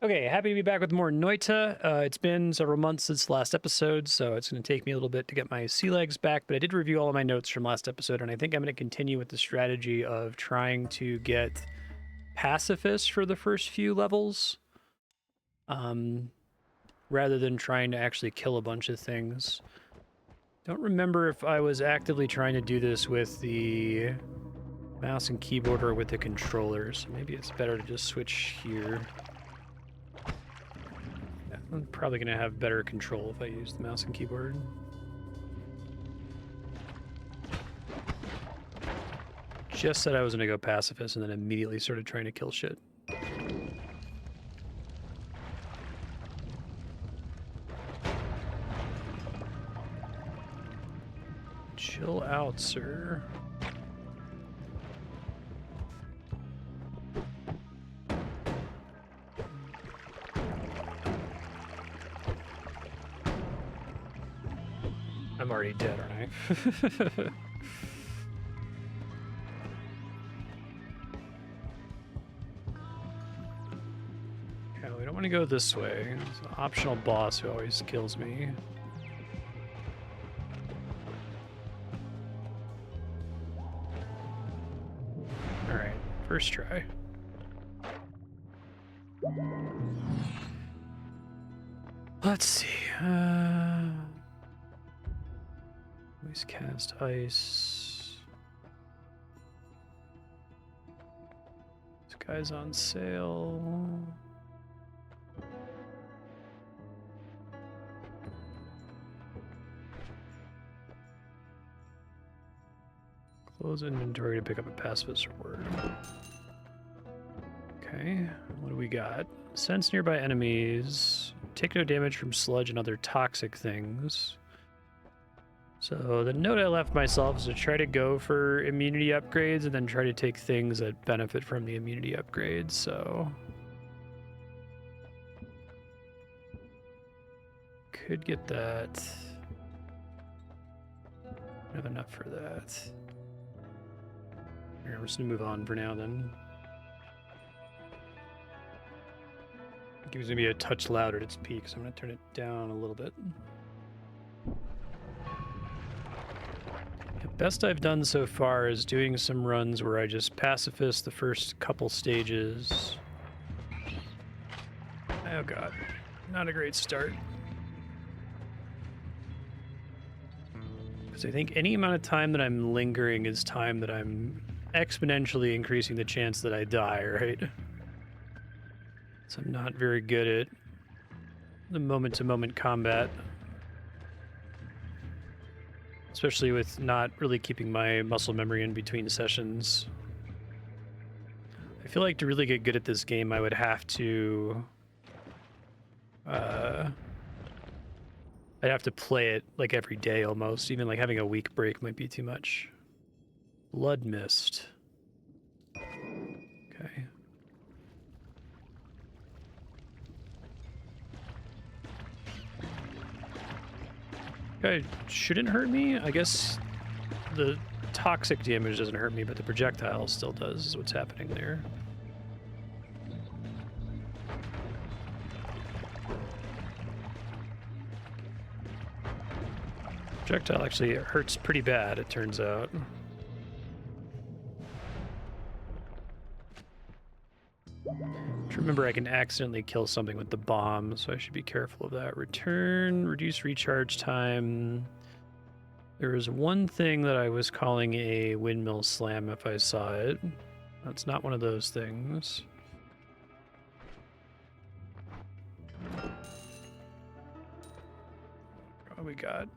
Okay, happy to be back with more Noita. It's been several months since the last episode, so it's going to take me a little bit to get my sea legs back, but I did review all of my notes from last episode, and I think I'm going to continue with the strategy of trying to get pacifist for the first few levels, rather than trying to actually kill a bunch of things. Don't remember if I was actively trying to do this with the mouse and keyboard or with the controller, so maybe it's better to just switch here. I'm probably going to have better control if I use the mouse and keyboard. Just said I was going to go pacifist and then immediately started trying to kill shit. Chill out, sir. I'm already dead, aren't I? Okay, we don't want to go this way. There's an optional boss who always kills me. Alright, first try. Let's see. Always cast ice. This guy's on sale. Close inventory to pick up a pacifist reward. Okay, what do we got? Sense nearby enemies. Take no damage from sludge and other toxic things. So the note I left myself is to try to go for immunity upgrades and then try to take things that benefit from the immunity upgrades, so... Could get that. I have enough for that. Here, we're just gonna move on for now then. It was gonna be a touch louder at its peak, so I'm gonna turn it down a little bit. The best I've done so far is doing some runs where I just pacifist the first couple stages. Oh god, not a great start. Because I think any amount of time that I'm lingering is time that I'm exponentially increasing the chance that I die, right? So I'm not very good at the moment-to-moment combat. Especially with not really keeping my muscle memory in between sessions. I feel like to really get good at this game, I would have to... I'd have to play it like every day almost. Even like having a week break might be too much. Blood mist. Okay. Guy shouldn't hurt me. I guess the toxic damage doesn't hurt me, but the projectile still does, is what's happening there. Projectile actually hurts pretty bad, it turns out. Remember, I can accidentally kill something with the bomb, so I should be careful of that. Return, reduce recharge time. There was one thing that I was calling a windmill slam if I saw it. That's not one of those things. What we got?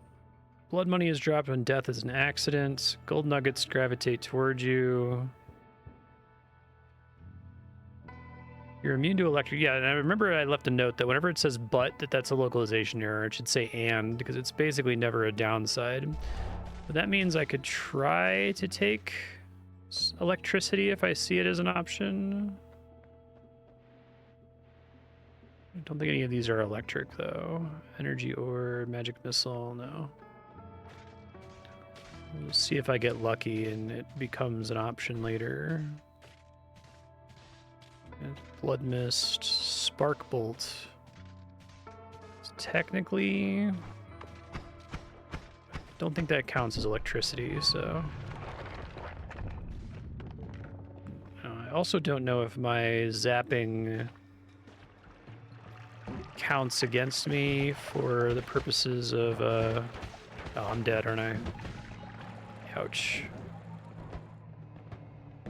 Blood money is dropped when death is an accident. Gold nuggets gravitate towards you. You're immune to electric. Yeah, and I remember I left a note that whenever it says but, that's a localization error. It should say and, because it's basically never a downside. But that means I could try to take electricity if I see it as an option. I don't think any of these are electric, though. Energy ore, magic missile, no. We'll see if I get lucky and it becomes an option later. Blood Mist, Spark Bolt. Technically, don't think that counts as electricity, so... I also don't know if my zapping counts against me for the purposes of, oh, I'm dead, aren't I? Ouch.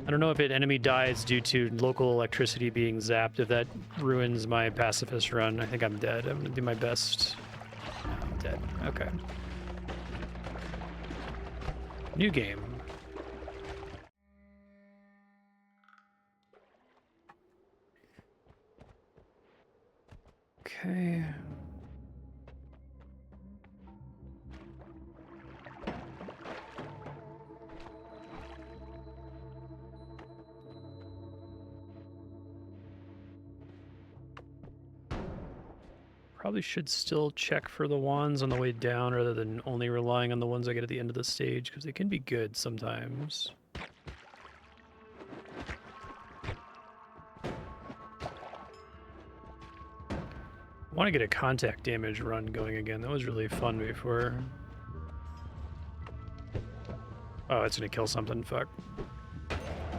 I don't know if an enemy dies due to local electricity being zapped, if that ruins my pacifist run. I think I'm dead. I'm gonna do my best. I'm dead. Okay. New game. Okay. Probably should still check for the wands on the way down rather than only relying on the ones I get at the end of the stage, because they can be good sometimes. I want to get a contact damage run going again. That was really fun before. Oh, it's gonna kill something. Fuck.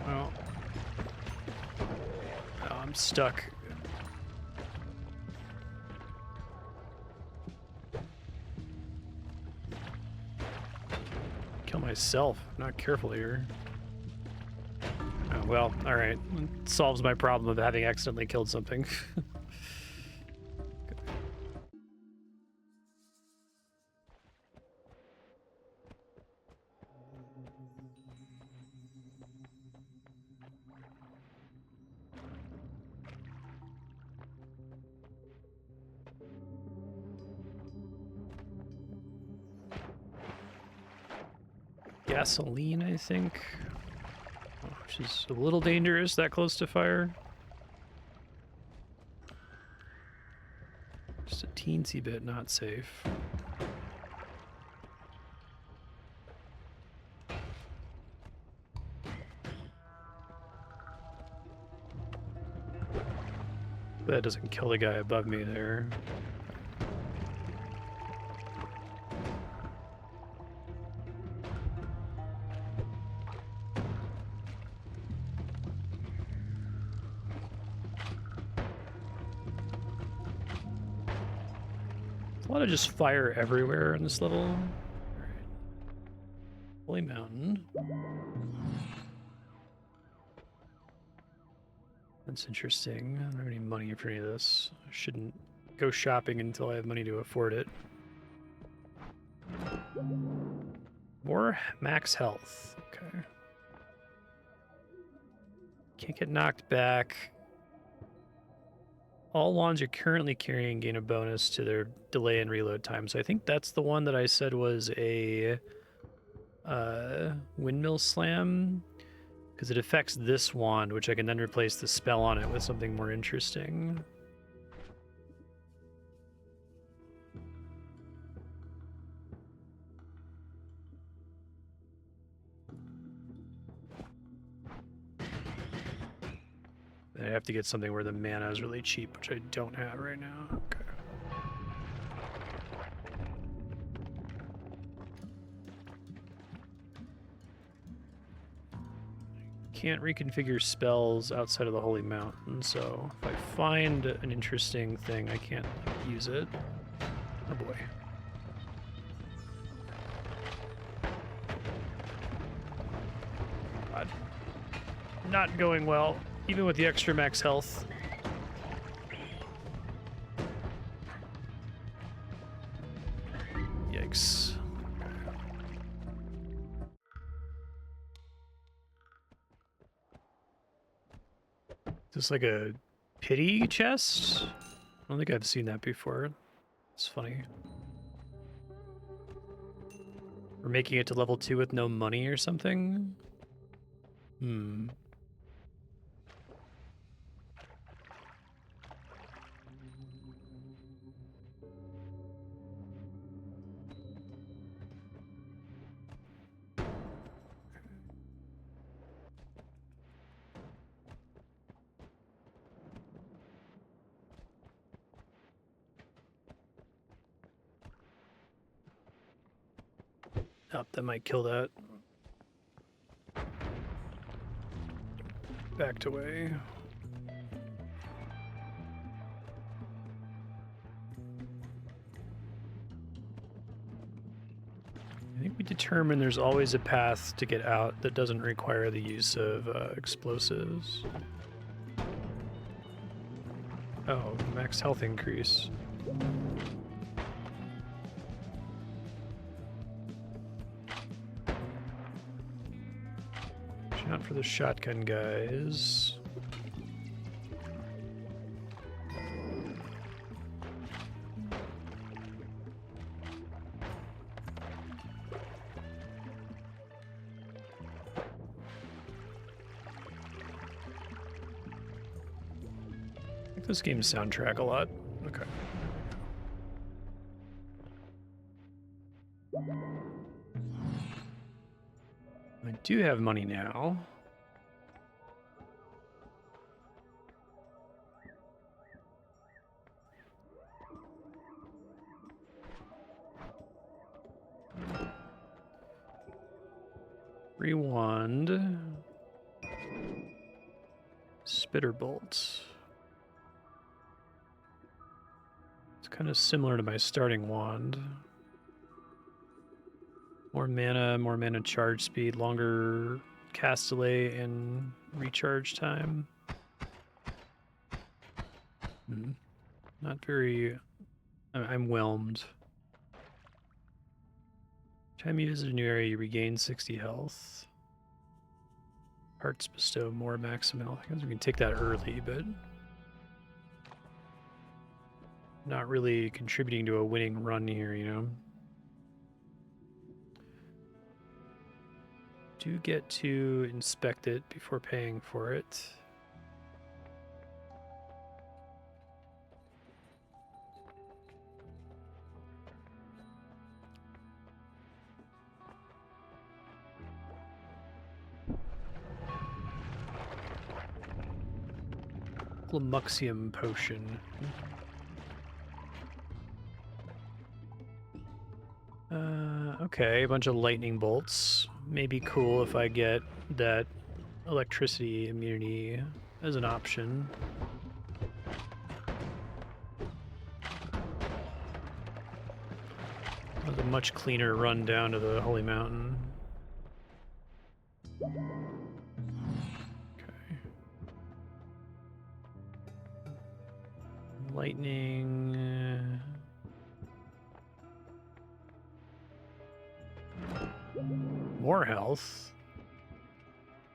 Oh. Oh, I'm stuck. Kill myself. I'm not careful here. Oh, well, alright. It solves my problem of having accidentally killed something. Gasoline, I think. Which is a little dangerous, that close to fire. Just a teensy bit not safe. That doesn't kill the guy above me there. A lot of just fire everywhere in this level. All right. Holy Mountain. That's interesting. I don't have any money for any of this. I shouldn't go shopping until I have money to afford it. More max health. Okay. Can't get knocked back. All wands you're currently carrying gain a bonus to their delay and reload time. So I think that's the one that I said was a windmill slam, because it affects this wand, which I can then replace the spell on it with something more interesting. I have to get something where the mana is really cheap, which I don't have right now. Okay. Can't reconfigure spells outside of the Holy Mountain, so if I find an interesting thing, I can't use it. Oh boy. God. Not going well, even with the extra max health. Yikes. Is this like a pity chest? I don't think I've seen that before. It's funny. We're making it to level 2 with no money or something? Hmm. Oh, that might kill that. Backed away. I think we determined there's always a path to get out that doesn't require the use of explosives. Oh, max health increase. Not for the shotgun guys. I like this game's soundtrack a lot. Okay. I do have money now. Free wand. Spitter bolts. It's kind of similar to my starting wand. More mana charge speed, longer cast delay, and recharge time. Not very... I'm whelmed. Time you visit a new area, you regain 60 health. Hearts bestow more maximum health. I guess we can take that early, but... not really contributing to a winning run here, you know? Do get to inspect it before paying for it. Flamuxium potion. Okay, a bunch of lightning bolts. Maybe cool if I get that electricity immunity as an option. That was a much cleaner run down to the Holy Mountain. Okay. Lightning... More health.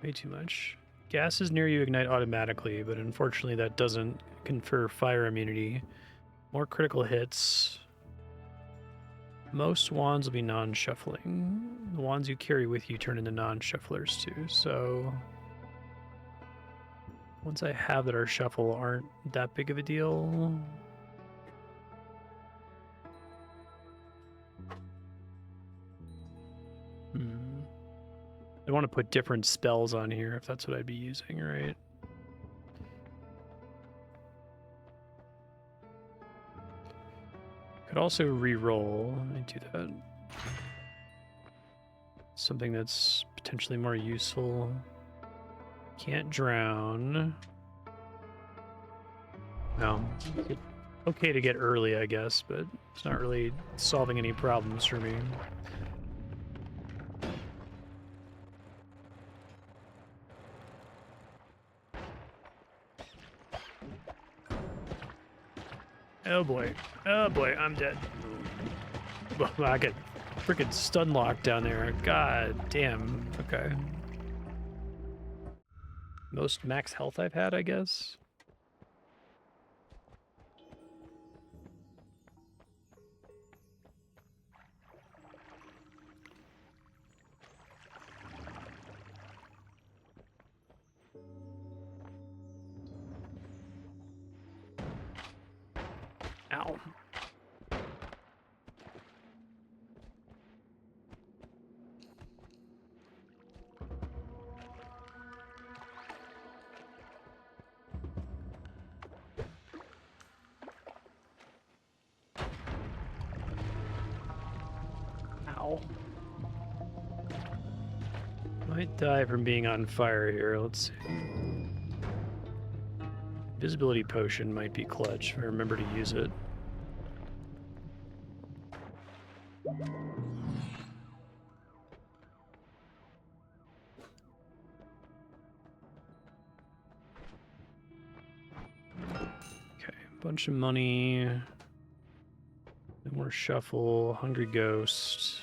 Way too much. Gases near you ignite automatically, but unfortunately that doesn't confer fire immunity. More critical hits. Most wands will be non-shuffling. The wands you carry with you turn into non-shufflers too, so... Once I have that are shuffle aren't that big of a deal. I want to put different spells on here if that's what I'd be using, right? Could also re-roll. Let me do that. Something that's potentially more useful. Can't drown. No. Okay to get early, I guess, but it's not really solving any problems for me. Oh boy, I'm dead. Well, I get freaking stun locked down there. God damn. Okay. Most max health I've had, I guess. Ow. Ow. Might die from being on fire here. Let's see. Visibility potion might be clutch if I remember to use it. Okay, bunch of money. No more shuffle. Hungry ghost.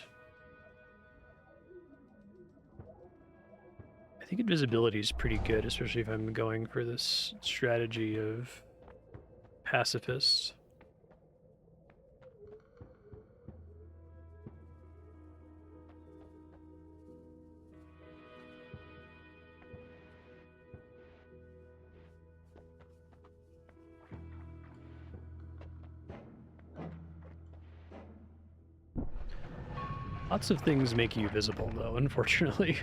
I think invisibility is pretty good, especially if I'm going for this strategy of pacifist. Lots of things make you visible, though, unfortunately.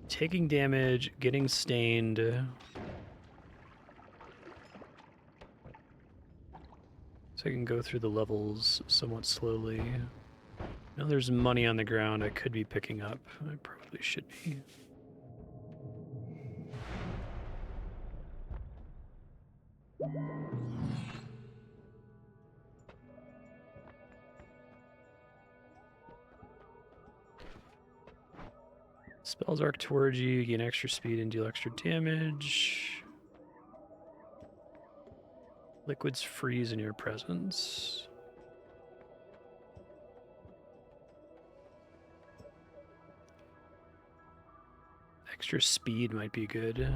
Taking damage, getting stained. So I can go through the levels somewhat slowly. Now there's money on the ground I could be picking up. I probably should be. Spells arc towards you, gain extra speed and deal extra damage. Liquids freeze in your presence. Extra speed might be good.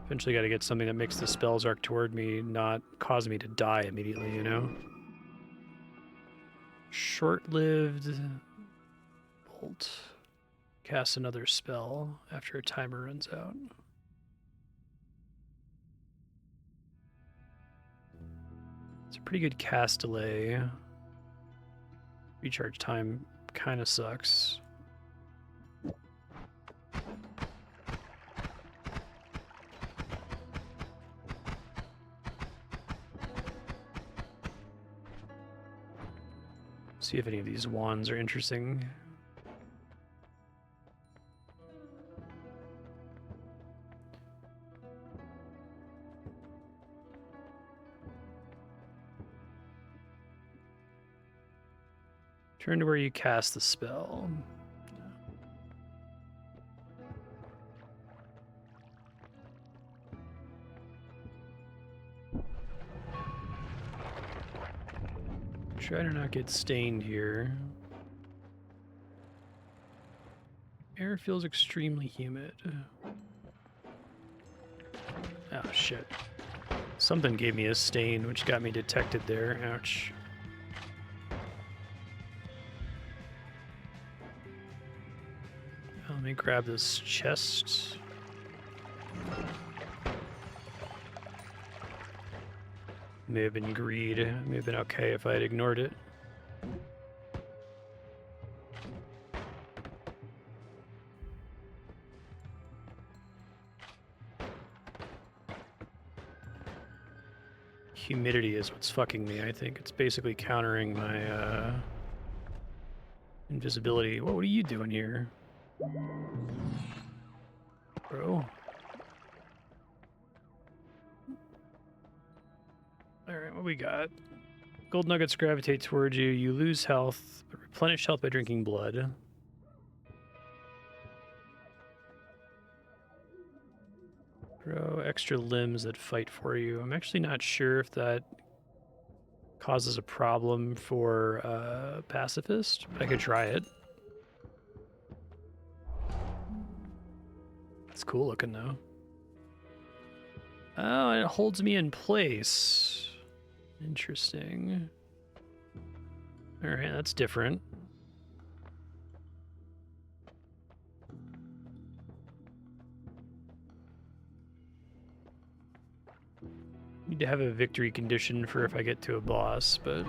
Eventually got to get something that makes the spells arc toward me, not cause me to die immediately, you know? Short-lived bolt. Cast another spell after a timer runs out. It's a pretty good cast delay. Recharge time kind of sucks. See if any of these wands are interesting. Turn to where you cast the spell. Try to not get stained here. Air feels extremely humid. Oh shit. Something gave me a stain, which got me detected there. Ouch. Let me grab this chest. May have been greed. May have been okay if I had ignored it. Humidity is what's fucking me, I think. It's basically countering my invisibility. What are you doing here? Bro. Alright, what we got? Gold nuggets gravitate towards you. You lose health, but replenish health by drinking blood. Grow extra limbs that fight for you. I'm actually not sure if that causes a problem for pacifist, but I could try it. It's cool looking though. Oh, and it holds me in place. Interesting. Alright, that's different. Need to have a victory condition for if I get to a boss, but...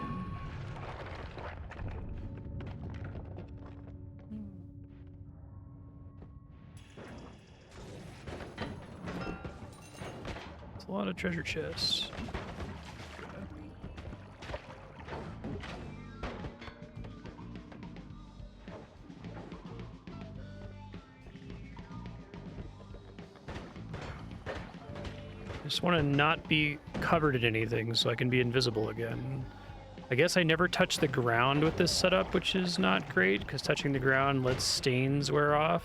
it's a lot of treasure chests. just want to not be covered in anything so I can be invisible again. I guess I never touch the ground with this setup, which is not great, because touching the ground lets stains wear off.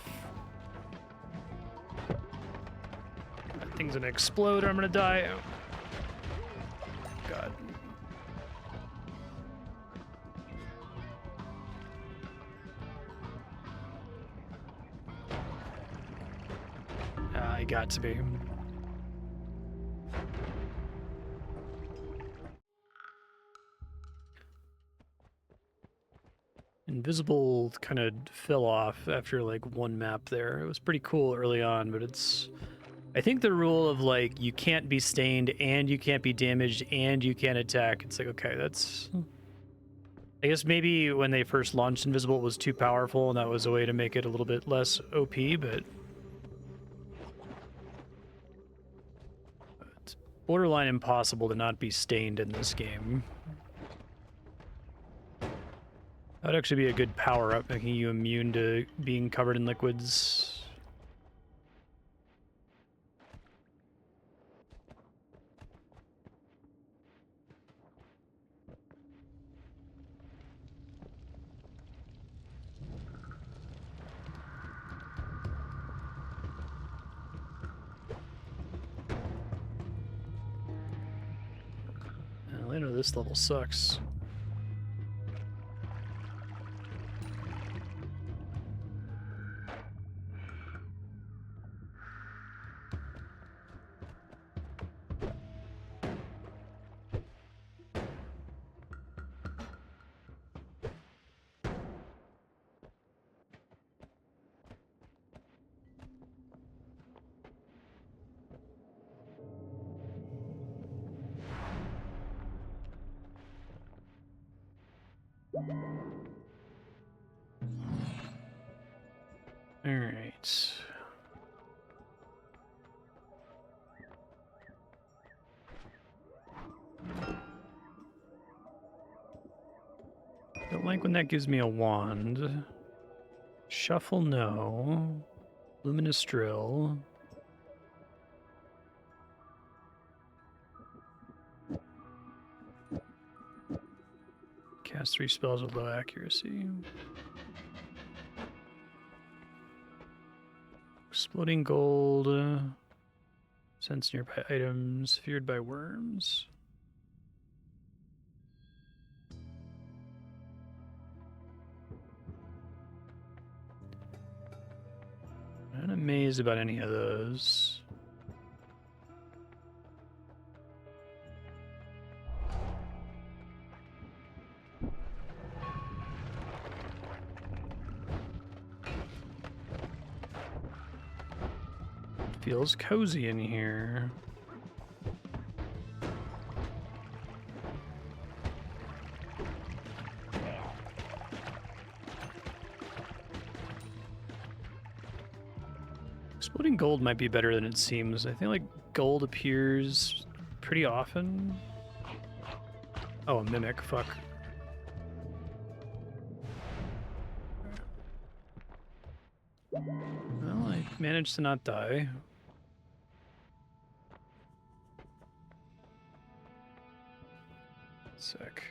That thing's gonna explode or I'm gonna die. Oh. God. I got to be. Invisible kind of fell off after like one map there. It was pretty cool early on, but it's... I think the rule of like you can't be stained and you can't be damaged and you can't attack, it's like, okay, that's... I guess maybe when they first launched Invisible it was too powerful and that was a way to make it a little bit less OP, but... It's borderline impossible to not be stained in this game. That would actually be a good power-up, making you immune to being covered in liquids. Well, I know this level sucks. All right. Don't like when that gives me a wand. Shuffle, no. Luminous drill. Cast 3 spells with low accuracy. Exploding gold. Sense nearby items. Feared by worms. Not amazed about any of those. Feels cozy in here. Exploding gold might be better than it seems. I think like gold appears pretty often. Oh, a mimic, fuck. Well, I managed to not die. Sick.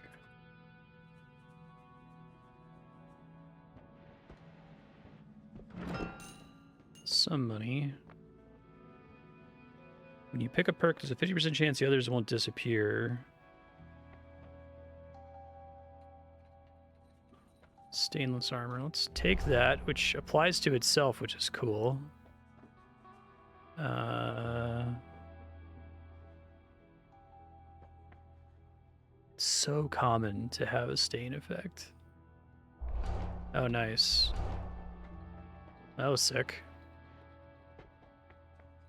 Some money. When you pick a perk, there's a 50% chance the others won't disappear. Stainless armor. Let's take that, which applies to itself, which is cool. So common to have a stain effect. Oh, nice. That was sick.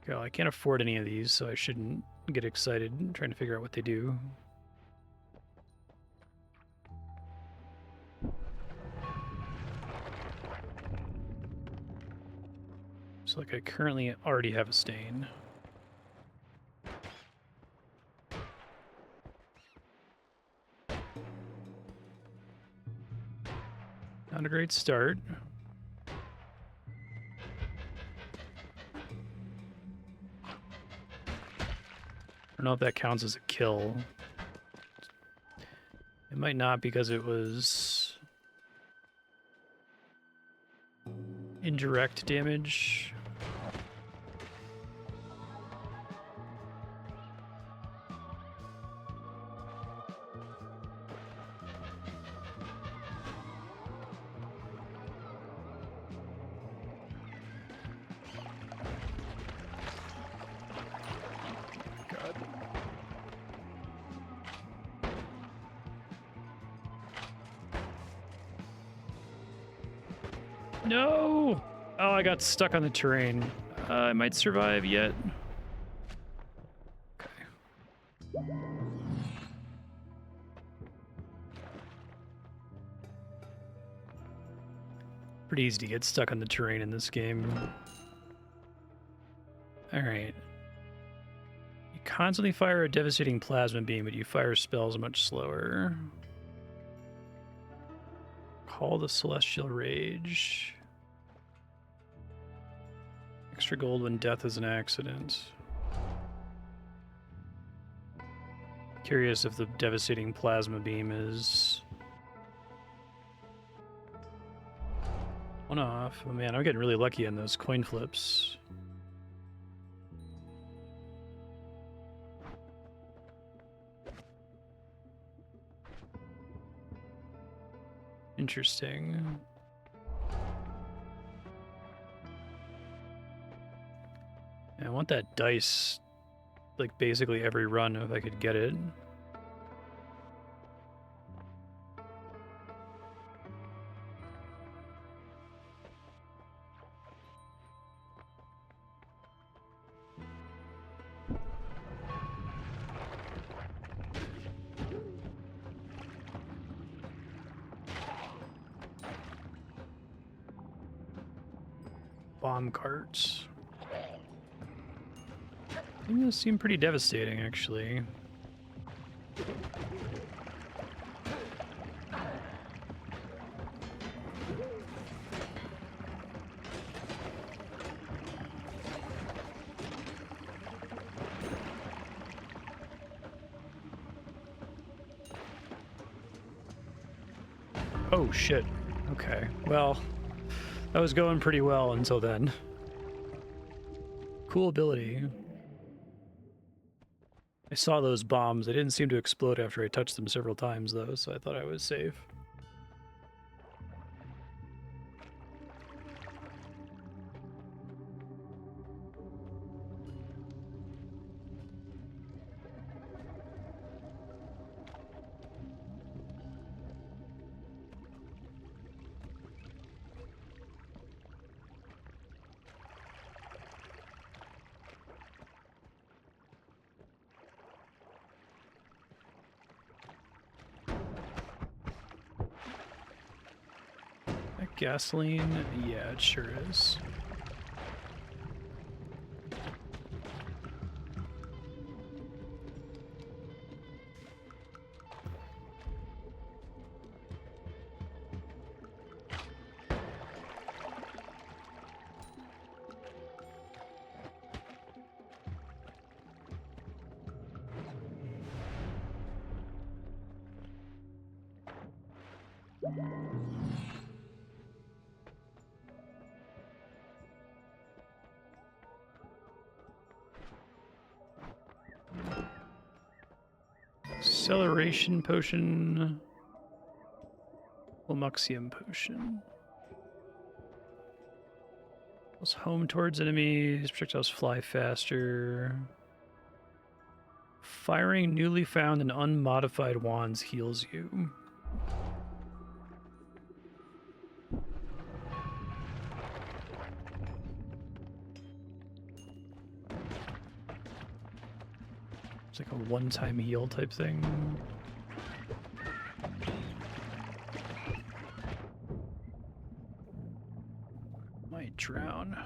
Okay, well, I can't afford any of these, so I shouldn't get excited trying to figure out what they do. So, like, I currently already have a stain. Not a great start. don't know if that counts as a kill. It might not because it was indirect damage. No! Oh, I got stuck on the terrain. I might survive yet. Okay. Pretty easy to get stuck on the terrain in this game. Alright. You constantly fire a devastating plasma beam, but you fire spells much slower. Call the Celestial Rage. Extra gold when death is an accident. Curious if the devastating plasma beam is one off. Oh man, I'm getting really lucky on those coin flips. Interesting. I want that dice, like, basically every run if I could get it. Bomb carts. These seem pretty devastating, actually. Oh, shit. Okay, well, that was going pretty well until then. Cool ability. I saw those bombs. They didn't seem to explode after I touched them several times, though, so I thought I was safe. Gasoline? Yeah, it sure is. Acceleration potion. Lumoxium potion. Goes home towards enemies. Projectiles fly faster. Firing newly found and unmodified wands heals you. It's like a one-time heal type thing. Might drown.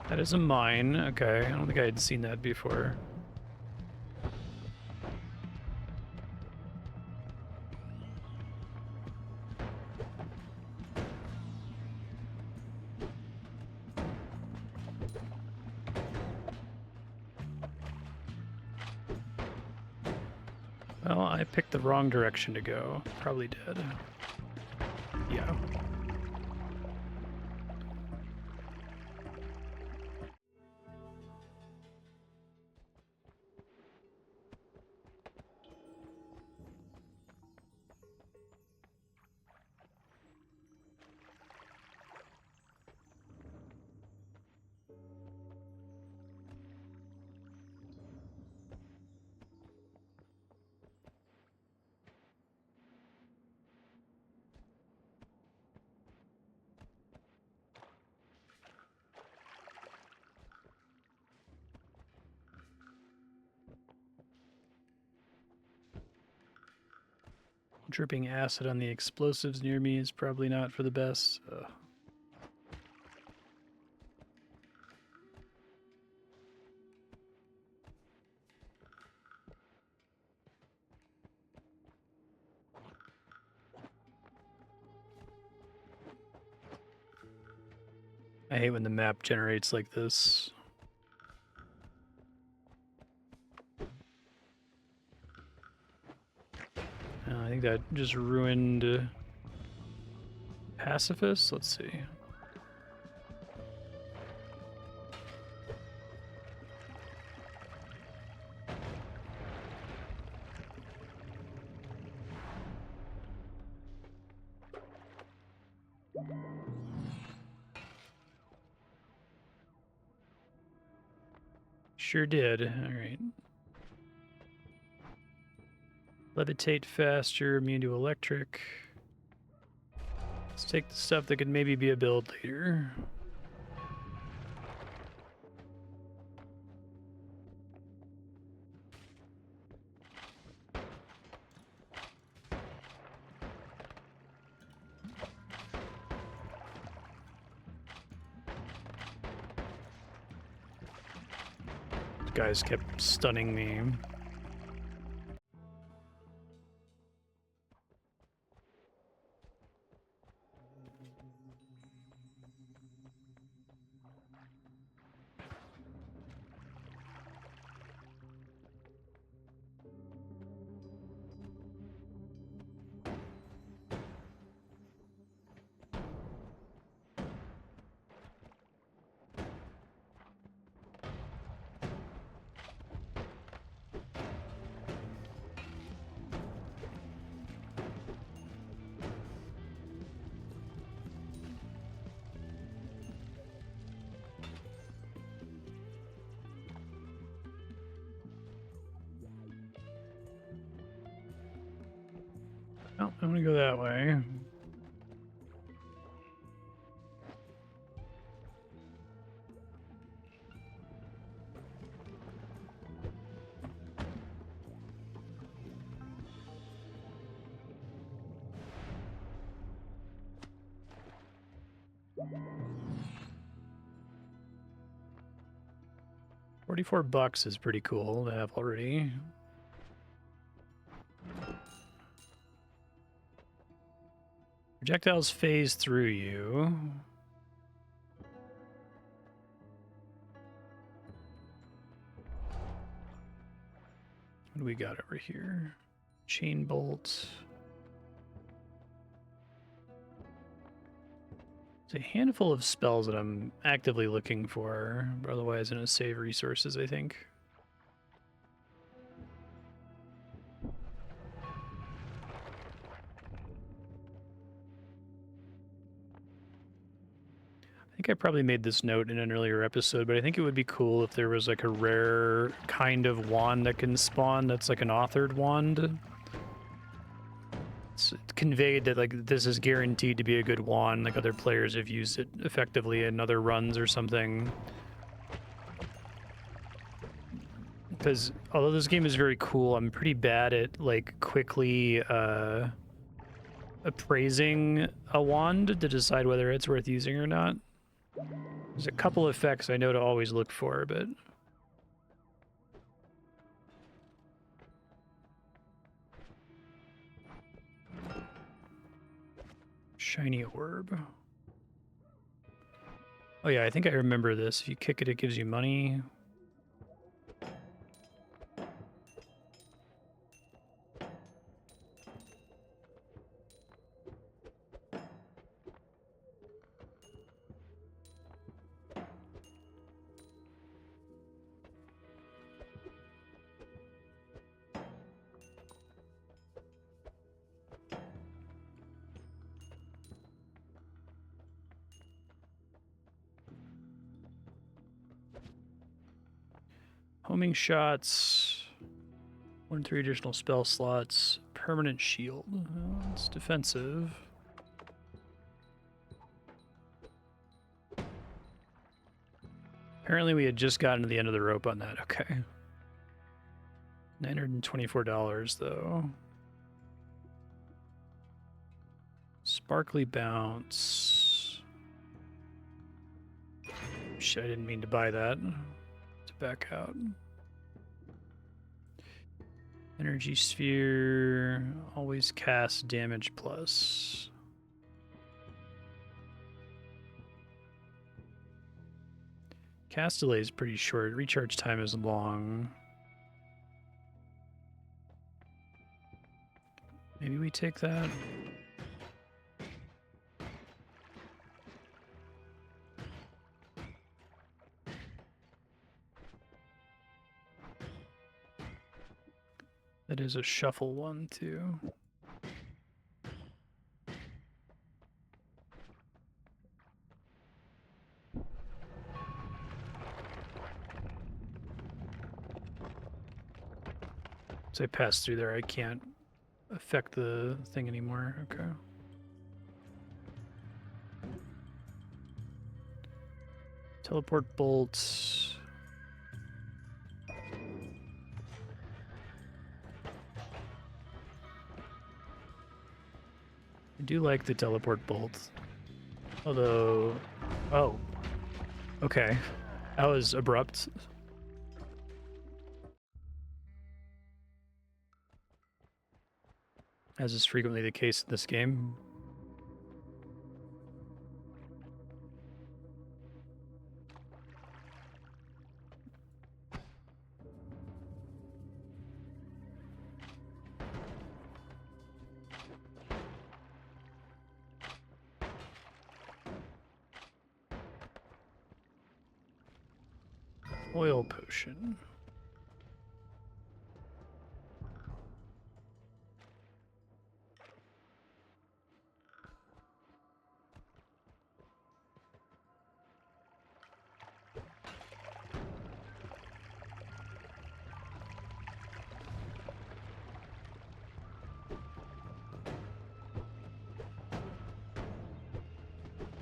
That is a mine. Okay, I don't think I had seen that before. Well, I picked the wrong direction to go. Probably did. Yeah. Dripping acid on the explosives near me is probably not for the best. I hate when the map generates like this. I think that just ruined Pacifist. Let's see. Sure did. All right. Levitate faster, immune to electric. Let's take the stuff that could maybe be a build later. These guys kept stunning me. Oh, I'm gonna go that way. $44 is pretty cool to have already. Projectiles phase through you. What do we got over here? Chain bolt. There's a handful of spells that I'm actively looking for, but otherwise I'm going to save resources, I think. I think I probably made this note in an earlier episode, but I think it would be cool if there was like a rare kind of wand that can spawn that's like an authored wand. It's conveyed that like this is guaranteed to be a good wand, like other players have used it effectively in other runs or something. Because although this game is very cool, I'm pretty bad at like quickly appraising a wand to decide whether it's worth using or not. There's a couple effects I know to always look for, but shiny orb. Oh yeah, I think I remember this. If you kick it, it gives you money. Homing shots. 1 3 additional spell slots. Permanent shield. Well, it's defensive. Apparently we had just gotten to the end of the rope on that. Okay. $924 though. Sparkly bounce. Shit, I didn't mean to buy that. To back out. Energy sphere. Always cast damage plus. Cast delay is pretty short. Recharge time is long. Maybe we take that. That is a shuffle one, too. As I pass through there, I can't affect the thing anymore. Okay. Teleport bolts. I do like the teleport bolt. Although... Oh. Okay. That was abrupt. As is frequently the case in this game. Oil potion.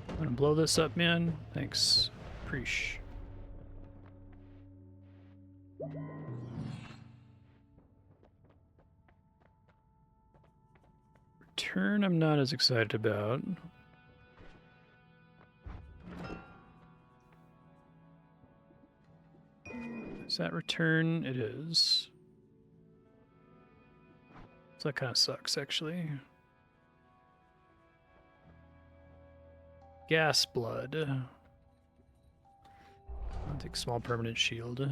I'm gonna blow this up, man. Thanks. Preesh. Return I'm not as excited about. Is that return? It is. So that kind of sucks, actually. Gas blood. I'll take small permanent shield.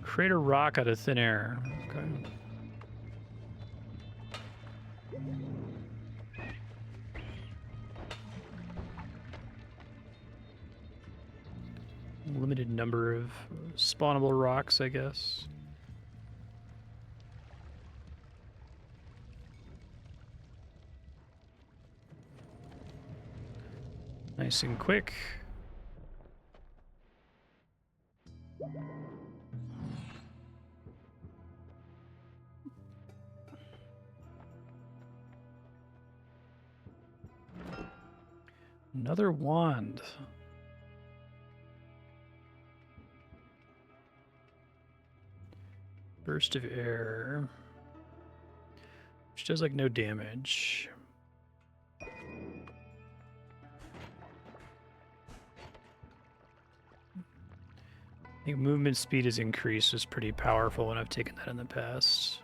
Create a rock out of thin air. Okay. Limited number of spawnable rocks, I guess. Nice and quick. Another wand. Burst of air. Which does like no damage. I think movement speed is increased is pretty powerful, and I've taken that in the past.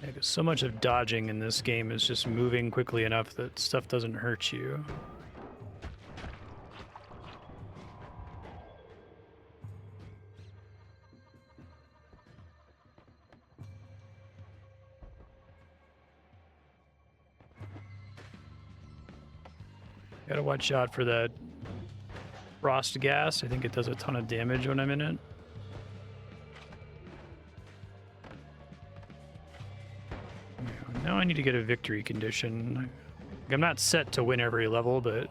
Yeah, 'cause so much of dodging in this game is just moving quickly enough that stuff doesn't hurt you. Gotta watch out for that frost gas. I think it does a ton of damage when I'm in it. Now I need to get a victory condition. I'm not set to win every level, but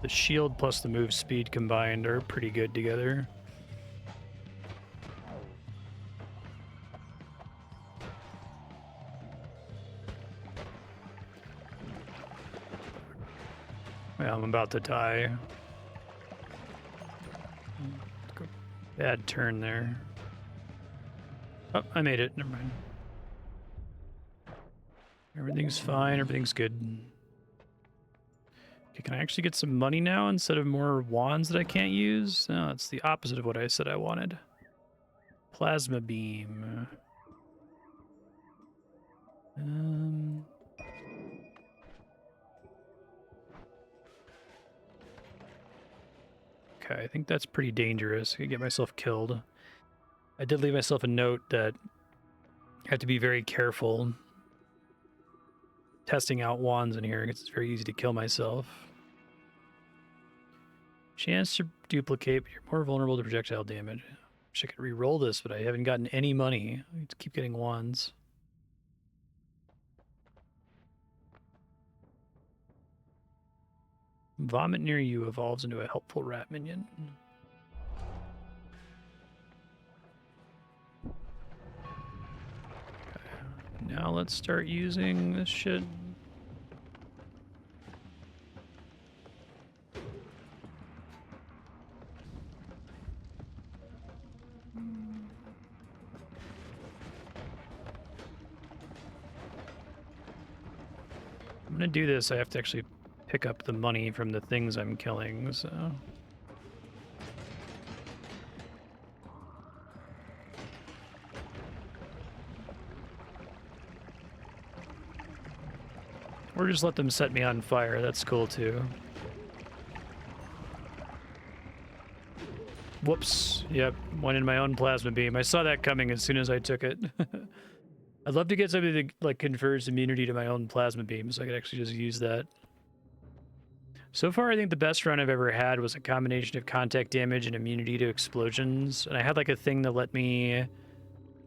the shield plus the move speed combined are pretty good together. Yeah, I'm about to die. Bad turn there. Oh, I made it. Never mind. Everything's fine. Everything's good. Okay, can I actually get some money now instead of more wands that I can't use? No, it's the opposite of what I said I wanted. Plasma beam. Okay, I think that's pretty dangerous. I could get myself killed. I did leave myself a note that I have to be very careful testing out wands in here because it's very easy to kill myself. Chance to duplicate, but you're more vulnerable to projectile damage. Wish I could re-roll this, but I haven't gotten any money. I need to keep getting wands. Vomit near you evolves into a helpful rat minion. Okay. Now let's start using this shit. I'm gonna do this. I have to actually pick up the money from the things I'm killing, so... Or just let them set me on fire. That's cool, too. Whoops. Yep, went in my own plasma beam. I saw that coming as soon as I took it. I'd love to get something that like confers immunity to my own plasma beam, so I could actually just use that. So far, I think the best run I've ever had was a combination of contact damage and immunity to explosions. And I had like a thing that let me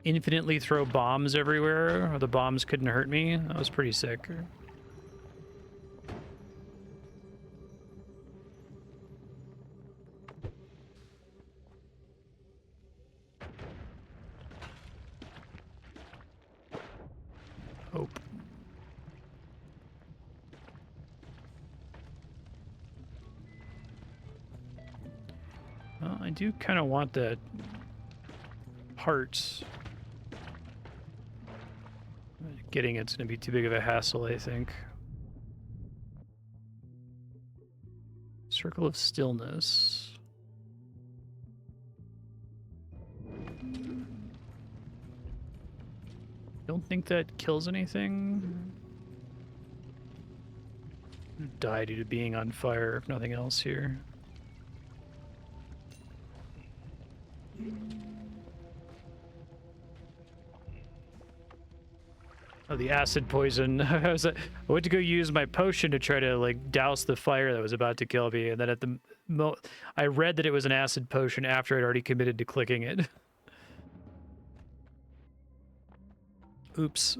infinitely throw bombs everywhere, or the bombs couldn't hurt me. That was pretty sick. Hope. Well, I do kind of want that parts. Getting it's going to be too big of a hassle, I think. Circle of Stillness. Don't think that kills anything. Die due to being on fire, if nothing else here. Oh, the acid poison. I went to go use my potion to try to like douse the fire that was about to kill me, and then at the I read that it was an acid potion after I'd already committed to clicking it. Oops.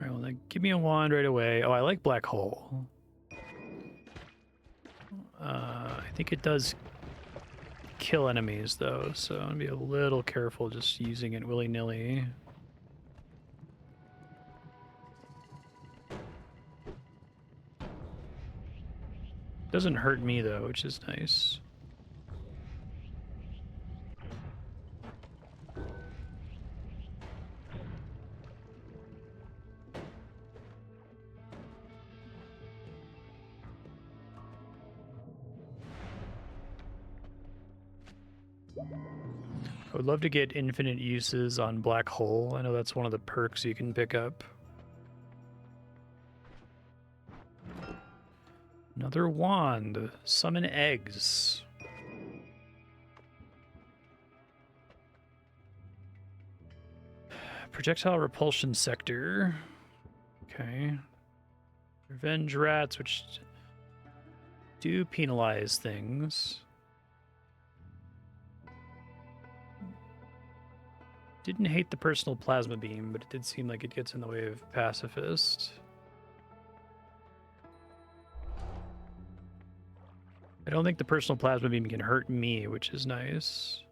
Alright, well then give me a wand right away. Oh, I like Black Hole. I think it does kill enemies though, so I'm gonna be a little careful just using it willy-nilly. Doesn't hurt me though, which is nice. I would love to get infinite uses on Black Hole. I know that's one of the perks you can pick up. Another wand. Summon eggs. projectile repulsion sector. Okay. Revenge rats, which do penalize things. Didn't hate the personal plasma beam, but it did seem like it gets in the way of pacifist. I don't think the personal plasma beam can hurt me, which is nice.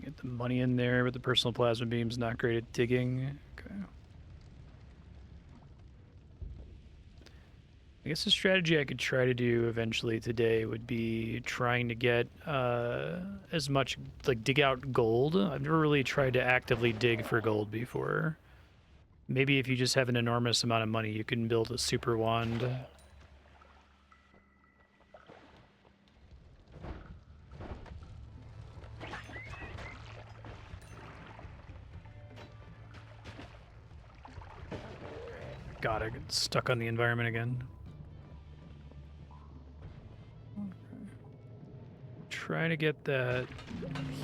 Get the money in there, but the personal plasma beam's not great at digging. Okay. I guess the strategy I could try to do eventually today would be trying to get as much, like, dig out gold. I've never really tried to actively dig for gold before. Maybe if you just have an enormous amount of money, you can build a super wand. God, I got stuck on the environment again. Try to get that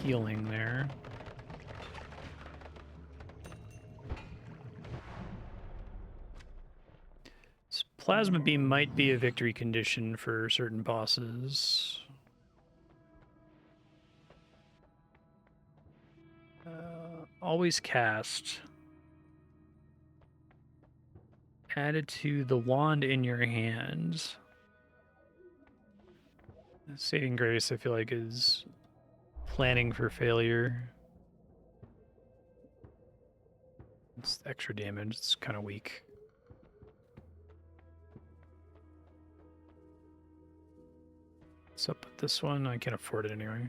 healing there. This plasma beam might be a victory condition for certain bosses. Always cast. Added to the wand in your hands. Saving Grace, I feel like, is planning for failure. It's extra damage. It's kind of weak. What's up with this one? I can't afford it anyway.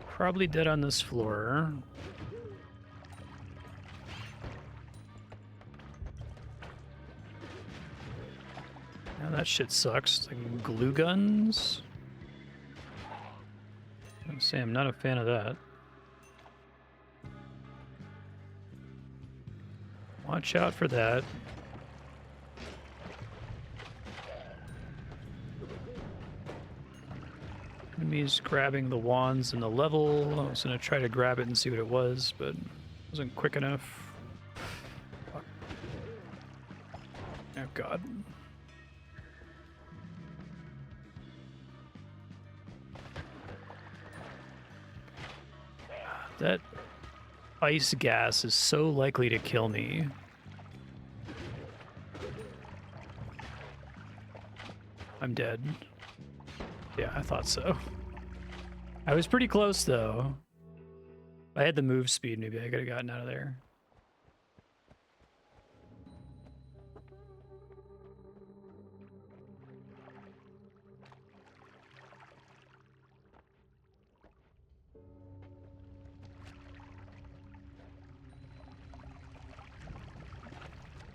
Probably dead on this floor. Now that shit sucks. Like glue guns. I'm saying I'm not a fan of that. Watch out for that. Enemies grabbing the wands in the level. I was gonna try to grab it and see what it was, but it wasn't quick enough. Fuck. Oh god. That ice gas is so likely to kill me. I'm dead. Yeah, I thought so. I was pretty close, though. If I had the move speed, maybe I could have gotten out of there.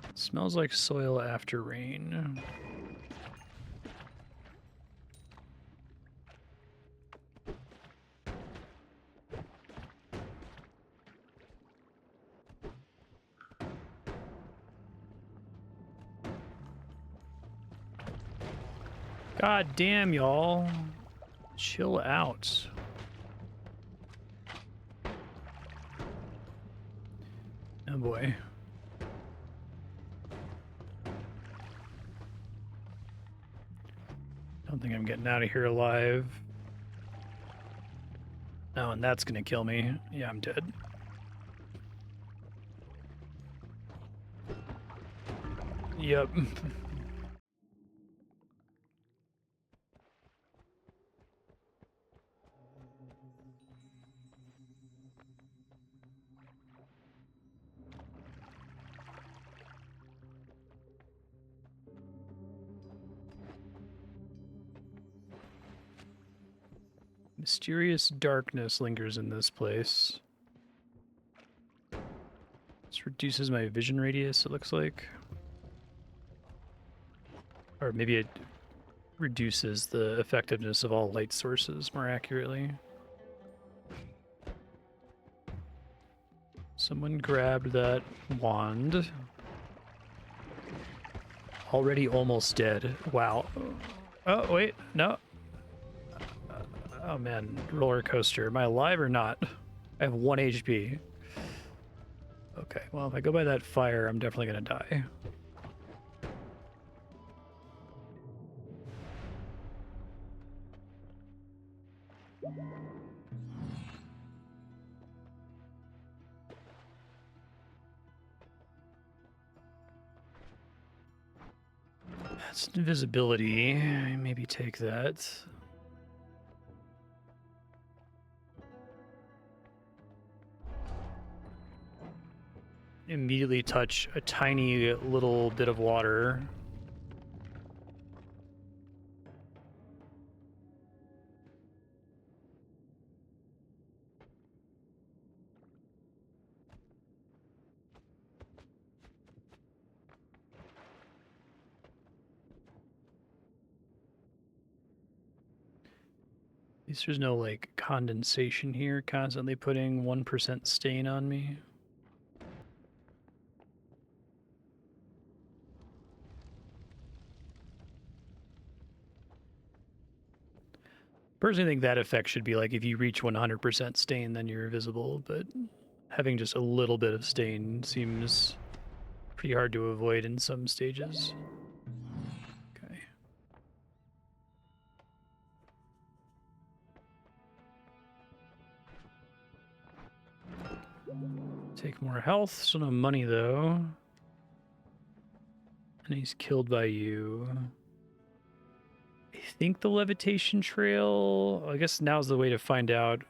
It smells like soil after rain. God damn, y'all. Chill out. Oh boy. Don't think I'm getting out of here alive. Oh, and that's gonna kill me. Yeah, I'm dead. Yep. Mysterious darkness lingers in this place. This reduces my vision radius, it looks like. Or maybe it reduces the effectiveness of all light sources more accurately. Someone grabbed that wand. Already almost dead. Wow. Oh, wait, no. Oh man, roller coaster. Am I alive or not? I have 1 HP. Okay, well, if I go by that fire, I'm definitely gonna die. That's invisibility. Maybe take that. Immediately touch a tiny little bit of water. At least there's no like condensation here, constantly putting 1% stain on me. Personally think that effect should be like if you reach 100% stain, then you're invisible, but having just a little bit of stain seems pretty hard to avoid in some stages. Okay. Take more health, still no money though. And he's killed by you. I think the levitation trail, I guess now's the way to find out.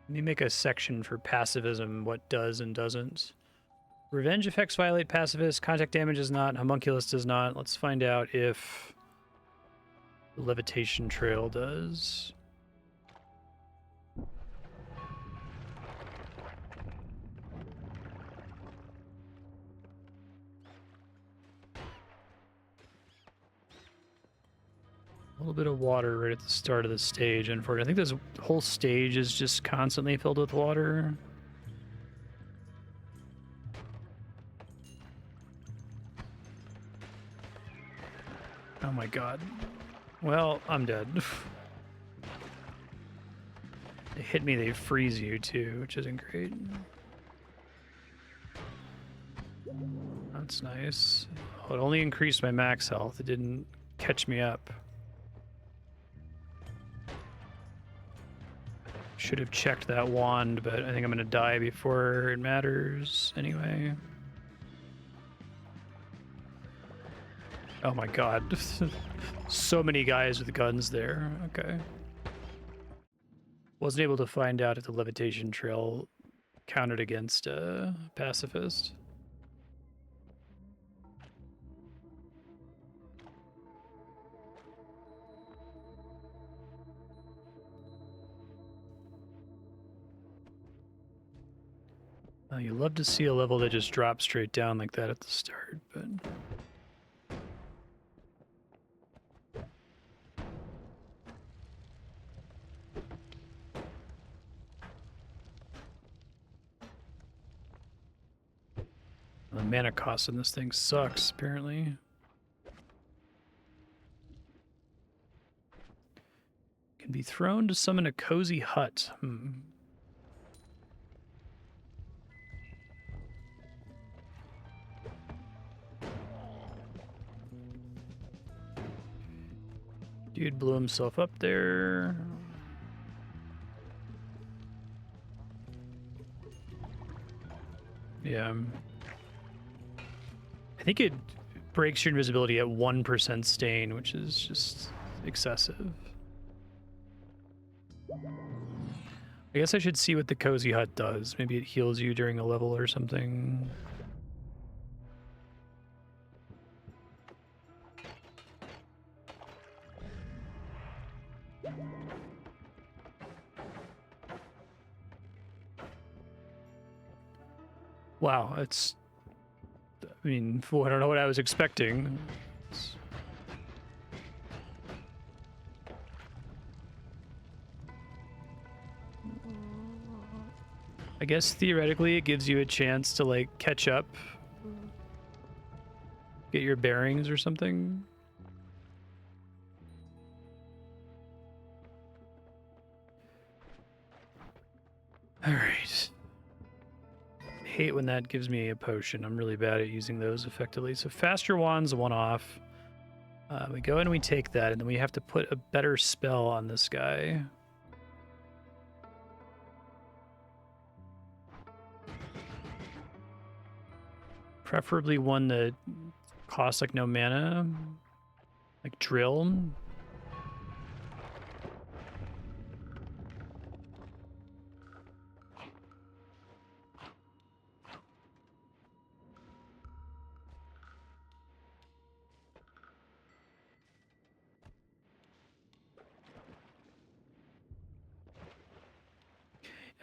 Let me make a section for pacifism, what does and doesn't. Revenge effects violate pacifist, contact damage does not, homunculus does not. Let's find out if the levitation trail does. A little bit of water right at the start of the stage, unfortunately. I think this whole stage is just constantly filled with water. Oh my god. Well, I'm dead. They hit me, they freeze you too, which isn't great. That's nice. Oh, it only increased my max health. It didn't catch me up. Should have checked that wand, but I think I'm gonna die before it matters anyway. Oh my god. So many guys with guns there. Okay. Wasn't able to find out if the levitation trail counted against a pacifist. You love to see a level that just drops straight down like that at the start, but... The mana cost in this thing sucks, apparently. Can be thrown to summon a cozy hut. Dude blew himself up there. Yeah. I think it breaks your invisibility at 1% stain, which is just excessive. I guess I should see what the cozy hut does. Maybe it heals you during a level or something. Wow, it's... I mean, I don't know what I was expecting. I guess theoretically it gives you a chance to, like, catch up. Get your bearings or something. Alright. Hate when that gives me a potion. I'm really bad at using those effectively. So faster wand's one off. We go and we take that, and then we have to put a better spell on this guy. Preferably one that costs like no mana, like drill.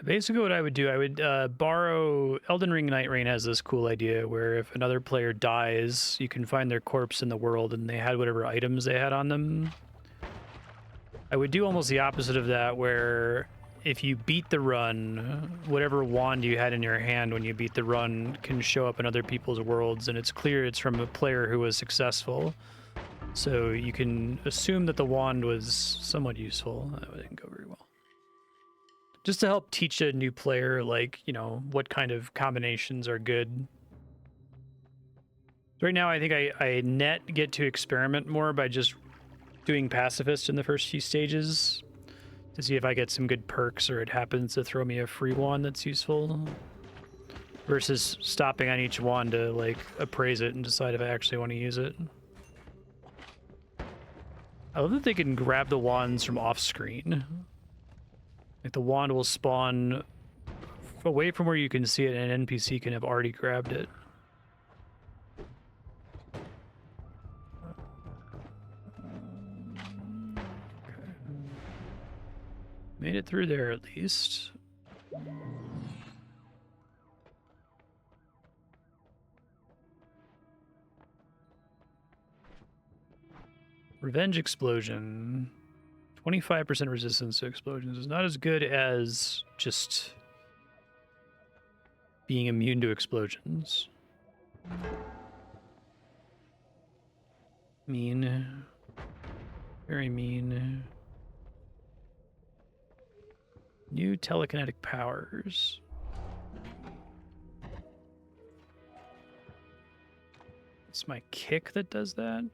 Basically what I would do, I would borrow... Elden Ring Night Rain has this cool idea where if another player dies, you can find their corpse in the world and they had whatever items they had on them. I would do almost the opposite of that, where if you beat the run, whatever wand you had in your hand when you beat the run can show up in other people's worlds, and it's clear it's from a player who was successful. So you can assume that the wand was somewhat useful. That didn't go very well. Just to help teach a new player, like, you know, what kind of combinations are good. So right now, I think I net get to experiment more by just doing pacifist in the first few stages to see if I get some good perks or it happens to throw me a free wand that's useful. Versus stopping on each wand to, like, appraise it and decide if I actually want to use it. I love that they can grab the wands from off-screen. Like, the wand will spawn away from where you can see it, and an NPC can have already grabbed it. Okay. Made it through there, at least. Revenge Explosion. 25% resistance to explosions is not as good as just being immune to explosions. Mean. Very mean. New telekinetic powers. It's my kick that does that?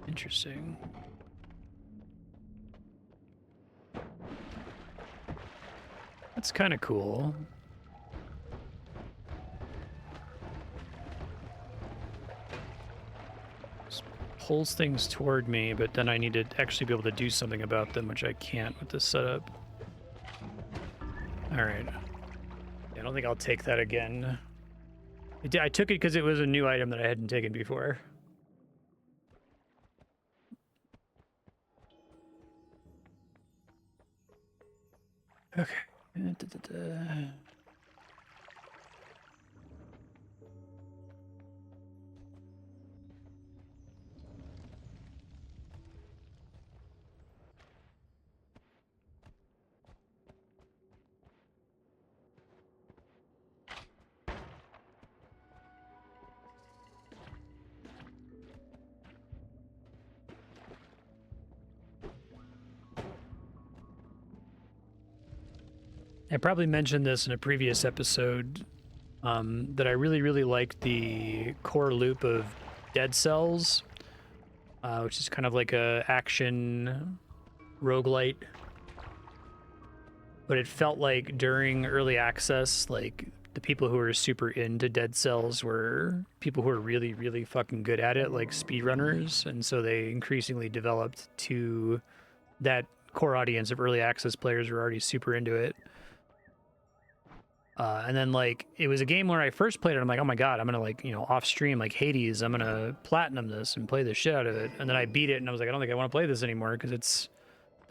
Interesting. That's kind of cool. Just pulls things toward me, but then I need to actually be able to do something about them, which I can't with this setup. All right. I don't think I'll take that again. I took it because it was a new item that I hadn't taken before. Okay. I probably mentioned this in a previous episode, that I really like the core loop of Dead Cells, which is kind of like a action roguelite. But it felt like during early access, like, the people who were super into Dead Cells were people who were really fucking good at it, like speedrunners, and so they increasingly developed to that core audience of early access players who were already super into it. And then, like, it was a game where I first played it, I'm like, oh my god, I'm gonna, like, you know, off stream, like Hades, I'm gonna platinum this and play the shit out of it. And then I beat it, and I was like, I don't think I want to play this anymore, because it's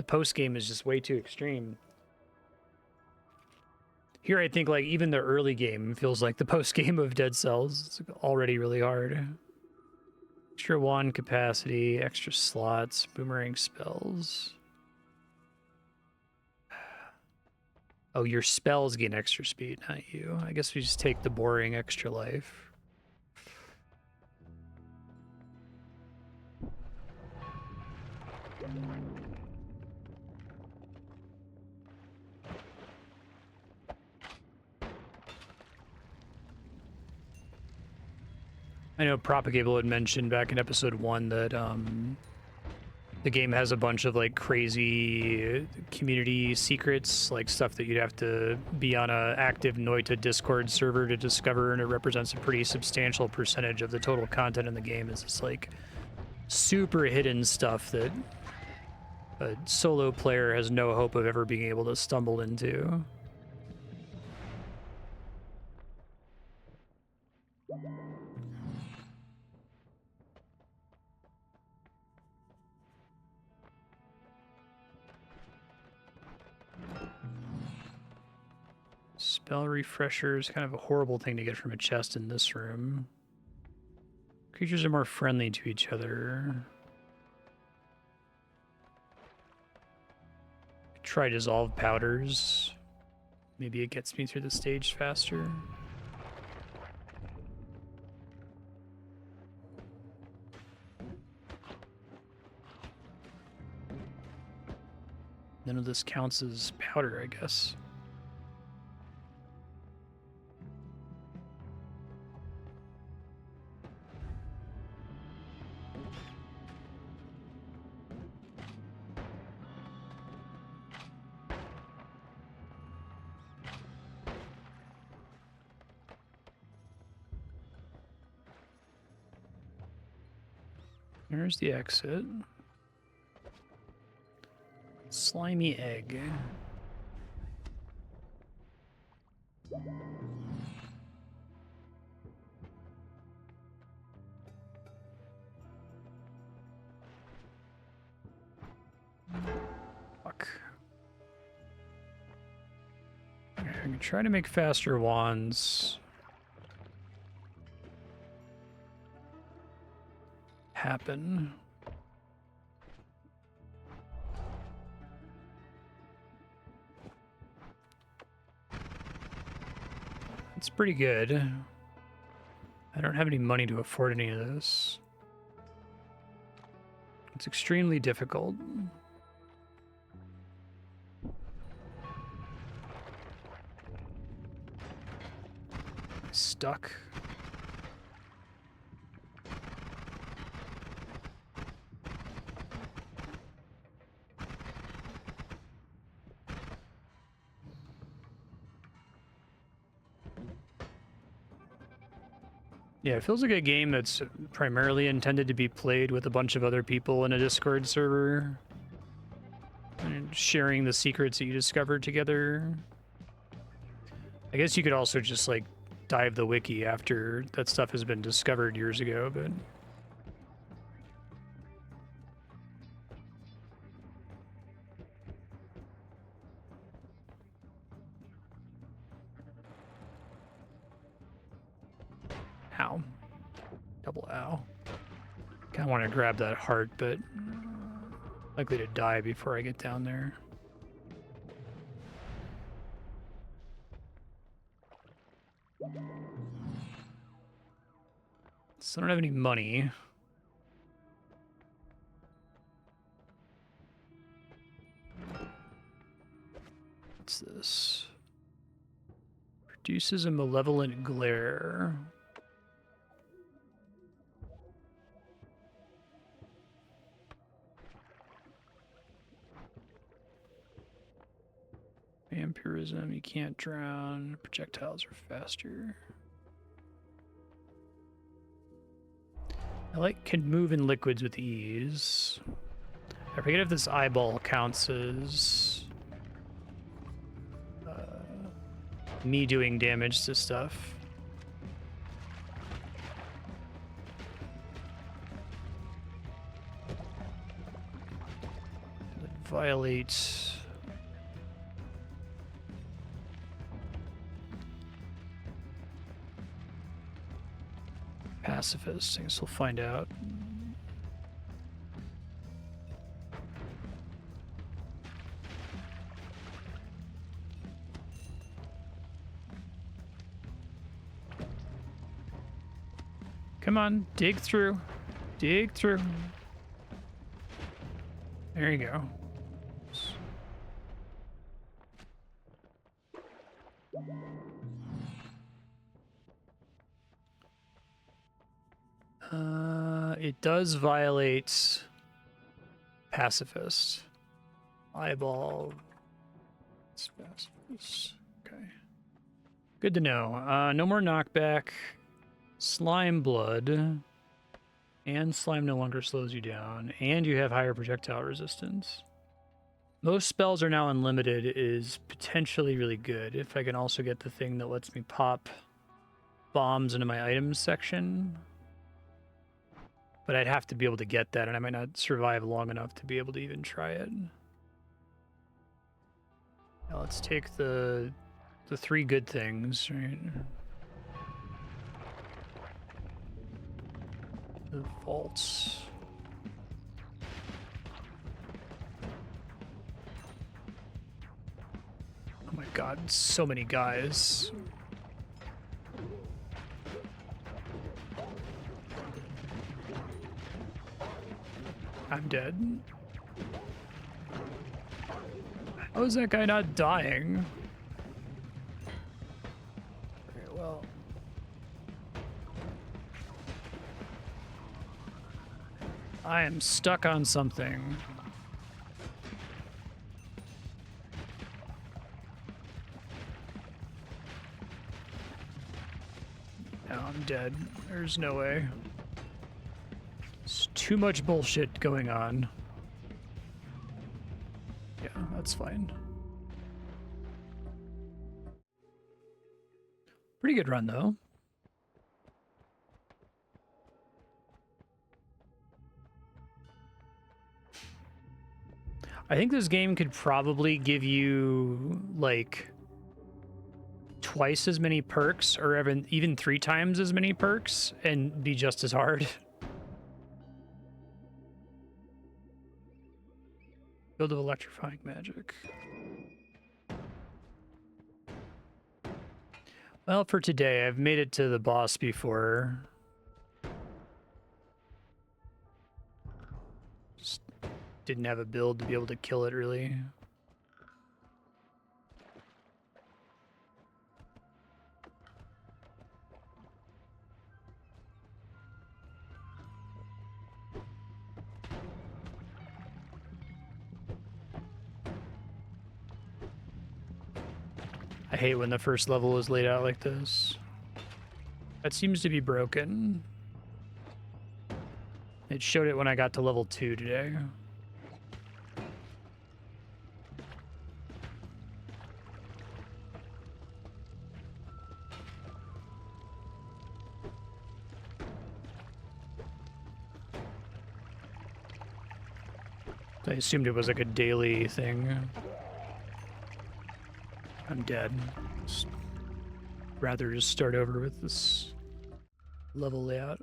The post game is just way too extreme. Here, I think like even the early game feels like the post game of Dead Cells. It's already really hard. Extra wand capacity, extra slots, boomerang spells. Oh, your spells gain extra speed, not you. I guess we just take the boring extra life. I know Propagable had mentioned back in episode 1 that the game has a bunch of like crazy community secrets, like stuff that you'd have to be on a active Noita Discord server to discover, and it represents a pretty substantial percentage of the total content in the game. Is this like super hidden stuff that a solo player has no hope of ever being able to stumble into. Spell refresher is kind of a horrible thing to get from a chest in this room. Creatures are more friendly to each other. Try dissolve powders. Maybe it gets me through the stage faster. None of this counts as powder, I guess. There's the exit. Slimy egg. Fuck. Okay, I can try to make faster wands happen. It's pretty good. I don't have any money to afford any of this. It's extremely difficult. Stuck. Yeah, it feels like a game that's primarily intended to be played with a bunch of other people in a Discord server and sharing the secrets that you discovered together. I guess you could also just like dive the wiki after that stuff has been discovered years ago, but ow. Double ow. Kind of want to grab that heart, but likely to die before I get down there. So I don't have any money. What's this? Produces a malevolent glare. Vampirism, you can't drown. Projectiles are faster. Can move in liquids with ease. I forget if this eyeball counts as me doing damage to stuff. violate pacifist. I guess we'll find out. Come on, dig through. Dig through. There you go. It does violate pacifist. Eyeball. It's pacifist. Okay. Good to know. No more knockback. Slime blood. And slime no longer slows you down. And you have higher projectile resistance. Most spells are now unlimited is potentially really good. If I can also get the thing that lets me pop bombs into my items section. But I'd have to be able to get that, and I might not survive long enough to be able to even try it. Now let's take the three good things, right? The vaults. Oh my god, so many guys. I'm dead. How is that guy not dying? Okay, well. I am stuck on something. Now I'm dead. There's no way. There's too much bullshit going on. Yeah, that's fine. Pretty good run, though. I think this game could probably give you, like, twice as many perks, or even 3 times as many perks, and be just as hard. Field of electrifying magic. Well, for today, I've made it to the boss before. Just didn't have a build to be able to kill it, really. I hate when the first level is laid out like this. That seems to be broken. It showed it when I got to level 2 today. I assumed it was like a daily thing. I'm dead. Rather just start over with this level layout.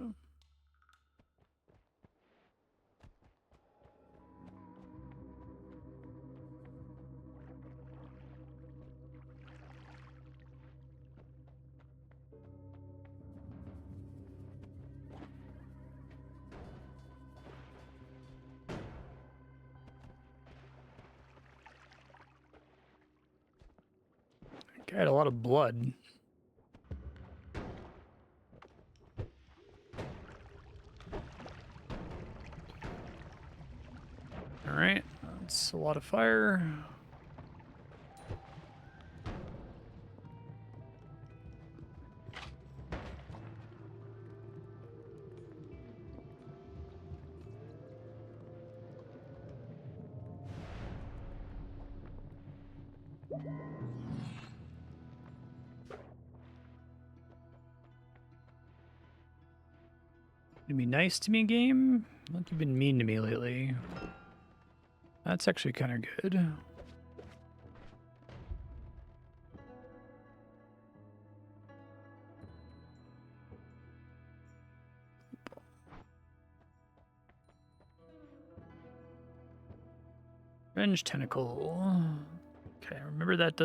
I had a lot of blood. All right, that's a lot of fire. You be nice to me, game? Like you've been mean to me lately. That's actually kind of good. Revenge Tentacle. Okay, remember that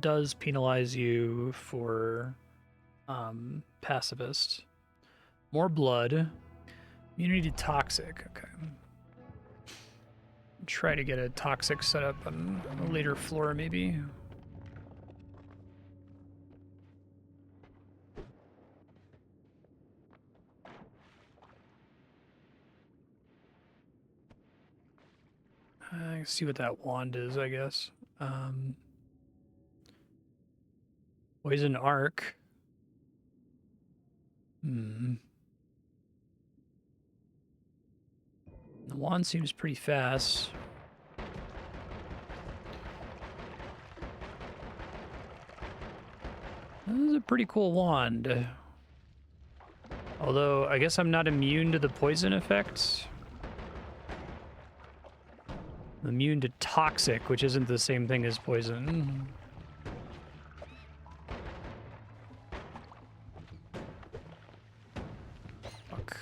does penalize you for pacifist. More blood. Immunity to toxic. Okay. Try to get a toxic set up on a later floor, maybe. See what that wand is, I guess. Poison Arc. The wand seems pretty fast. This is a pretty cool wand. Although, I guess I'm not immune to the poison effects. I'm immune to toxic, which isn't the same thing as poison. Fuck.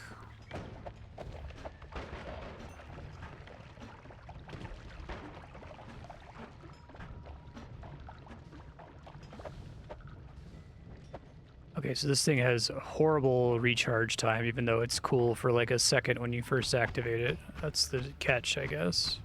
Okay, so this thing has a horrible recharge time, even though it's cool for like a second when you first activate it. That's the catch, I guess.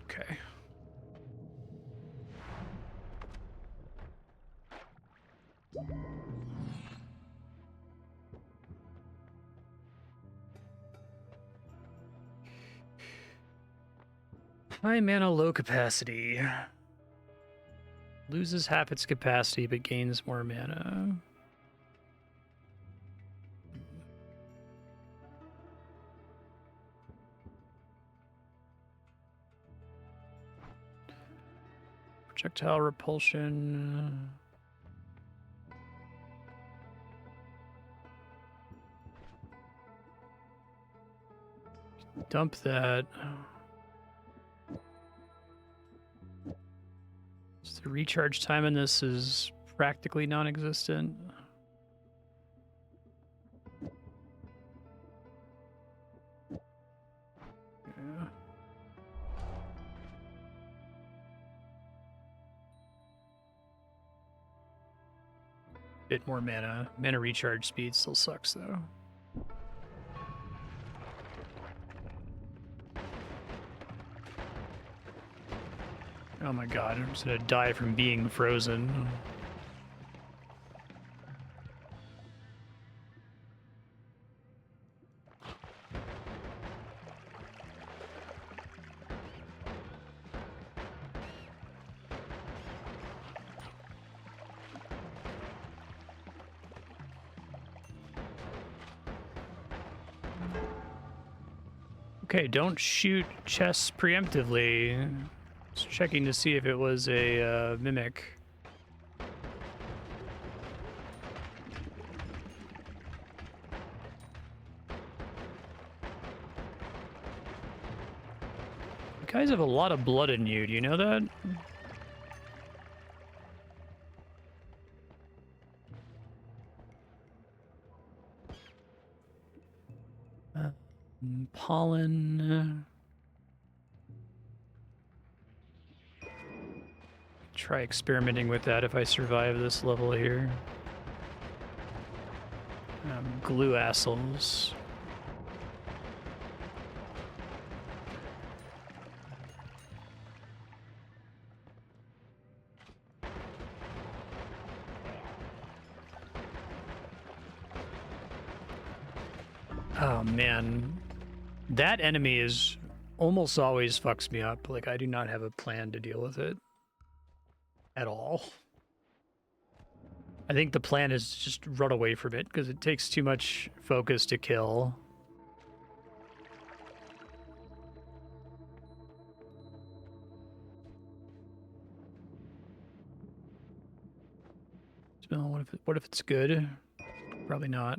Okay. High mana, low capacity. Loses half its capacity, but gains more mana. Projectile repulsion. Dump that. So the recharge time in this is practically non-existent. Yeah. Bit more mana. Mana recharge speed still sucks though. Oh my god, I'm just gonna die from being frozen. Okay, don't shoot chests preemptively. Just checking to see if it was a mimic. You guys have a lot of blood in you, do you know that? Pollen. Try experimenting with that if I survive this level here. Glue assholes. Oh man, that enemy is almost always fucks me up. Like I do not have a plan to deal with it. at all. I think the plan is to just run away from it because it takes too much focus to kill. So what if it's good? Probably not.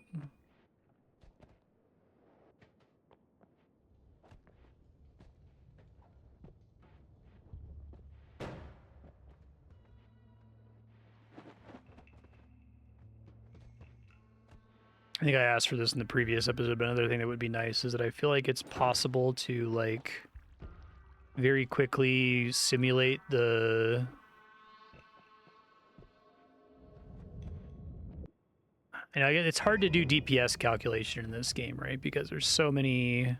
I think I asked for this in the previous episode, but another thing that would be nice is that I feel like it's possible to, like, very quickly simulate the... And I guess it's hard to do DPS calculation in this game, right? Because there's so many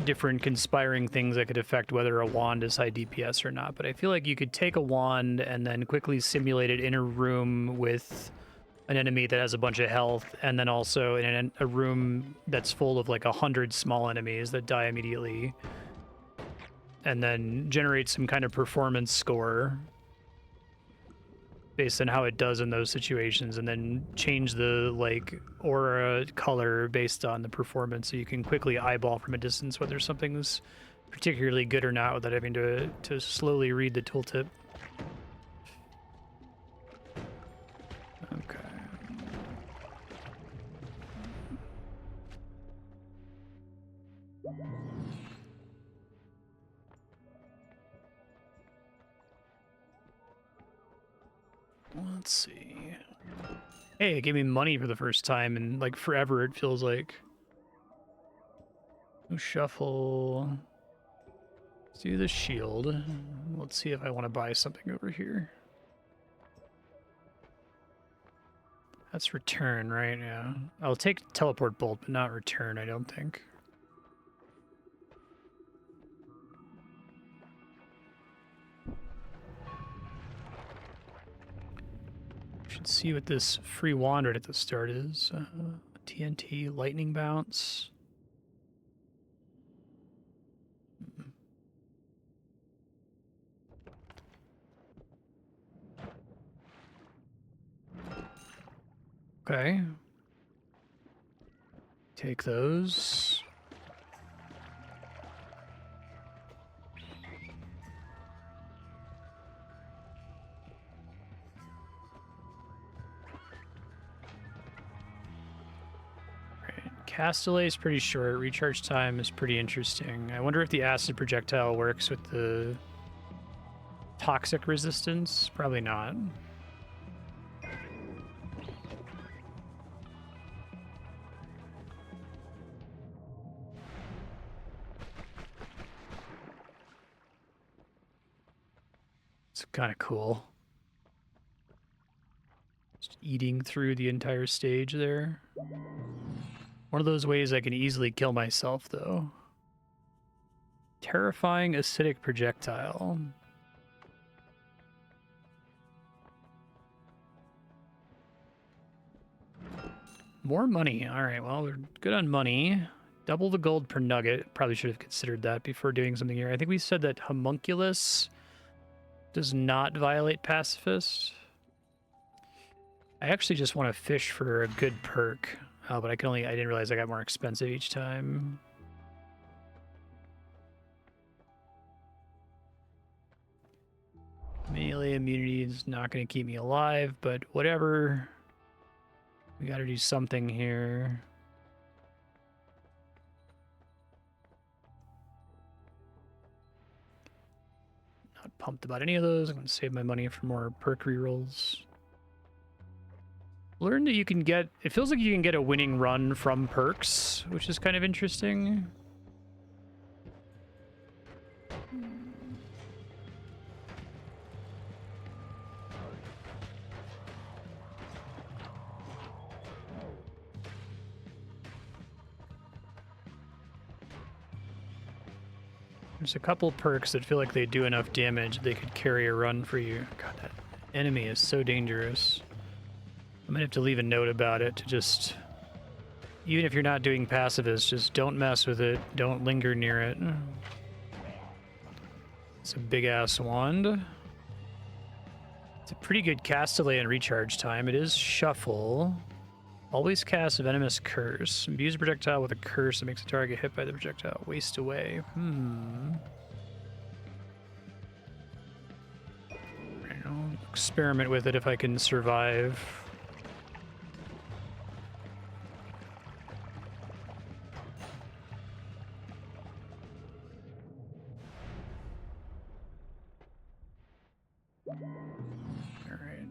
different conspiring things that could affect whether a wand is high DPS or not. But I feel like you could take a wand and then quickly simulate it in a room with an enemy that has a bunch of health, and then also in a room that's full of like 100 small enemies that die immediately, and then generate some kind of performance score based on how it does in those situations, and then change the like aura color based on the performance, so you can quickly eyeball from a distance whether something's particularly good or not without having to slowly read the tooltip. Okay. Let's see. Hey, it gave me money for the first time in like forever, it feels like. No shuffle. Let's do the shield. Let's see if I want to buy something over here. That's return, right? Yeah. I'll take teleport bolt, but not return, I don't think. Should see what this free wand right at the start is. TNT, lightning bounce. Okay. Take those. Cast delay is pretty short. Recharge time is pretty interesting. I wonder if the acid projectile works with the toxic resistance. Probably not. It's kind of cool. Just eating through the entire stage there. One of those ways I can easily kill myself, though. Terrifying acidic projectile. More money. All right, well, we're good on money. Double the gold per nugget. Probably should have considered that before doing something here. I think we said that homunculus does not violate pacifist. I actually just want to fish for a good perk. Oh, but I didn't realize I got more expensive each time. Melee immunity is not going to keep me alive, but whatever. We got to do something here. Not pumped about any of those. I'm going to save my money for more perk rerolls. Learned that you can get, it feels like you can get a winning run from perks, which is kind of interesting. There's a couple perks that feel like they do enough damage they could carry a run for you. God, that enemy is so dangerous. I might have to leave a note about it to just, even if you're not doing pacifist, just don't mess with it. Don't linger near it. It's a big ass wand. It's a pretty good cast delay and recharge time. It is shuffle. Always cast Venomous Curse. Imbuse a projectile with a curse that makes a target hit by the projectile waste away. I'll experiment with it if I can survive. Alright.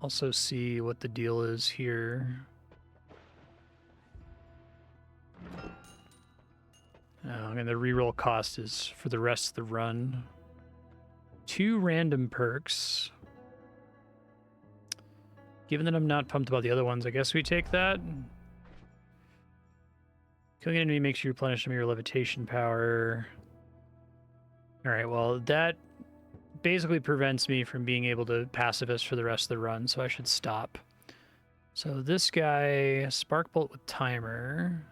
Also see what the deal is here. And the reroll cost is for the rest of the run. 2 random perks. Given that I'm not pumped about the other ones, I guess we take that. Killing an enemy makes you replenish some of your levitation power. Alright, well, that basically prevents me from being able to pacifist for the rest of the run, so I should stop. So this guy, Spark Bolt with timer.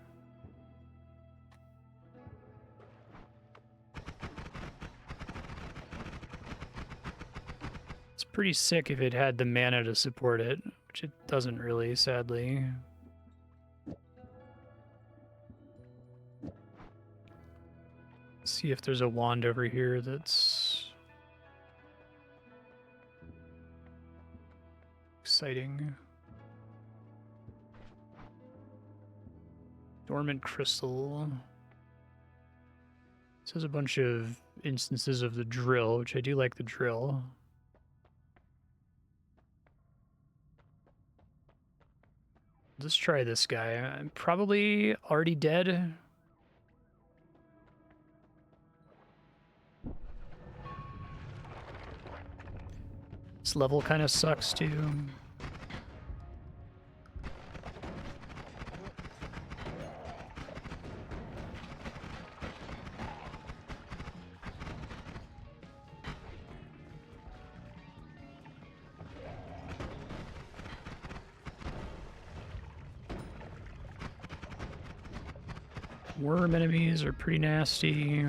It's pretty sick if it had the mana to support it, which it doesn't really, sadly. Let's see if there's a wand over here that's exciting. Dormant Crystal. This has a bunch of instances of the drill, which I do like the drill. Let's try this guy. I'm probably already dead. This level kind of sucks too. Worm enemies are pretty nasty.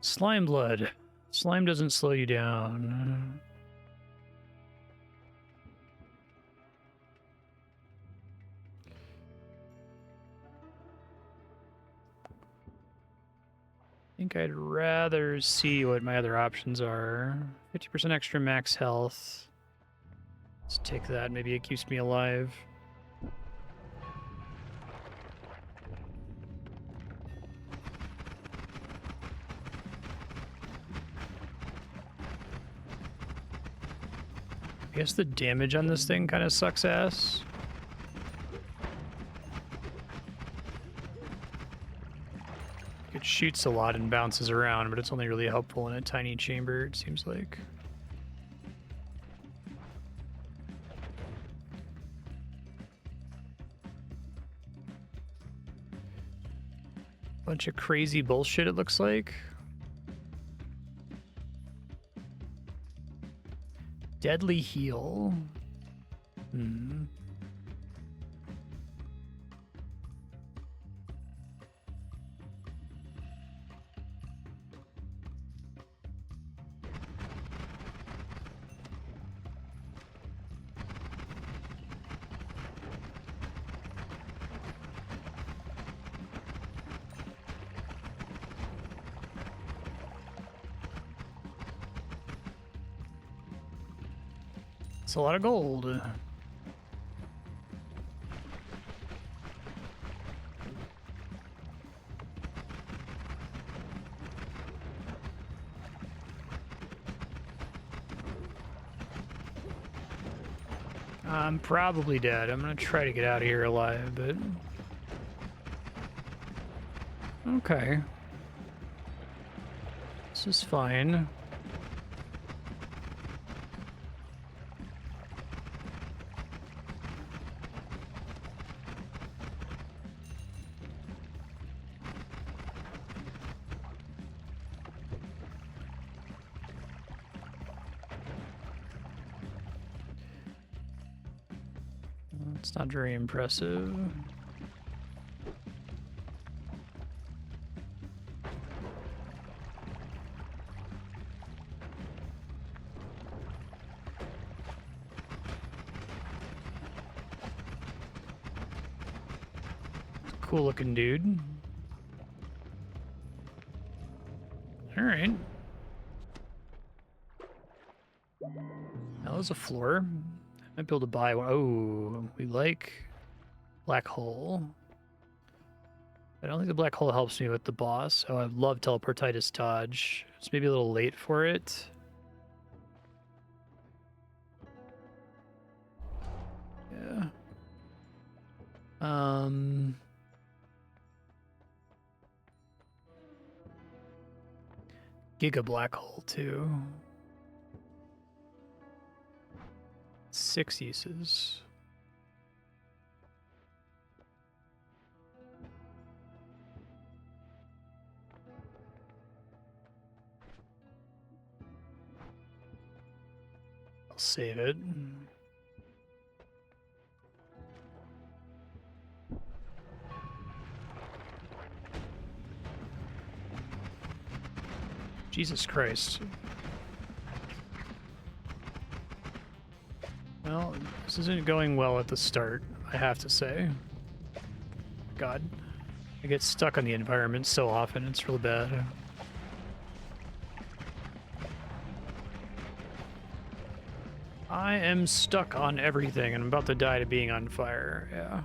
Slime blood. Slime doesn't slow you down. I think I'd rather see what my other options are. 50% extra max health. Let's take that. Maybe it keeps me alive. I guess the damage on this thing kind of sucks ass. It shoots a lot and bounces around, but it's only really helpful in a tiny chamber, it seems like. Bunch of crazy bullshit, it looks like. Deadly heal. It's a lot of gold. I'm probably dead. I'm gonna try to get out of here alive, but... Okay. This is fine. It's not very impressive. Cool looking dude. All right. That was a floor. I might be able to buy one. Oh, we like black hole. I don't think the black hole helps me with the boss. Oh, I love teleportitis dodge. It's maybe a little late for it. Yeah. Giga black hole too. 6 uses. I'll save it. Jesus Christ. Well, this isn't going well at the start, I have to say. God. I get stuck on the environment so often, it's real bad. I am stuck on everything, and I'm about to die to being on fire, yeah.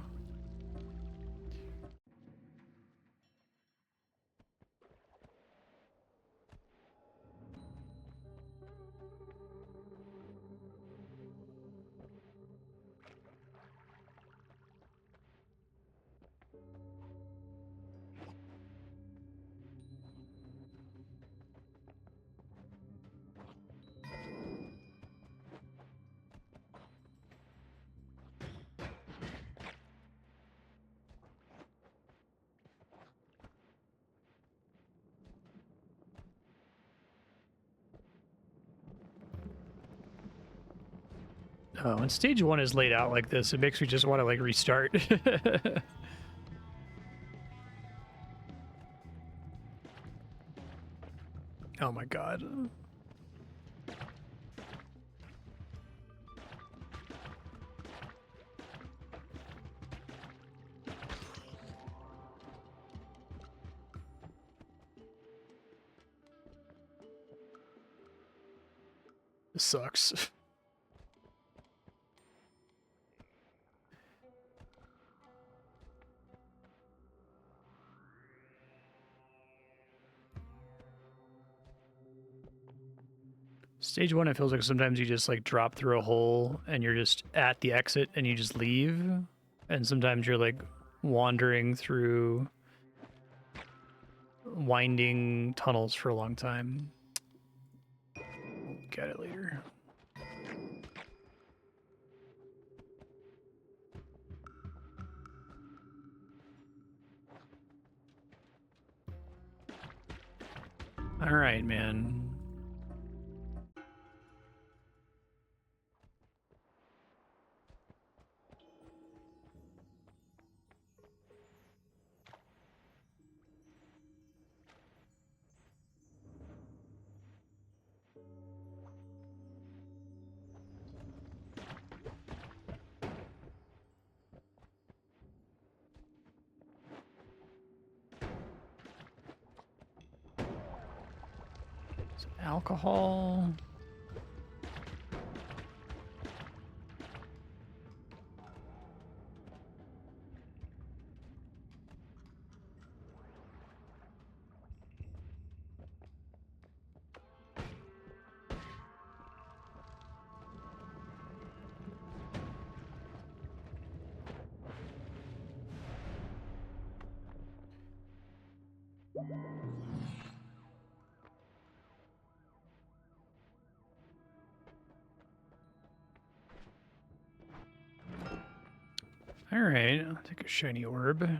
Oh, when stage 1 is laid out like this, it makes me just want to, like, restart. Oh my god. This sucks. Stage 1, it feels like sometimes you just, like, drop through a hole and you're just at the exit and you just leave. And sometimes you're, like, wandering through winding tunnels for a long time. We'll get it later. All right, man. Some alcohol. All right, I'll take a shiny orb. An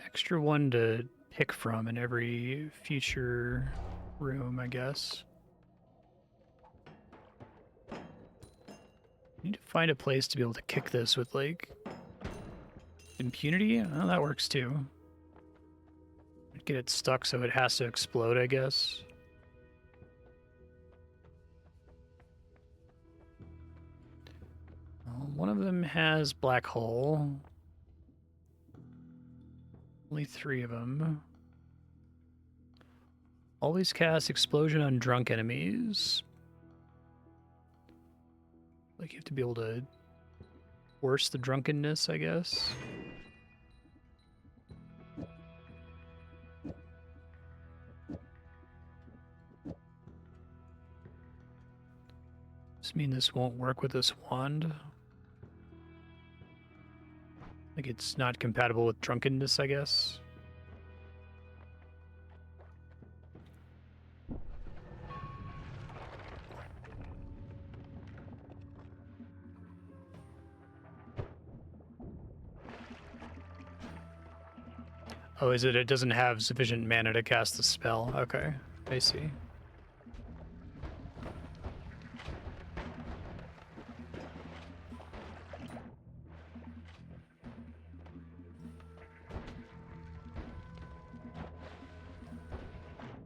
extra one to pick from in every future room, I guess. Need to find a place to be able to kick this with, like, impunity? Oh, that works too. Get it stuck so it has to explode, I guess. One of them has black hole. Only 3 of them. Always cast explosion on drunk enemies. Like, you have to be able to force the drunkenness, I guess. Does this mean this won't work with this wand? Like, it's not compatible with drunkenness, I guess. Oh, is it? It doesn't have sufficient mana to cast the spell. Okay, I see.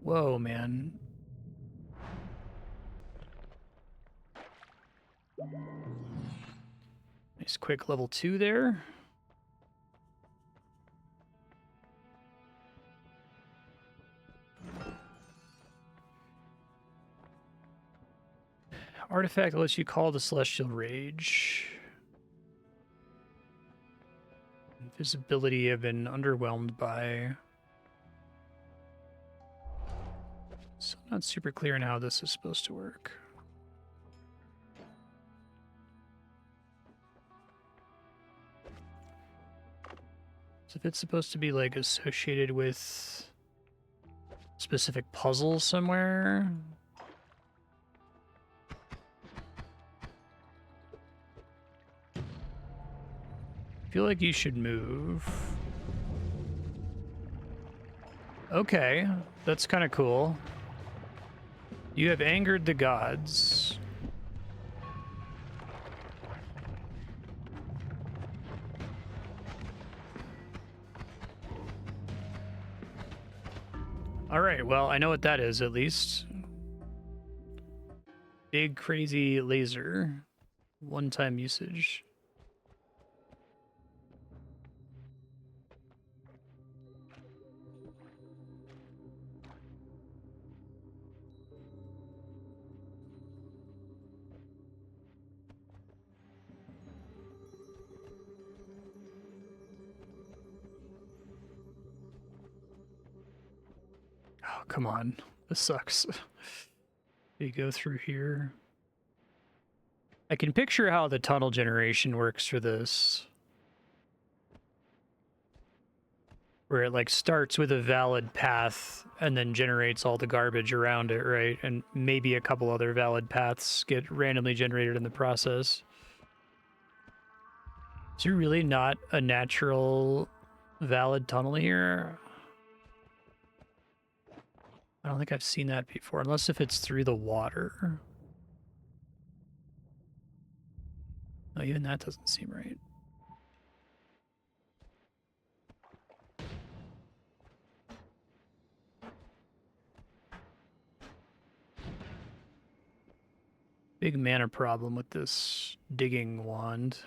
Whoa, man. Nice quick level 2 there. Artifact lets you call the Celestial Rage. Invisibility I've been underwhelmed by. So I'm not super clear on how this is supposed to work. So if it's supposed to be like associated with specific puzzles somewhere. I feel like you should move. Okay, that's kind of cool. You have angered the gods. All right, well, I know what that is at least. Big crazy laser. One-time usage. Oh, come on. This sucks. You go through here. I can picture how the tunnel generation works for this. Where it like starts with a valid path and then generates all the garbage around it, right? And maybe a couple other valid paths get randomly generated in the process. Is there really not a natural valid tunnel here? I don't think I've seen that before, unless if it's through the water. No, even that doesn't seem right. Big mana problem with this digging wand.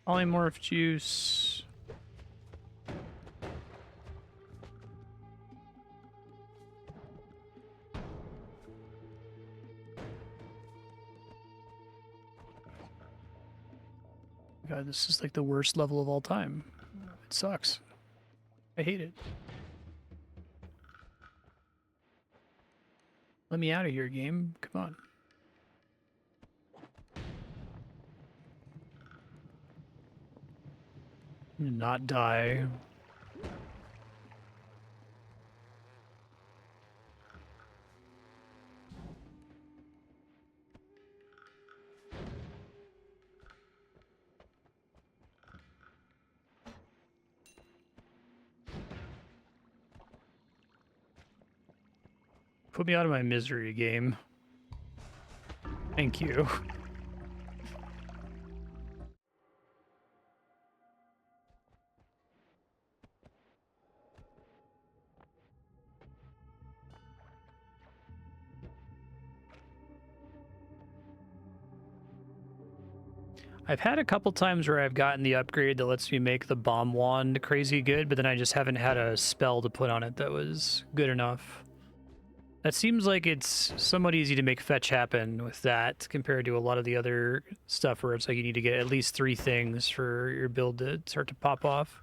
Polymorph juice. God, this is like the worst level of all time. It sucks. I hate it. Let me out of here, game. Come on. Not die. Put me out of my misery, game. Thank you. I've had a couple times where I've gotten the upgrade that lets me make the bomb wand crazy good, but then I just haven't had a spell to put on it that was good enough. That seems like it's somewhat easy to make fetch happen with that compared to a lot of the other stuff where it's like you need to get at least 3 things for your build to start to pop off.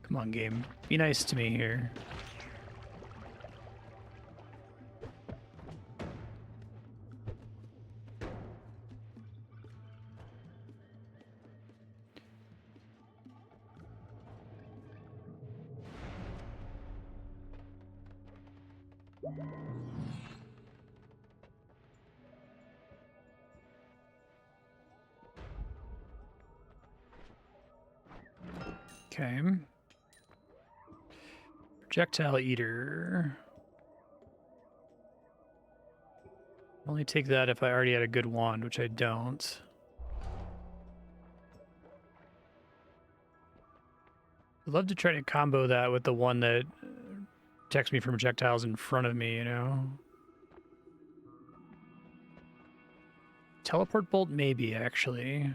Come on, game. Be nice to me here. Okay. Projectile Eater. Only take that if I already had a good wand, which I don't. I'd love to try to combo that with the one that protects me from projectiles in front of me, you know? Teleport Bolt, maybe, actually.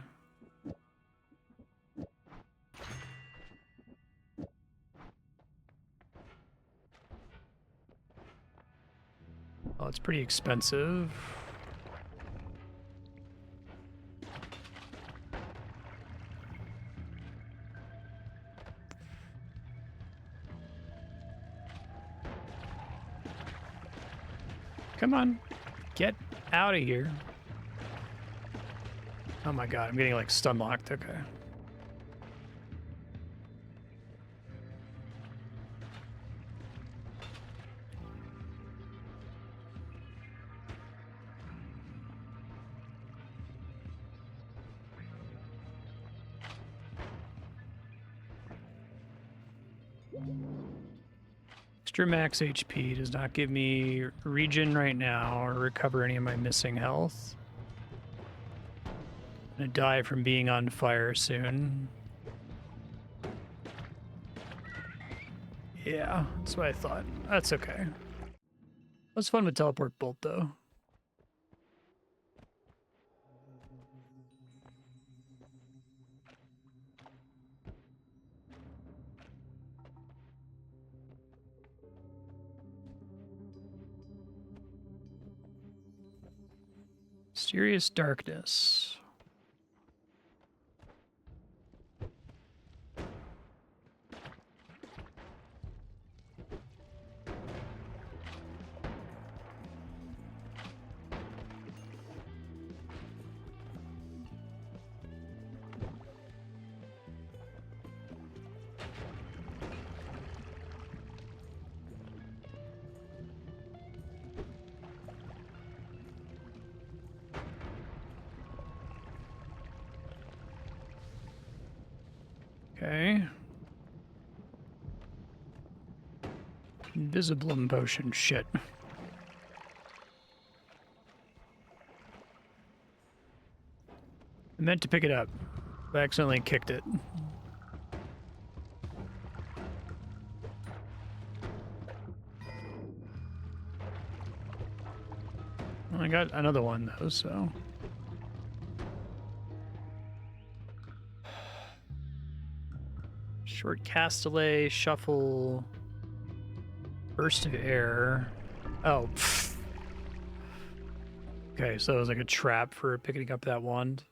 Oh, it's pretty expensive. Come on, get out of here. Oh my god, I'm getting like stun locked, okay. Extra max HP does not give me regen right now or recover any of my missing health. I'm gonna die from being on fire soon. Yeah, that's what I thought. That's okay. It was fun with Teleport Bolt, though. Mysterious Darkness. Okay. Invisible potion, shit. I meant to pick it up, but I accidentally kicked it. Well, I got another one though, so. Short cast delay, shuffle, burst of air. Oh, pfft. Okay, so it was like a trap for picking up that wand.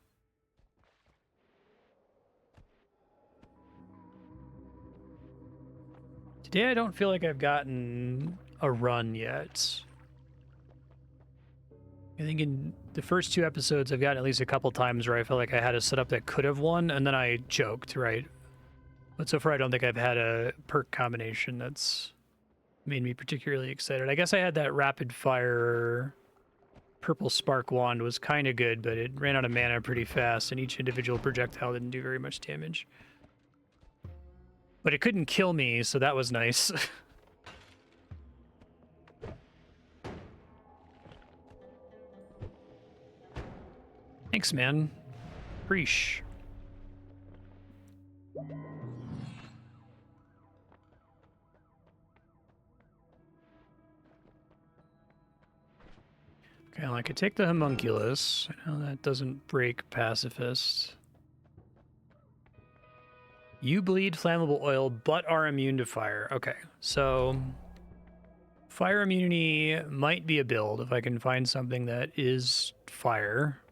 Today I don't feel like I've gotten a run yet. I think in the first 2 episodes, I've gotten at least a couple times where I felt like I had a setup that could have won, and then I choked, right? But so far, I don't think I've had a perk combination that's made me particularly excited. I guess I had that rapid fire purple spark wand was kind of good, but it ran out of mana pretty fast, and each individual projectile didn't do very much damage. But it couldn't kill me, so that was nice. Thanks, man. Preesh. Okay, well, I could take the homunculus. I know that doesn't break pacifist. You bleed flammable oil, but are immune to fire. Okay, so fire immunity might be a build if I can find something that is fire.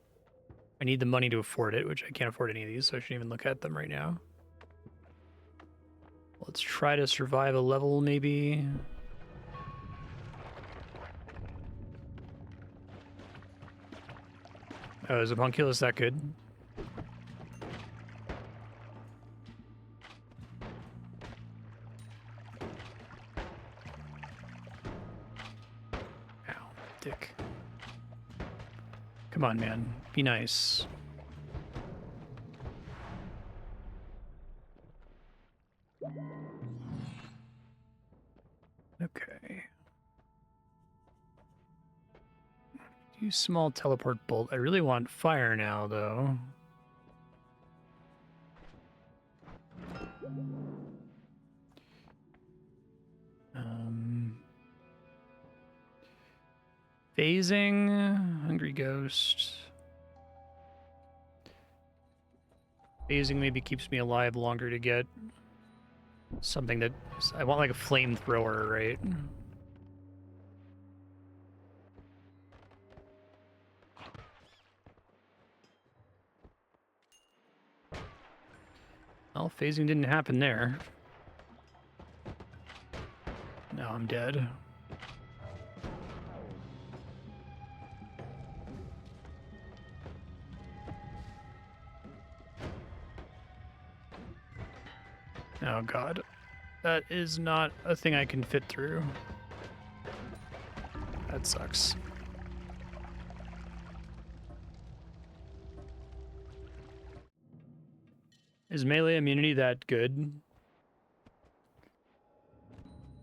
I need the money to afford it, which I can't afford any of these, so I shouldn't even look at them right now. Let's try to survive a level, maybe. Oh, is homunculus that good? Ow, dick. Come on, man. Be nice. Okay. Use small teleport bolt. I really want fire now, though. Phasing, Hungry Ghost. Phasing maybe keeps me alive longer to get something that... I want like a flamethrower, right? Well, phasing didn't happen there. Now I'm dead. Oh god. That is not a thing I can fit through. That sucks. Is melee immunity that good?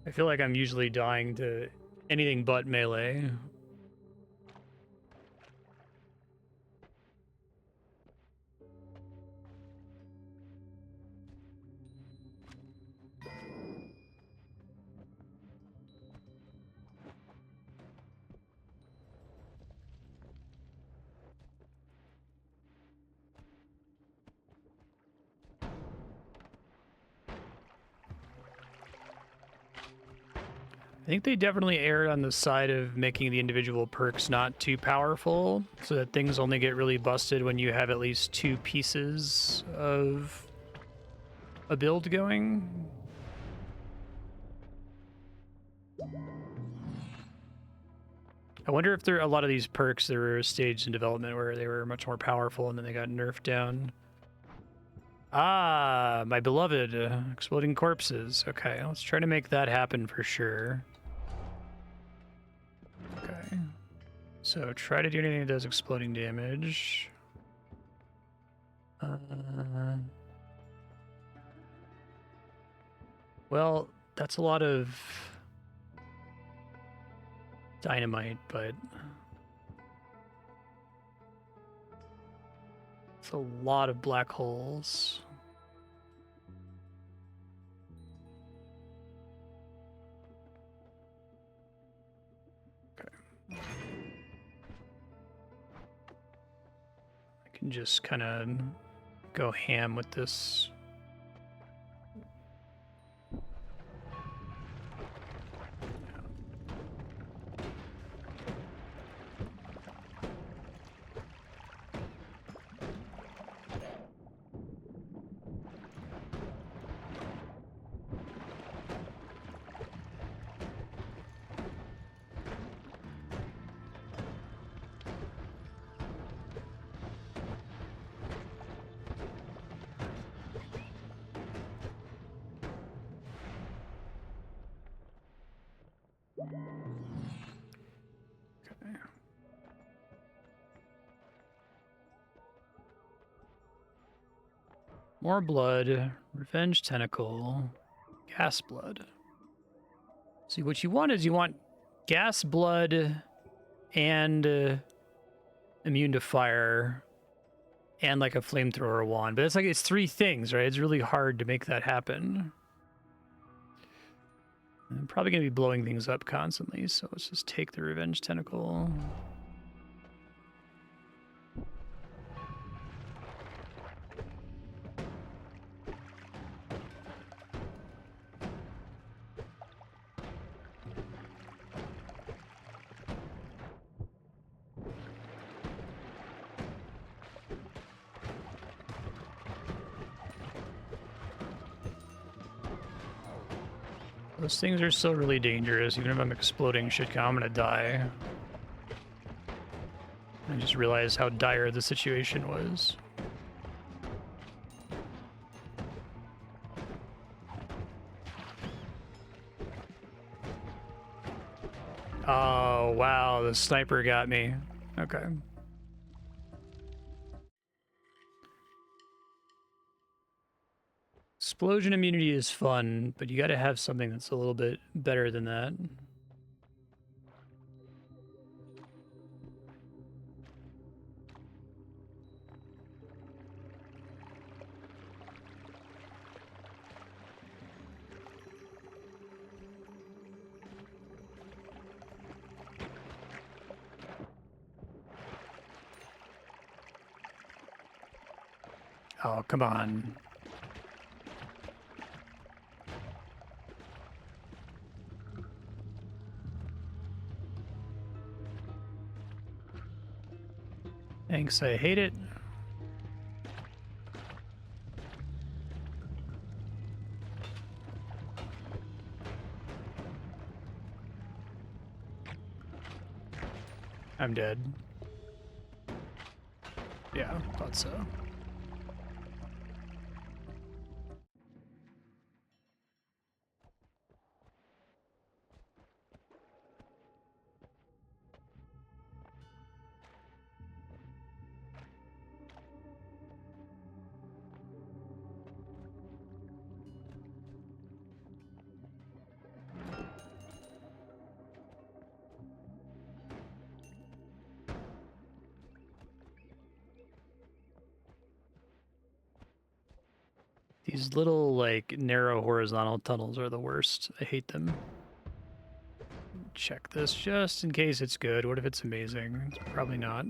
I feel like I'm usually dying to anything but melee. I think they definitely erred on the side of making the individual perks not too powerful, so that things only get really busted when you have at least 2 pieces of a build going. I wonder if there are a lot of these perks that were staged in development where they were much more powerful and then they got nerfed down. Ah, my beloved exploding corpses. Okay, let's try to make that happen for sure. Okay. So try to do anything that does exploding damage. Well, that's a lot of dynamite, but it's a lot of black holes. Okay. I can just kind of go ham with this. Okay. More blood, revenge tentacle, gas blood. See, what you want is you want gas blood and immune to fire and like a flamethrower wand. But it's 3 things, right? It's really hard to make that happen. I'm probably going to be blowing things up constantly, so let's just take the revenge tentacle. Those things are still really dangerous. Even if I'm exploding shit, I'm gonna die. I just realized how dire the situation was. Oh, wow, the sniper got me. Okay. Explosion immunity is fun, but you gotta have something that's a little bit better than that. Oh, come on. Thanks, I hate it. I'm dead. Yeah, thought so. These little, like, narrow horizontal tunnels are the worst. I hate them. Check this just in case it's good. What if it's amazing? It's probably not.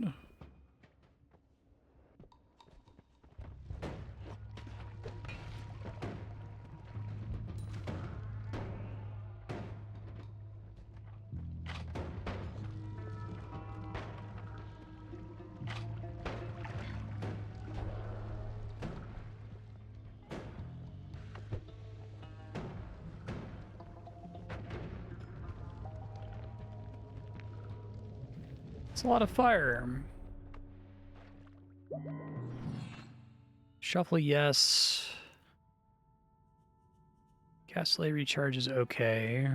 It's a lot of fire. Shuffle, yes. Castellet recharge is okay.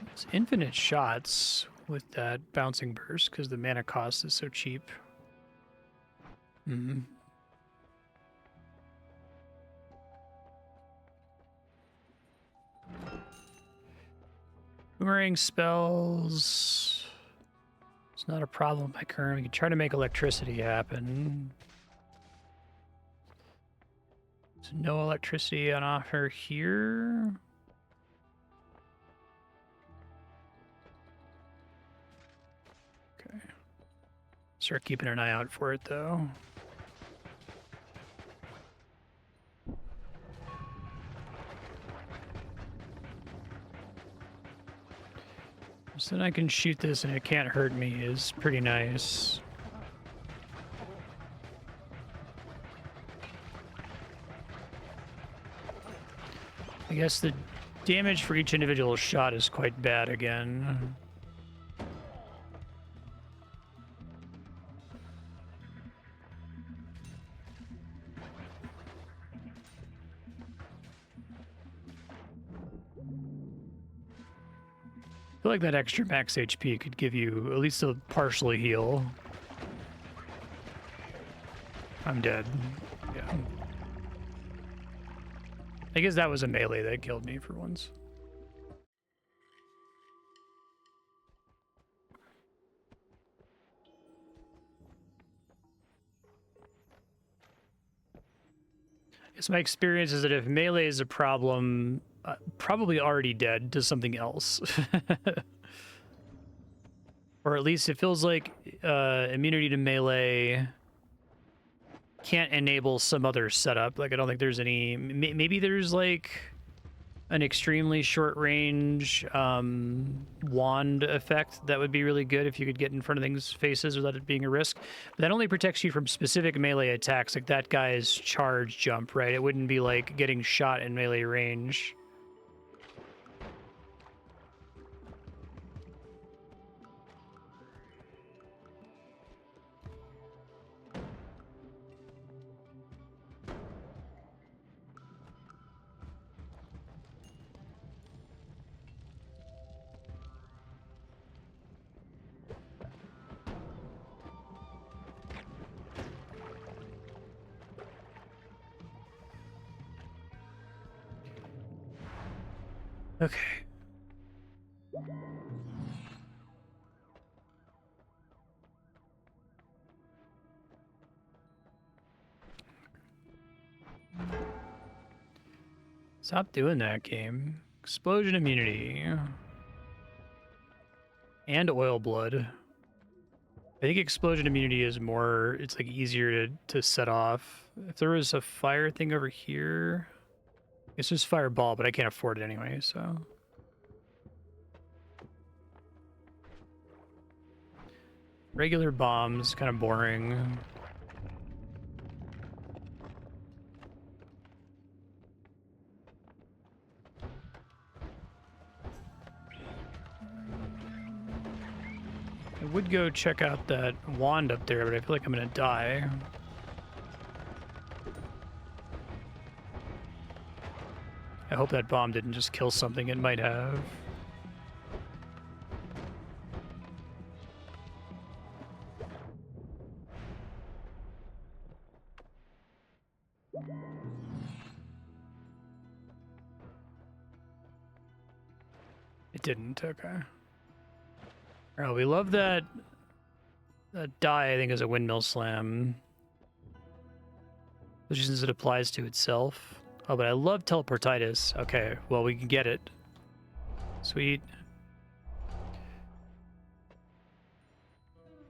It's infinite shots with that bouncing burst because the mana cost is so cheap. Hmm. Boomerang spells. It's not a problem with my current. We can try to make electricity happen. So no electricity on offer here. Okay. Start keeping an eye out for it though. So then I can shoot this and it can't hurt me is pretty nice. I guess the damage for each individual shot is quite bad again. feel like that extra max HP could give you at least a partially heal. I'm dead. Yeah. I guess that was a melee that killed me for once. I guess my experience is that if melee is a problem, probably already dead to something else. Or at least it feels like immunity to melee can't enable some other setup. Like, I don't think there's any... Maybe there's, like, an extremely short-range wand effect that would be really good if you could get in front of things' faces without it being a risk. But that only protects you from specific melee attacks, like that guy's charge jump, right? It wouldn't be, like, getting shot in melee range. Okay. Stop doing that, game. Explosion immunity. And oil blood. I think explosion immunity is more, it's like easier to set off. If there was a fire thing over here, it's just fireball, but I can't afford it anyway, so. Regular bombs, kind of boring. I would go check out that wand up there, but I feel like I'm gonna die. I hope that bomb didn't just kill something it might have. It didn't, okay. Oh, we love that. That die, I think, is a windmill slam. Especially since it applies to itself. Oh, but I love teleportitis. Okay, well, we can get it. Sweet.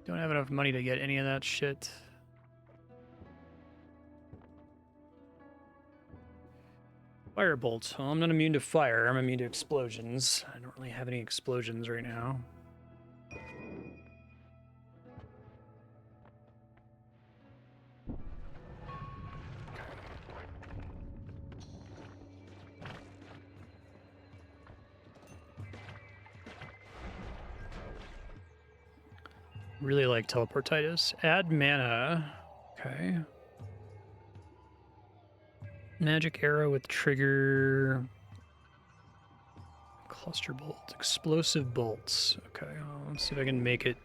Don't have enough money to get any of that shit. Firebolt. Well, I'm not immune to fire. I'm immune to explosions. I don't really have any explosions right now. Really like teleportitis. Add mana. Okay. Magic arrow with trigger. Cluster bolt. Explosive bolts. Okay, well, let's see if I can make it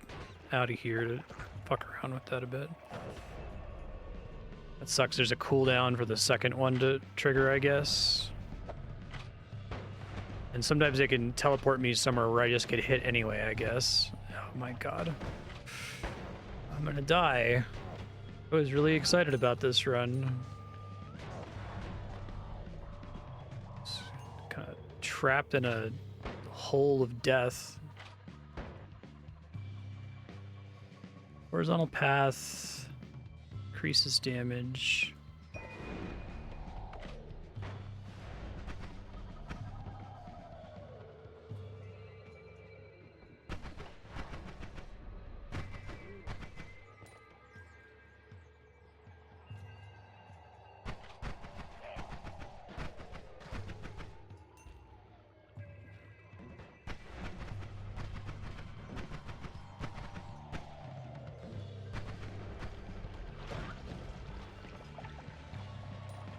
out of here to fuck around with that a bit. That sucks. There's a cooldown for the second one to trigger, I guess. And sometimes they can teleport me somewhere where I just get hit anyway, I guess. Oh my god. I'm gonna die. I was really excited about this run. Kind of trapped in a hole of death. Horizontal path increases damage.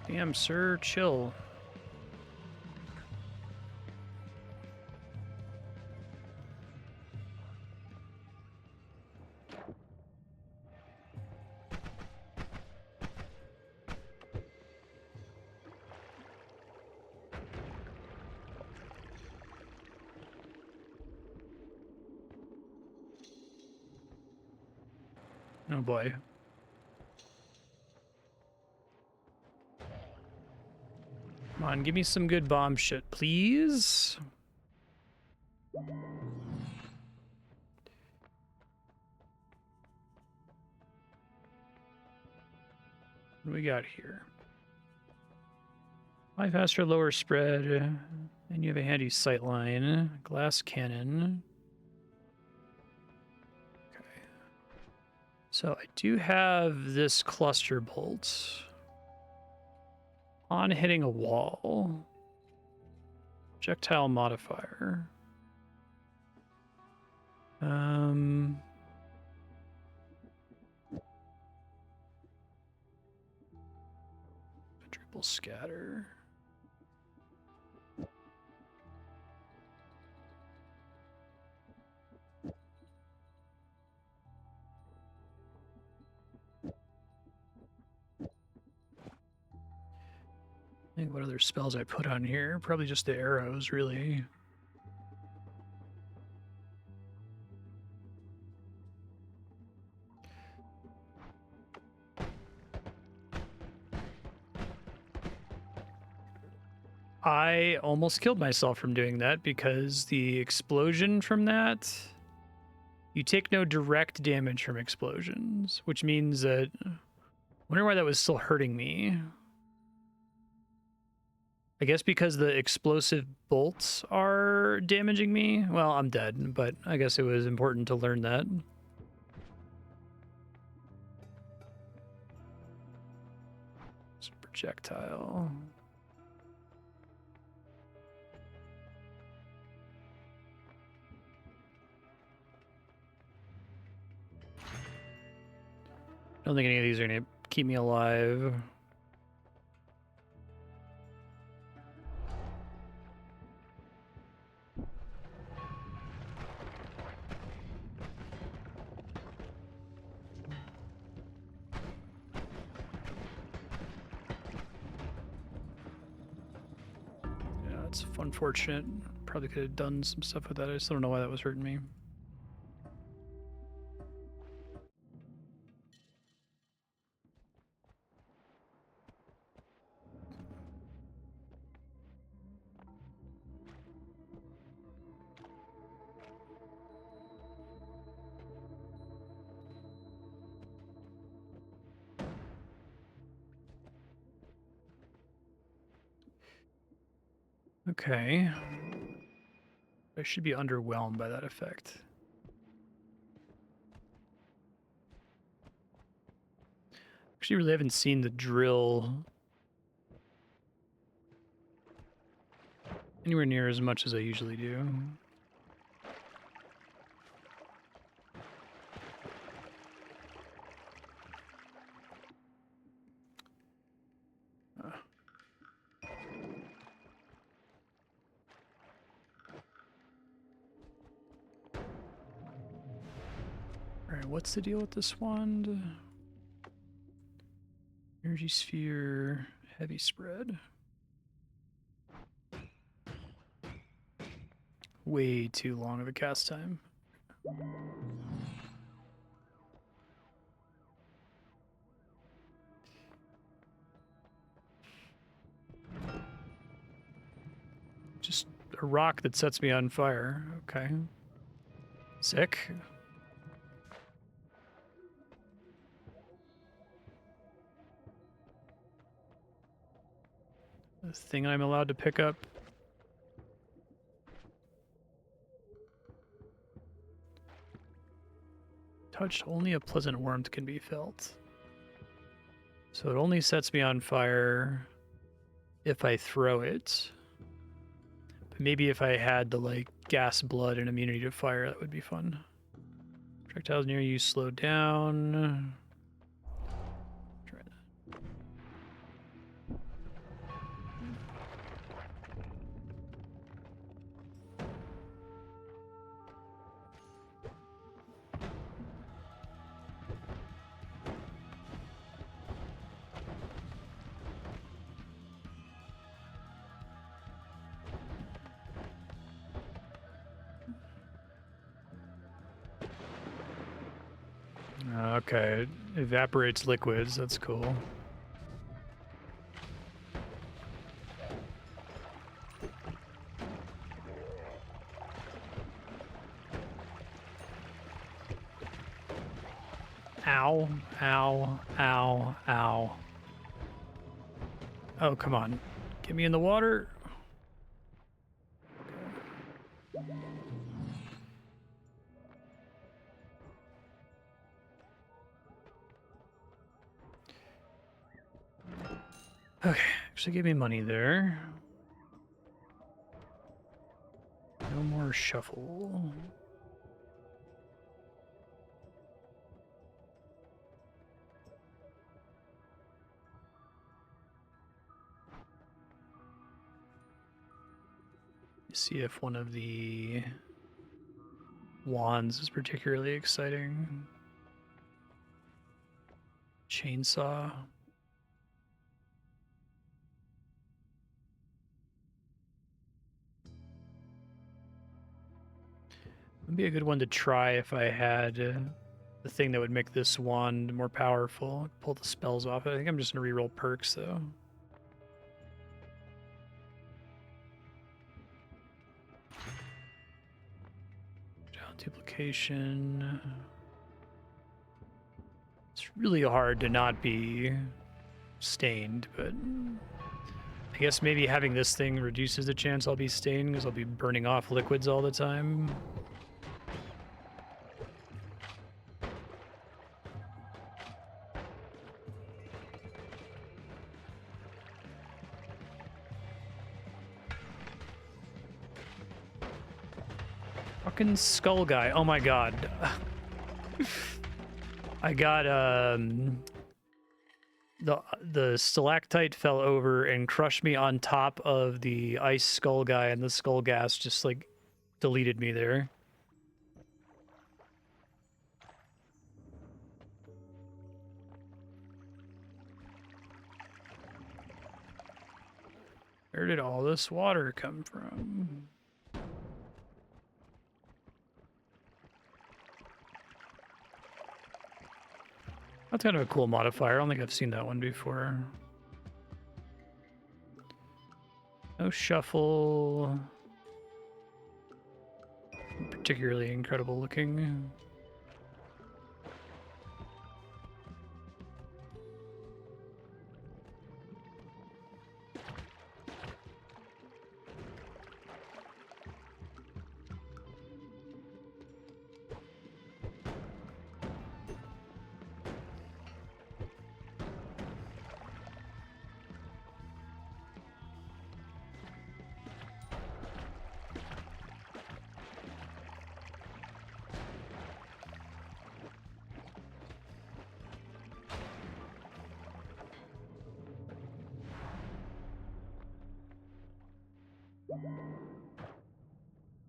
Damn, sir, chill. Oh boy. Come on, give me some good bomb shit, please. What do we got here? Fly faster, lower spread, and you have a handy sightline. Glass cannon. Okay. So I do have this cluster bolt. On hitting a wall. Projectile modifier. Triple scatter. I think what other spells I put on here? Probably just the arrows, really. I almost killed myself from doing that because the explosion from that, you take no direct damage from explosions, which means that I wonder why that was still hurting me. I guess because the explosive bolts are damaging me. Well, I'm dead, but I guess it was important to learn that. It's a projectile. I don't think any of these are going to keep me alive. Yeah, it's unfortunate. Probably could have done some stuff with that. I still don't know why that was hurting me. Okay. I should be underwhelmed by that effect. Actually, really haven't seen the drill anywhere near as much as I usually do. Alright, what's the deal with this wand? Energy sphere, heavy spread. Way too long of a cast time. Just a rock that sets me on fire. Okay. Sick. The thing I'm allowed to pick up. Touched, only a pleasant warmth can be felt. So it only sets me on fire if I throw it. But maybe if I had the, like, gas blood and immunity to fire, that would be fun. Projectiles near you slow down. Try that. Okay, it evaporates liquids. That's cool. Ow, ow, ow, ow. Oh, come on. Get me in the water. Okay, actually give me money there. No more shuffle. See if one of the wands is particularly exciting. Chainsaw. Would be a good one to try if I had the thing that would make this wand more powerful. Pull the spells off. I think I'm just gonna reroll perks though. Duplication. It's really hard to not be stained, but I guess maybe having this thing reduces the chance I'll be stained because I'll be burning off liquids all the time. Fucking skull guy. Oh my god. I got the stalactite fell over and crushed me on top of the ice skull guy, and the skull gas just like deleted me there. Where did all this water come from? That's kind of a cool modifier. I don't think I've seen that one before. No shuffle. Particularly incredible looking.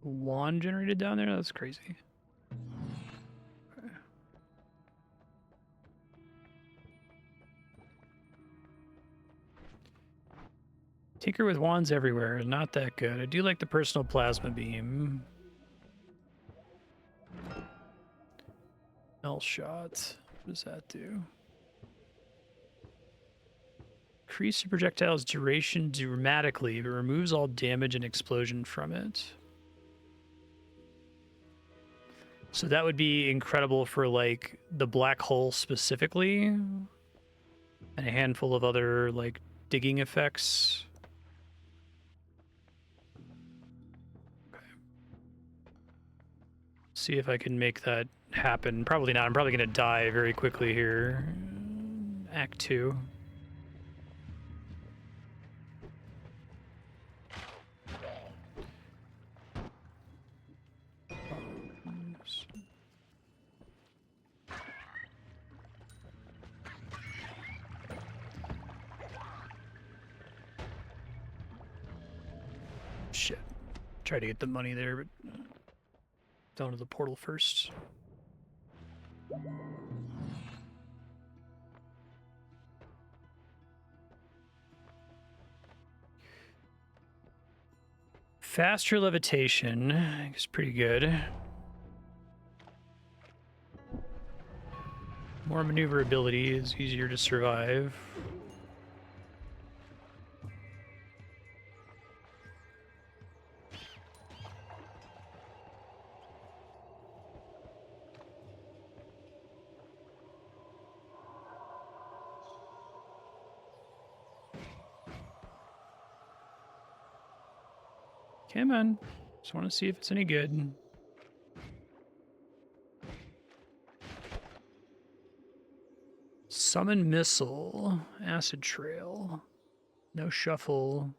Wand generated down there? That's crazy. Okay. Tinker with wands everywhere. Not that good. I do like the personal plasma beam. L shot. What does that do? Increase the projectile's duration dramatically, but removes all damage and explosion from it. So that would be incredible for like the black hole specifically, and a handful of other like digging effects. Okay. See if I can make that happen. Probably not. I'm probably gonna die very quickly here. Act 2. Shit. Try to get the money there, but down to the portal first. Faster levitation is pretty good. More maneuverability is easier to survive. Come on. Just want to see if it's any good. Summon Missile. Acid Trail. No shuffle.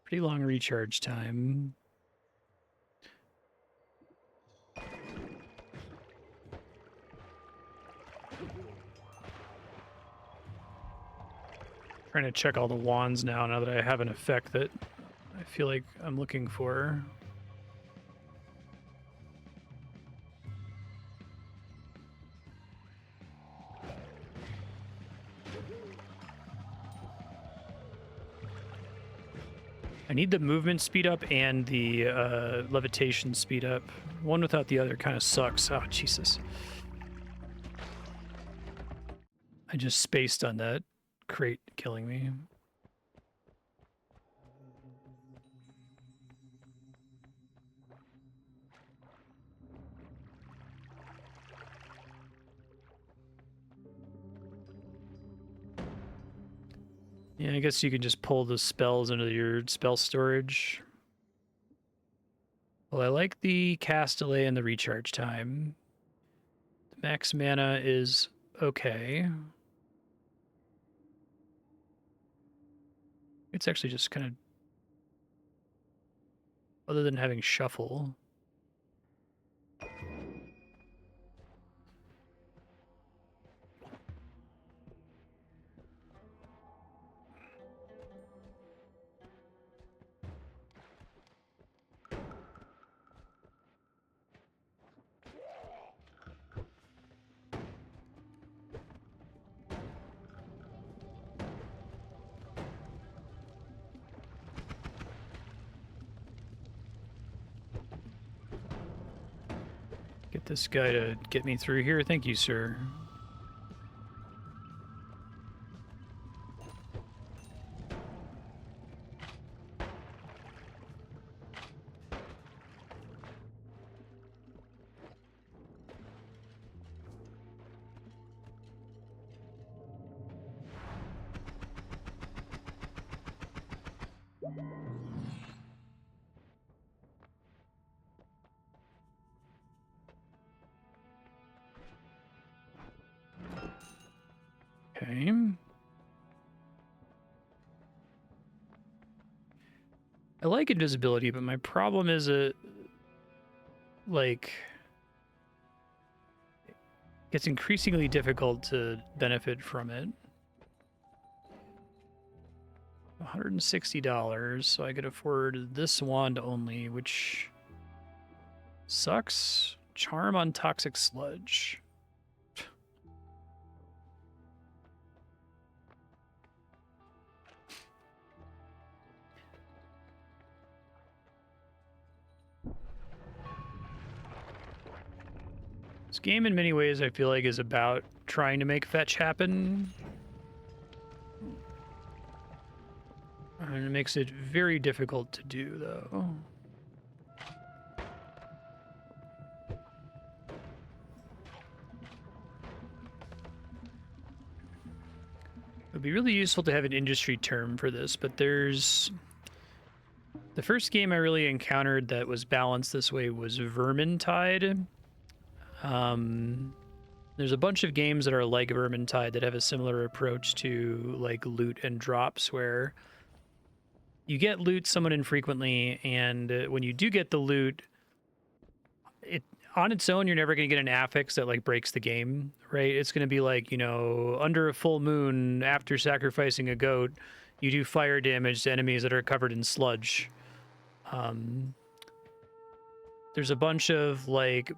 Pretty long recharge time. Trying to check all the wands now that I have an effect that I feel like I'm looking for. I need the movement speed up and the levitation speed up. One without the other kind of sucks. Oh, Jesus. I just spaced on that crate killing me. Yeah, I guess you can just pull the spells into your spell storage. Well, I like the cast delay and the recharge time. The max mana is okay. It's actually just kind of... Other than having shuffle... Get this guy to get me through here. Thank you, sir. Okay. I like invisibility, but my problem is like, it's increasingly difficult to benefit from it. $160, so I could afford this wand only, which sucks. Charm on Toxic Sludge. This game, in many ways, I feel like is about trying to make fetch happen. And it makes it very difficult to do, though. It would be really useful to have an industry term for this, but there's... The first game I really encountered that was balanced this way was Vermintide. There's a bunch of games that are like Vermintide that have a similar approach to like loot and drops, where you get loot somewhat infrequently, and when you do get the loot, it on its own, you're never going to get an affix that like breaks the game, right? It's going to be like, you know, under a full moon, after sacrificing a goat, you do fire damage to enemies that are covered in sludge. There's a bunch of like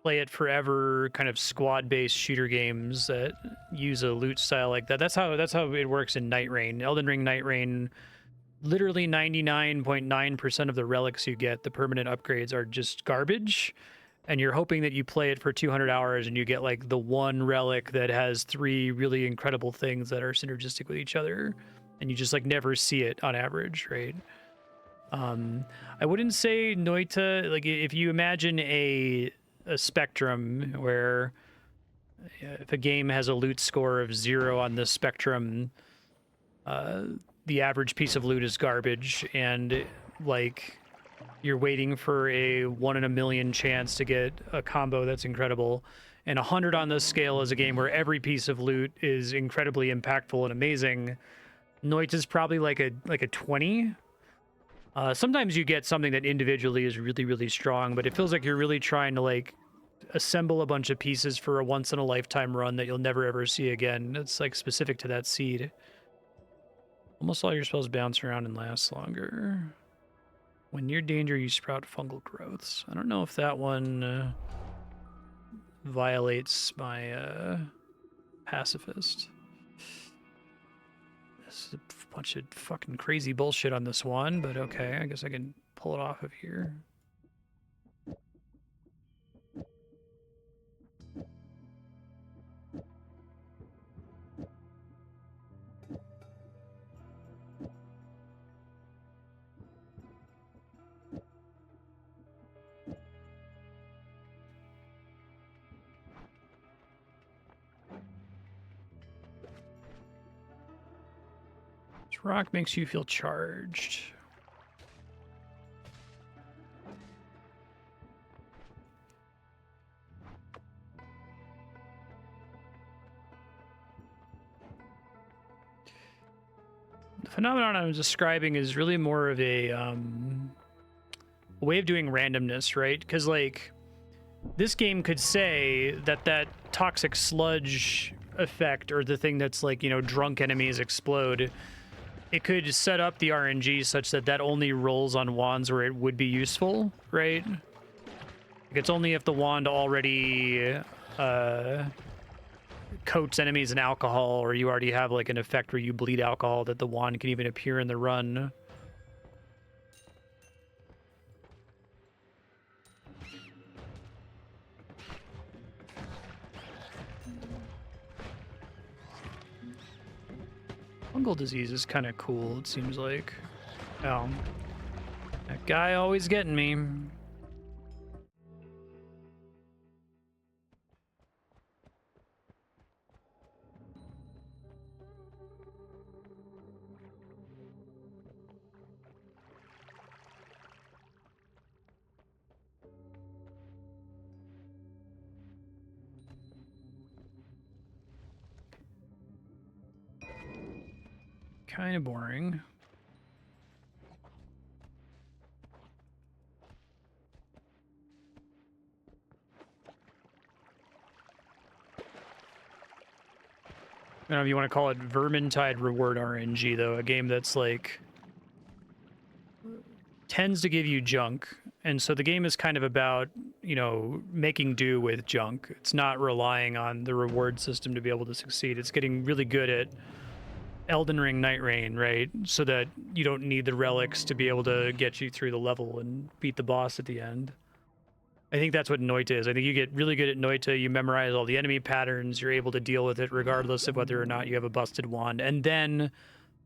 play it forever kind of squad-based shooter games that use a loot style like that. That's how it works in Night Rain. Elden Ring Night Rain, literally 99.9% of the relics you get, the permanent upgrades, are just garbage. and you're hoping that you play it for 200 hours and you get like the one relic that has 3 really incredible things that are synergistic with each other, and you just like never see it on average, right? I wouldn't say Noita, like if you imagine a spectrum where if a game has a loot score of 0 on the spectrum, the average piece of loot is garbage, and like you're waiting for a 1 in a million chance to get a combo that's incredible. And 100 on this scale is a game where every piece of loot is incredibly impactful and amazing. Noita's probably like a 20. Sometimes you get something that individually is really, really strong, but it feels like you're really trying to like assemble a bunch of pieces for a once in a lifetime run that you'll never ever see again. It's like specific to that seed. Almost all your spells bounce around and last longer. When near danger, you sprout fungal growths. I don't know if that one violates my pacifist. This is a bunch of fucking crazy bullshit on this one, but okay, I guess I can pull it off of here. This rock makes you feel charged. The phenomenon I'm describing is really more of a way of doing randomness, right? Because like this game could say that that toxic sludge effect, or the thing that's like, you know, drunk enemies explode, it could set up the RNG such that that only rolls on wands where it would be useful, right? Like it's only if the wand already coats enemies in alcohol, or you already have like an effect where you bleed alcohol, that the wand can even appear in the run. Fungal disease is kind of cool, it seems like. Oh, that guy always getting me. Kind of boring. I don't know if you want to call it Vermintide reward RNG, though. A game that's like tends to give you junk, and so the game is kind of about, you know, making do with junk. It's not relying on the reward system to be able to succeed. It's getting really good at Elden Ring Night Rain, right? So that you don't need the relics to be able to get you through the level and beat the boss at the end. I think that's what Noita is. I think you get really good at Noita, you memorize all the enemy patterns, you're able to deal with it regardless of whether or not you have a busted wand, and then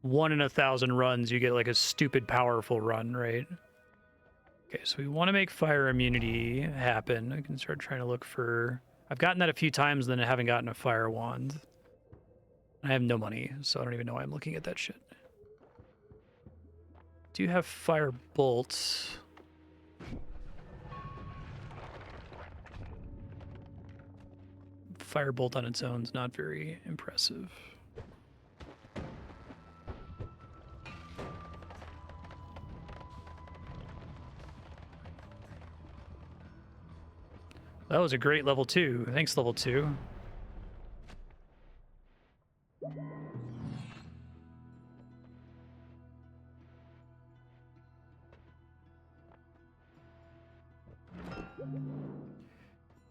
1 in 1,000 runs, you get like a stupid powerful run, right? Okay, so we want to make fire immunity happen. I can start trying to look for... I've gotten that a few times, then I haven't gotten a fire wand. I have no money, so I don't even know why I'm looking at that shit. Do you have fire bolts? Firebolt on its own is not very impressive. That was a great level 2. Thanks, level 2.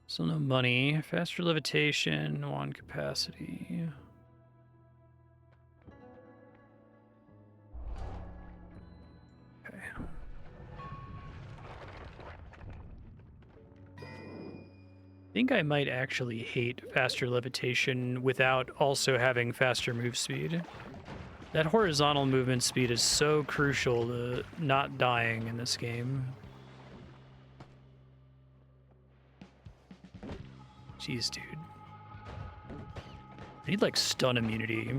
So no money, faster levitation, wand capacity. Okay. think I might actually hate faster levitation without also having faster move speed. That horizontal movement speed is so crucial to not dying in this game. Jeez, dude. I need, like, stun immunity.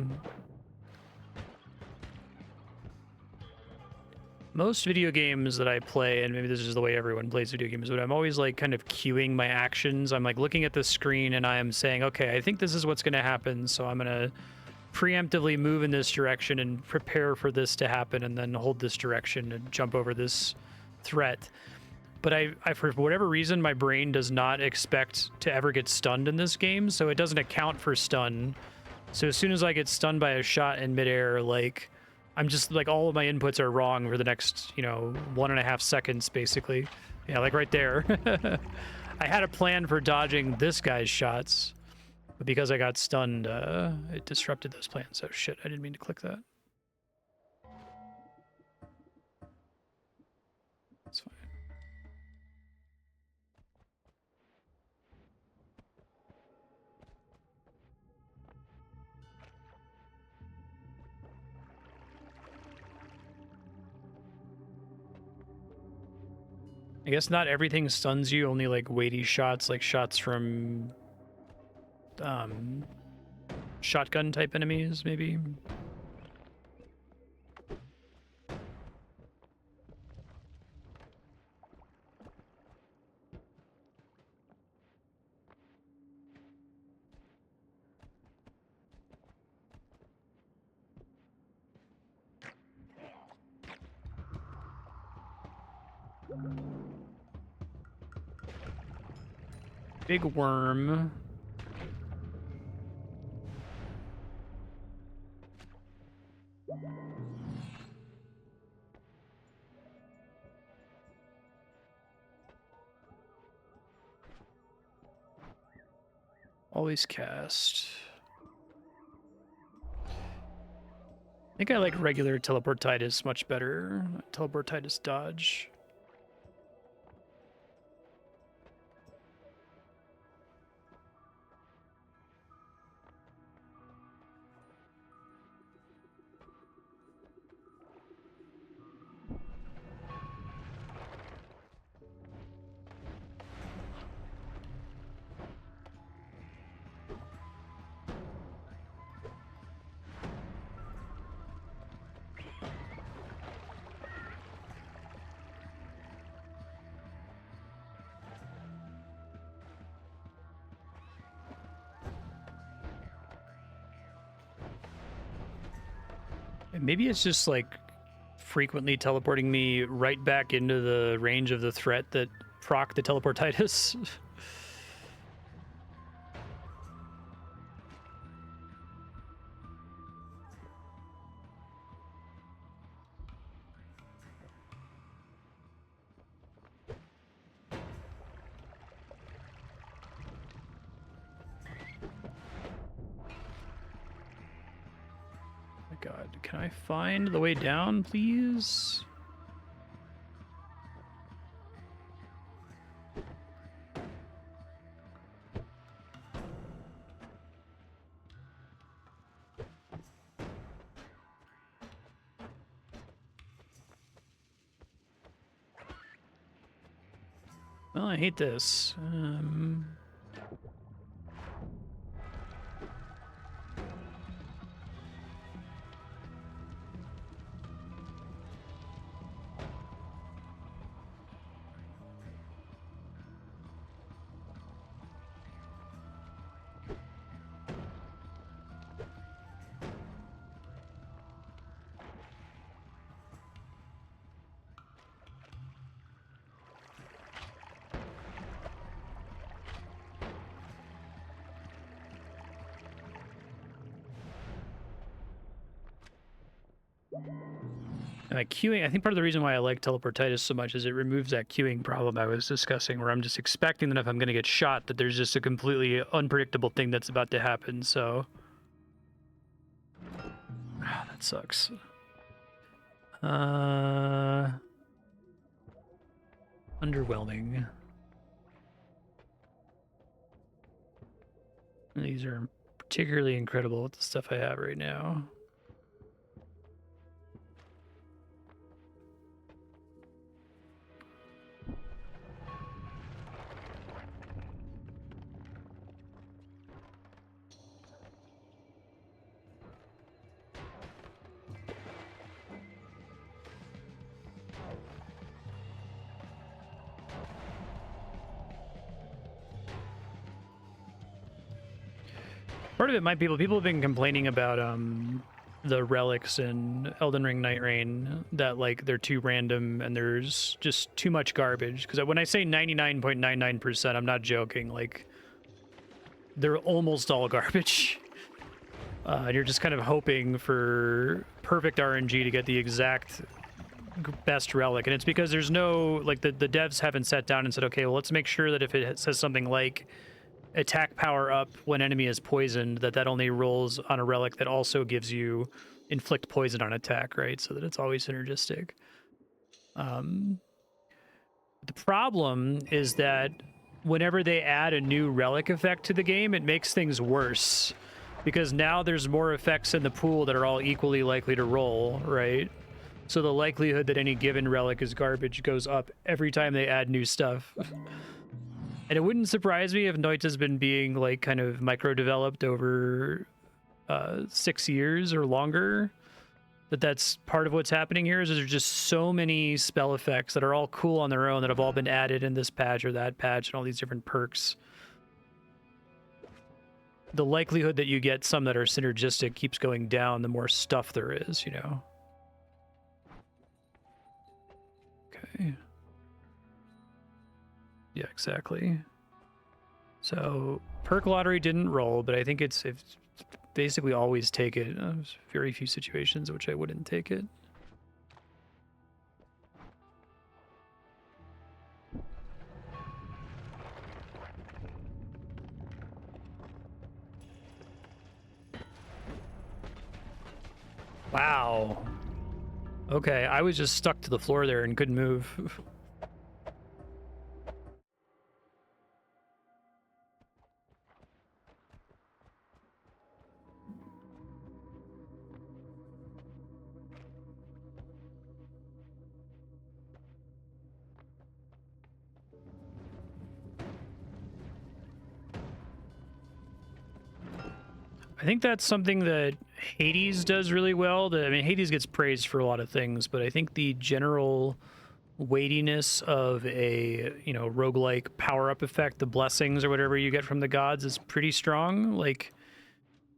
Most video games that I play, and maybe this is the way everyone plays video games, but I'm always, like, kind of cueing my actions. I'm, like, looking at the screen and I am saying, okay, I think this is what's going to happen, so I'm going to preemptively move in this direction and prepare for this to happen, and then hold this direction and jump over this threat. But I for whatever reason, my brain does not expect to ever get stunned in this game, so it doesn't account for stun. So as soon as I get stunned by a shot in midair, like, I'm just, like, all of my inputs are wrong for the next, 1.5 seconds, basically. Yeah, like right there. I had a plan for dodging this guy's shots, but because I got stunned, it disrupted those plans. So shit, I didn't mean to click that. That's fine. I guess not everything stuns you, only, like, weighty shots, like shots from shotgun type enemies, maybe. Big worm. Always cast. I think I like regular teleportitis much better. Teleportitis dodge. Maybe it's just, like, frequently teleporting me right back into the range of the threat that proc the teleportitis. God, can I find the way down, please? Well, I hate this. Queuing, I think part of the reason why I like teleportitis so much is it removes that queuing problem I was discussing, where I'm just expecting that if I'm going to get shot, that there's just a completely unpredictable thing that's about to happen, so... that sucks. Underwhelming. These are particularly incredible with the stuff I have right now. Part of it might be people have been complaining about the relics in Elden Ring Night Rain, that like they're too random and there's just too much garbage. Because when I say 99.99%, I'm not joking. Like they're almost all garbage. And you're just kind of hoping for perfect RNG to get the exact best relic. And it's because there's no, like the devs haven't sat down and said, okay, well, let's make sure that if it says something like attack power up when enemy is poisoned, that only rolls on a relic that also gives you inflict poison on attack, right? So that it's always synergistic. The problem is that whenever they add a new relic effect to the game, it makes things worse, because now there's more effects in the pool that are all equally likely to roll, right? So the likelihood that any given relic is garbage goes up every time they add new stuff. And it wouldn't surprise me if Noita's been being like kind of micro-developed over 6 years or longer. That's part of what's happening here, is there's just so many spell effects that are all cool on their own that have all been added in this patch or that patch and all these different perks. The likelihood that you get some that are synergistic keeps going down the more stuff there is, you know? Okay. Yeah, exactly. So perk lottery didn't roll, but I think it's basically always take it. There's very few situations in which I wouldn't take it. Wow. Okay, I was just stuck to the floor there and couldn't move. I think that's something that Hades does really well. I mean, Hades gets praised for a lot of things, but I think the general weightiness of a, you know, roguelike power-up effect, the blessings or whatever you get from the gods, is pretty strong. Like,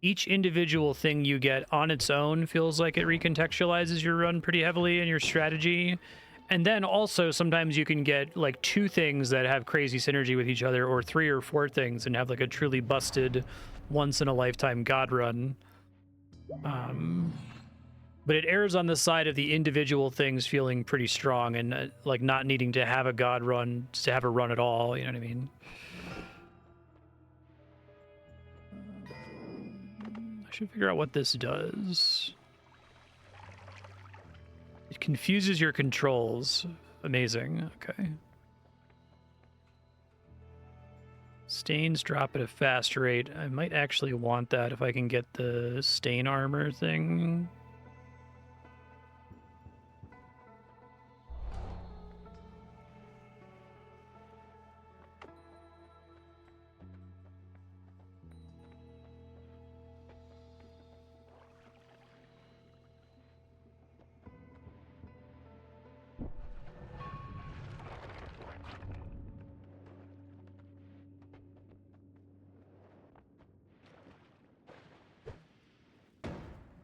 each individual thing you get on its own feels like it recontextualizes your run pretty heavily and your strategy. And then also sometimes you can get like 2 things that have crazy synergy with each other, or 3 or 4 things, and have like a truly busted once-in-a-lifetime god run. But it errs on the side of the individual things feeling pretty strong and like not needing to have a god run to have a run at all, you know what I mean? I should figure out what this does. It confuses your controls. Amazing. Okay. Stains drop at a fast rate. I might actually want that if I can get the stain armor thing.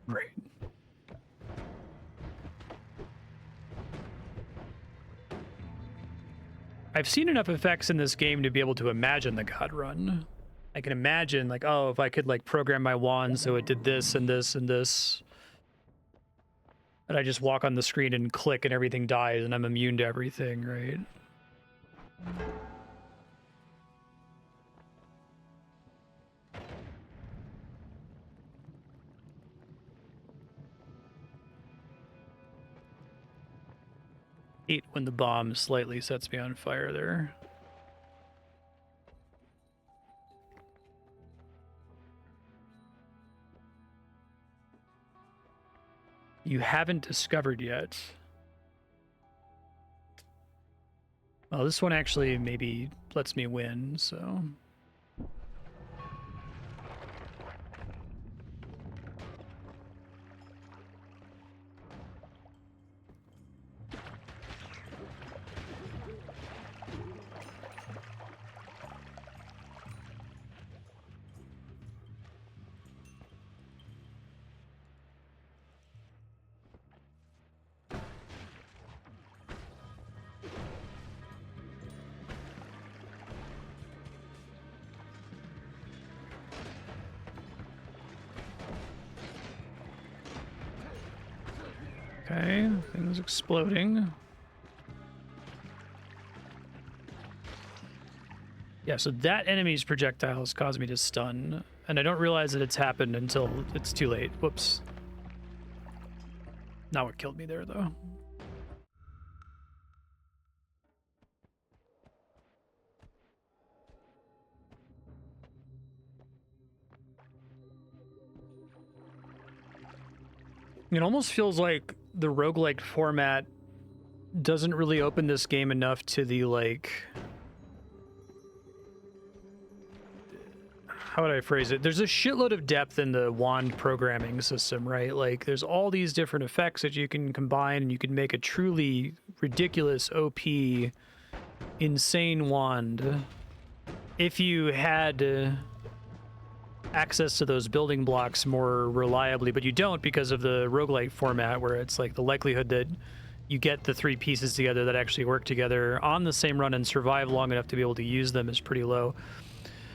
Great. I've seen enough effects in this game to be able to imagine the god run. I can imagine, like, oh, if I could, like, program my wand so it did this and this and this, and I just walk on the screen and click and everything dies and I'm immune to everything, right? Hate when the bomb slightly sets me on fire there. you haven't discovered yet. Well, this one actually maybe lets me win, so... Okay, things exploding. Yeah, so that enemy's projectiles caused me to stun, and I don't realize that it's happened until it's too late. Whoops. Not what killed me there, though. It almost feels like the roguelike format doesn't really open this game enough to the, like... How would I phrase it? There's a shitload of depth in the wand programming system, right? Like, there's all these different effects that you can combine, and you can make a truly ridiculous, OP, insane wand if you had... access to those building blocks more reliably, but you don't because of the roguelike format, where it's like the likelihood that you get the three pieces together that actually work together on the same run and survive long enough to be able to use them is pretty low.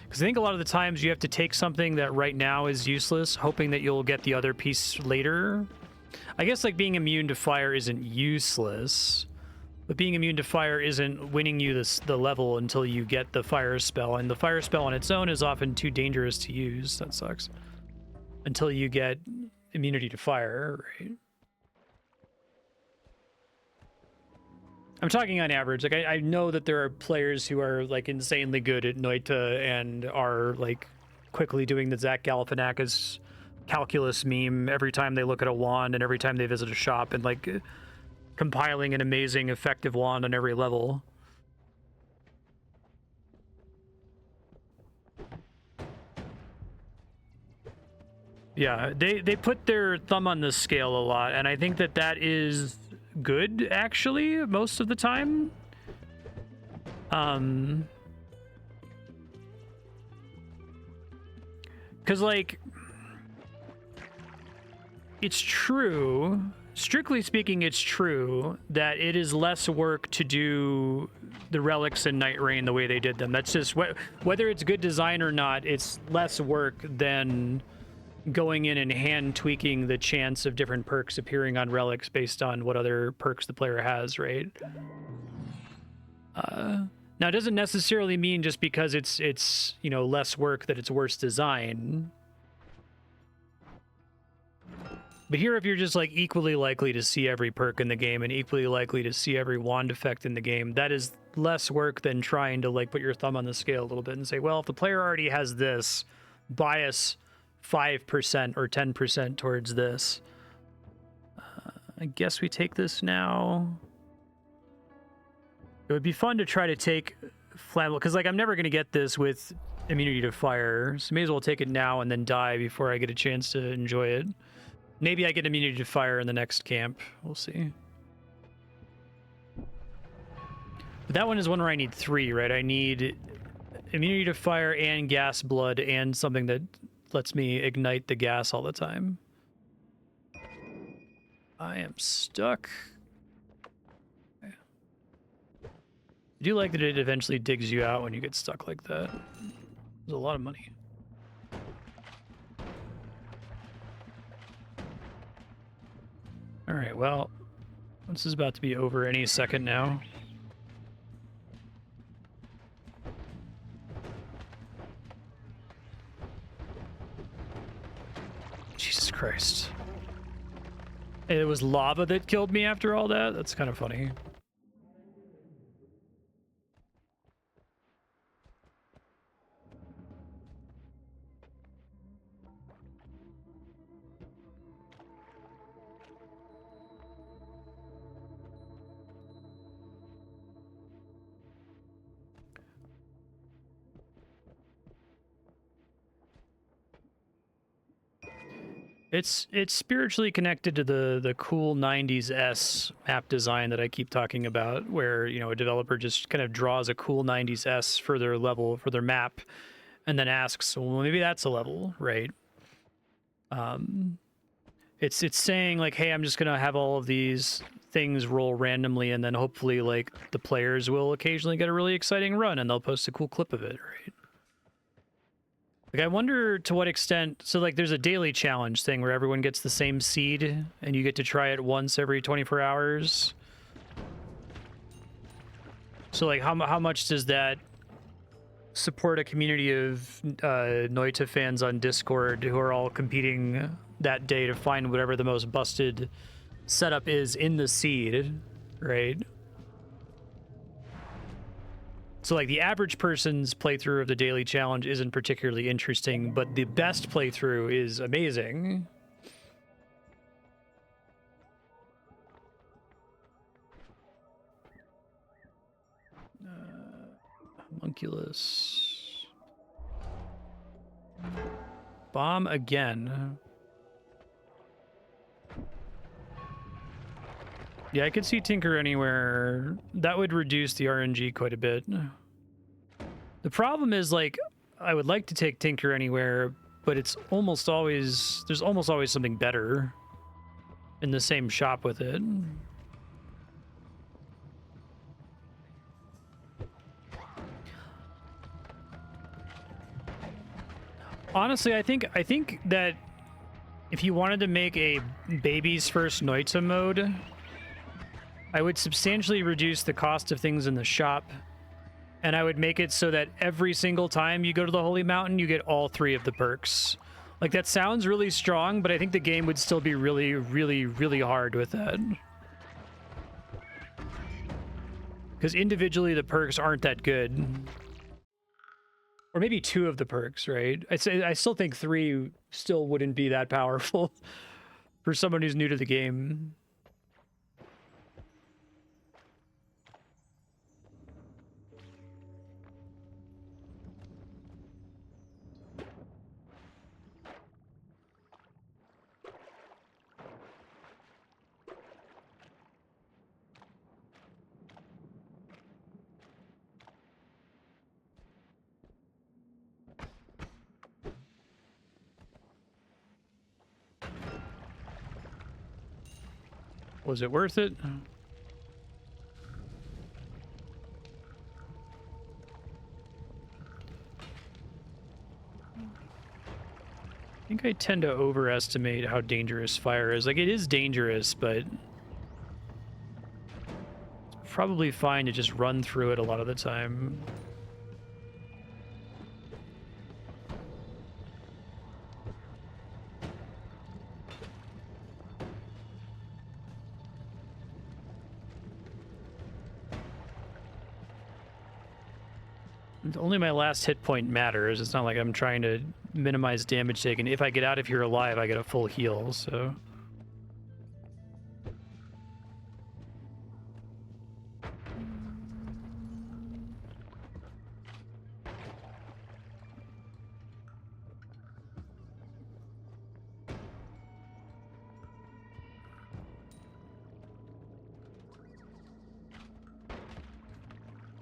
Because I think a lot of the times you have to take something that right now is useless, hoping that you'll get the other piece later. I guess like being immune to fire isn't useless, but being immune to fire isn't winning you the level until you get the fire spell, and the fire spell on its own is often too dangerous to use. That sucks. Until you get immunity to fire, right? I'm talking on average. Like, I know that there are players who are, like, insanely good at Noita and are, like, quickly doing the Zach Galifianakis calculus meme every time they look at a wand and every time they visit a shop, and, like... compiling an amazing, effective wand on every level. Yeah, they put their thumb on the scale a lot, and I think that that is good, actually, most of the time. Because, like, it's true... Strictly speaking, it's true that it is less work to do the relics in Night Rain the way they did them. That's just whether it's good design or not, it's less work than going in and hand tweaking the chance of different perks appearing on relics based on what other perks the player has, right? Now, it doesn't necessarily mean just because it's you know, less work that it's worse design. But here, if you're just, like, equally likely to see every perk in the game and equally likely to see every wand effect in the game, that is less work than trying to, like, put your thumb on the scale a little bit and say, well, if the player already has this, bias 5% or 10% towards this. I guess we take this now. It would be fun to try to take flammable, because, like, I'm never going to get this with immunity to fire, so may as well take it now and then die before I get a chance to enjoy it. Maybe I get immunity to fire in the next camp. We'll see. But that one is one where I need 3, right? I need immunity to fire and gas blood and something that lets me ignite the gas all the time. I am stuck. I do like that it eventually digs you out when you get stuck like that. There's a lot of money. All right, well, this is about to be over any second now. Jesus Christ. It was lava that killed me after all that? That's kind of funny. It's spiritually connected to the cool 90s map design that I keep talking about, where, you know, a developer just kind of draws a cool 90s for their level, for their map, and then asks, well, maybe that's a level, right? It's saying like, hey, I'm just gonna have all of these things roll randomly, and then hopefully like the players will occasionally get a really exciting run and they'll post a cool clip of it, right? Like, I wonder to what extent, so like there's a daily challenge thing where everyone gets the same seed and you get to try it once every 24 hours. So like how much does that support a community of Noita fans on Discord who are all competing that day to find whatever the most busted setup is in the seed, right? So like the average person's playthrough of the daily challenge isn't particularly interesting, but the best playthrough is amazing. Homunculus. Bomb again. Yeah, I could see Tinker Anywhere. That would reduce the RNG quite a bit. The problem is, like, I would like to take Tinker Anywhere, but it's almost always... there's almost always something better in the same shop with it. Honestly, I think that if you wanted to make a baby's first Noita mode, I would substantially reduce the cost of things in the shop, and I would make it so that every single time you go to the Holy Mountain, you get all 3 of the perks. Like, that sounds really strong, but I think the game would still be really, really, really hard with that. Because individually, the perks aren't that good. Or maybe 2 of the perks, right? I still think 3 still wouldn't be that powerful for someone who's new to the game. Was it worth it? I think I tend to overestimate how dangerous fire is. Like, it is dangerous, but it's probably fine to just run through it a lot of the time. Only my last hit point matters. It's not like I'm trying to minimize damage taken. If I get out of here alive, I get a full heal, so...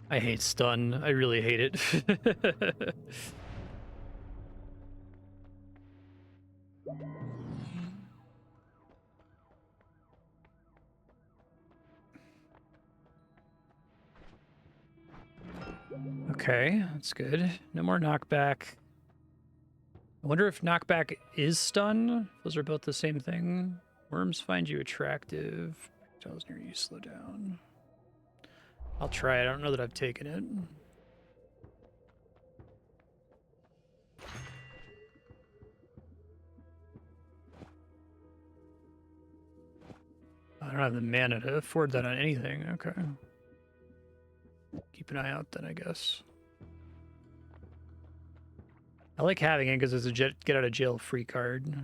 I hate stun. I really hate it. Okay, that's good. No more knockback. I wonder if knockback is stun? Those are both the same thing. Worms find you attractive. Tells near you, slow down. I'll try it. I don't know that I've taken it. I don't have the mana to afford that on anything. Okay. Keep an eye out then, I guess. I like having it because it's a get out of jail free card.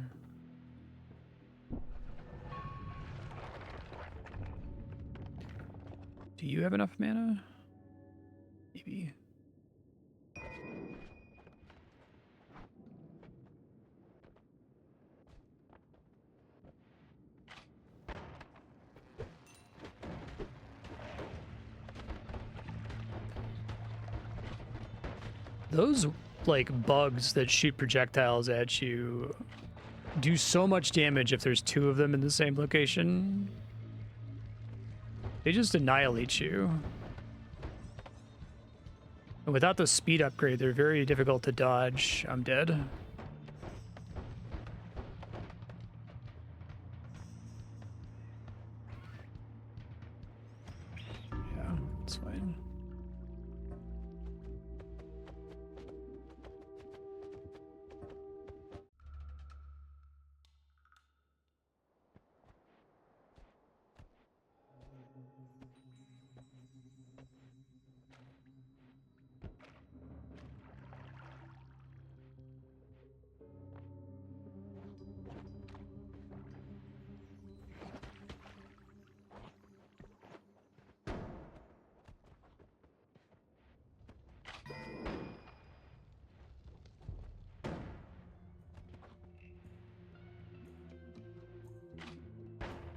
Do you have enough mana? Maybe. Those, like, bugs that shoot projectiles at you do so much damage if there's two of them in the same location. They just annihilate you. And without the speed upgrade, they're very difficult to dodge. I'm dead. Yeah, it's fine.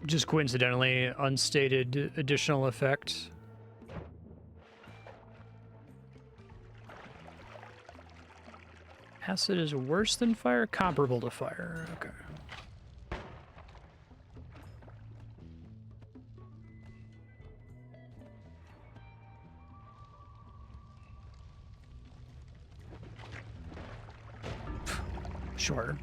Just coincidentally, unstated additional effect. Acid is worse than fire? Comparable to fire. Okay. Sure.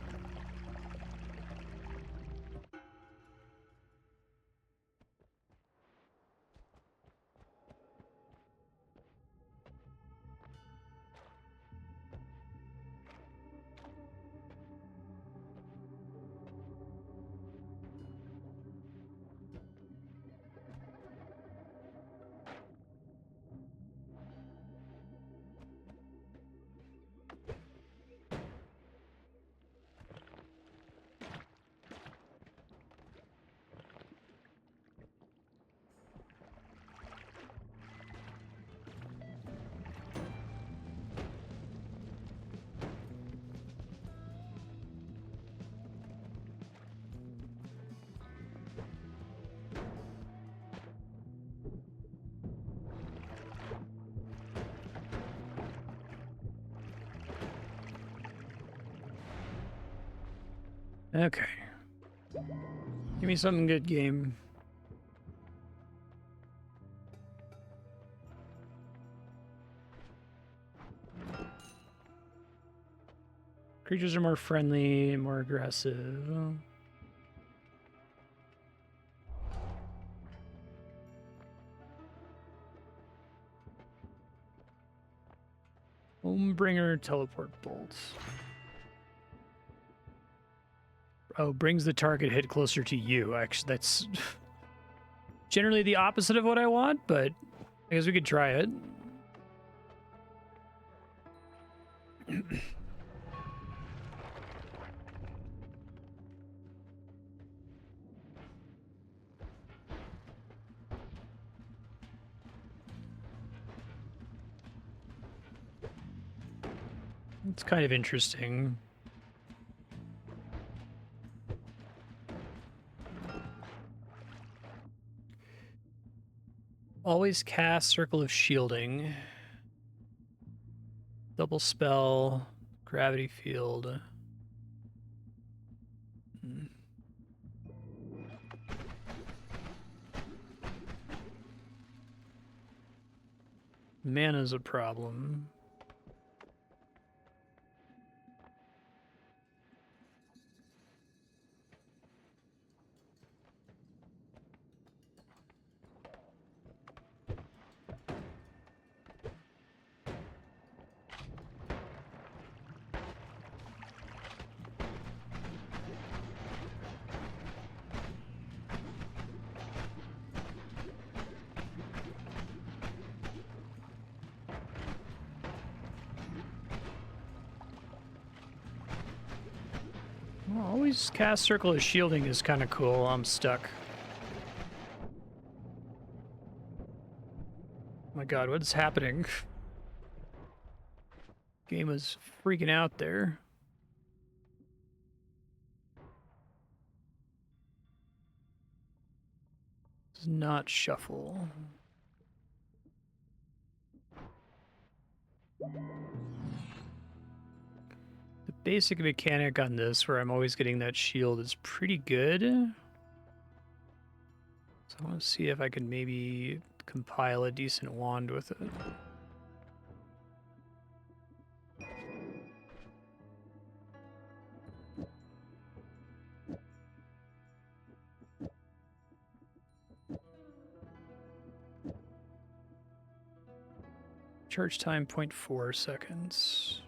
Okay. Give me something good, game. Creatures are more friendly, more aggressive. Homebringer teleport bolts. Oh, brings the target hit closer to you. Actually, that's generally the opposite of what I want, but I guess we could try it. It's kind of interesting. Always cast Circle of Shielding. Double spell, gravity field. Mana's a problem. Well, always cast Circle of Shielding is kind of cool. I'm stuck. Oh my god, what's happening? Game is freaking out there. Does not shuffle. basic mechanic on this where I'm always getting that shield is pretty good. So I want to see if I can maybe compile a decent wand with it. Charge time 0.4 seconds.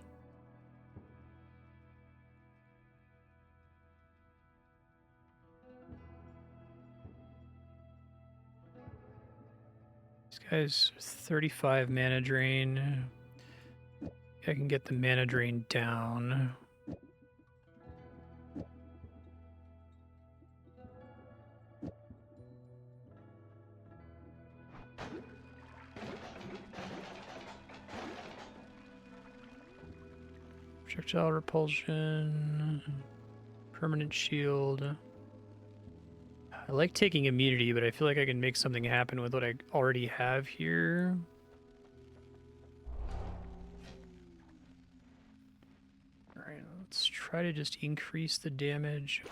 These guys 35 mana drain. I can get the mana drain down. Projectile repulsion, permanent shield. I like taking immunity, but I feel like I can make something happen with what I already have here. All right, let's try to just increase the damage.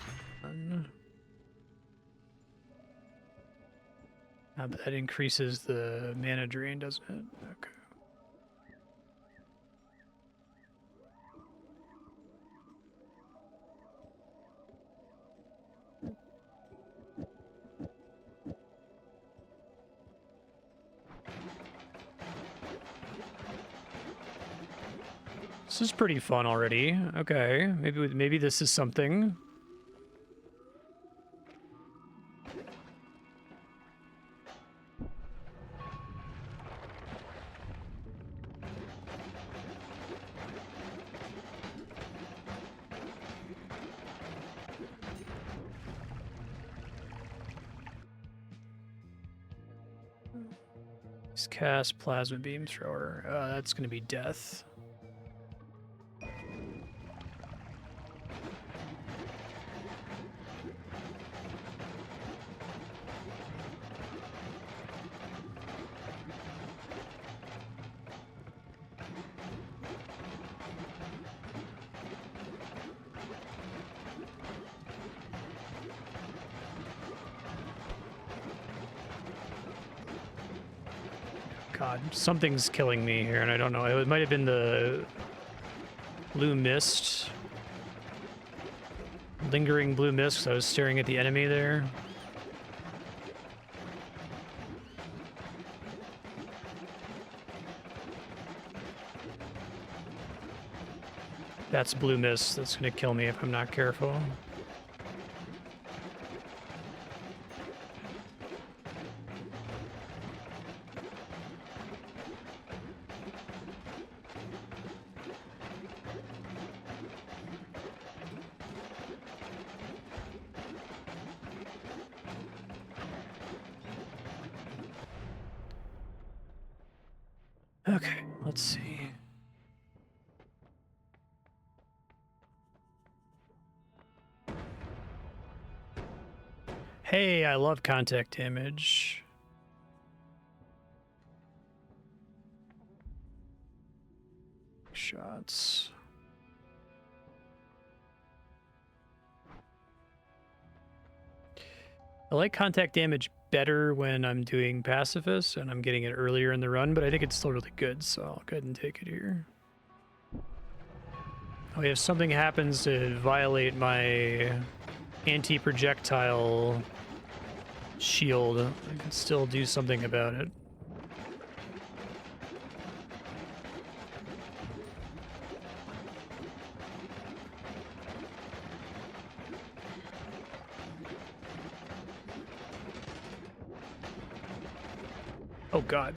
But that increases the mana drain, doesn't it? Okay. This is pretty fun already. Okay, maybe this is something. Let's cast Plasma Beam Thrower. That's going to be death. God, something's killing me here, and I don't know. It might have been the blue mist. Lingering blue mist, because I was staring at the enemy there. That's blue mist. That's going to kill me if I'm not careful. Okay, let's see. Hey, I love contact damage. Shots. I like contact damage better when I'm doing pacifist and I'm getting it earlier in the run, but I think it's still really good, so I'll go ahead and take it here. Oh, if something happens to violate my anti-projectile shield, I can still do something about it. Oh God.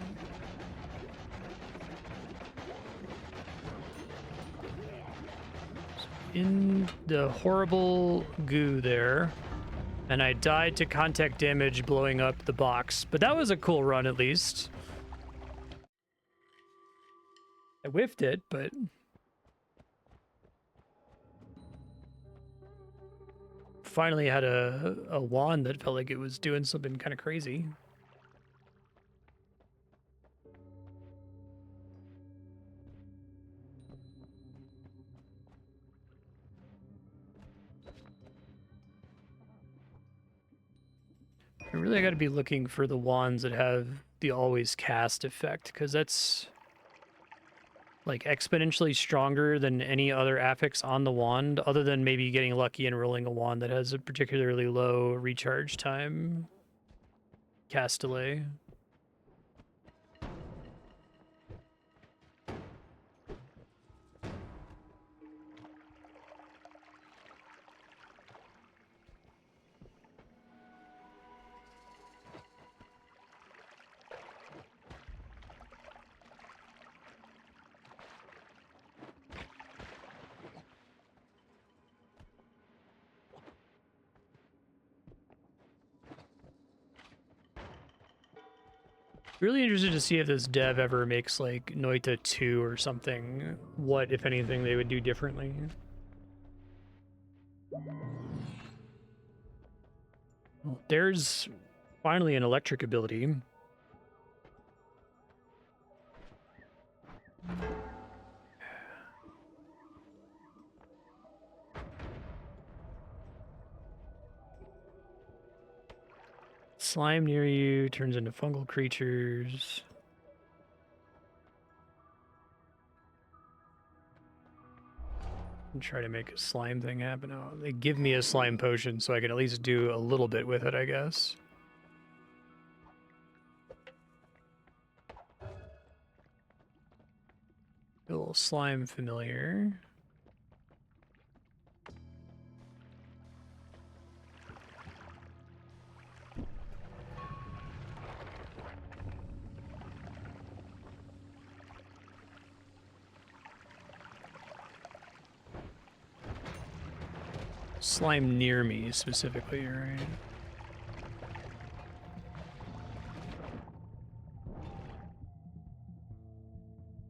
In the horrible goo there, and I died to contact damage blowing up the box, but that was a cool run at least. I whiffed it, but finally had a wand that felt like it was doing something kind of crazy. I got to be looking for the wands that have the always cast effect, because that's like exponentially stronger than any other affix on the wand, other than maybe getting lucky and rolling a wand that has a particularly low recharge time cast delay. Really interested to see if this dev ever makes like Noita 2 or something. What, if anything, they would do differently. Well, there's finally an electric ability. Slime near you turns into fungal creatures. And try to make a slime thing happen. Oh, they give me a slime potion so I can at least do a little bit with it, I guess. A little slime familiar. Slime near me, specifically, right?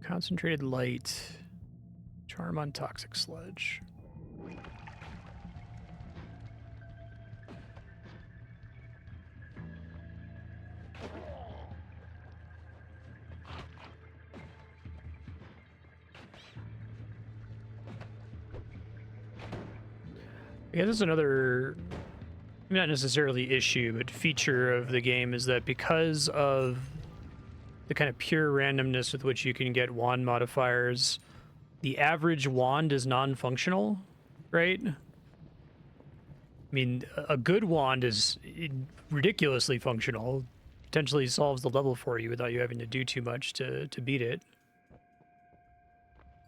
Concentrated light. Charm on toxic sludge. Yeah, this is another, not necessarily issue, but feature of the game is that because of the kind of pure randomness with which you can get wand modifiers, the average wand is non-functional, right? I mean, a good wand is ridiculously functional, potentially solves the level for you without you having to do too much to beat it.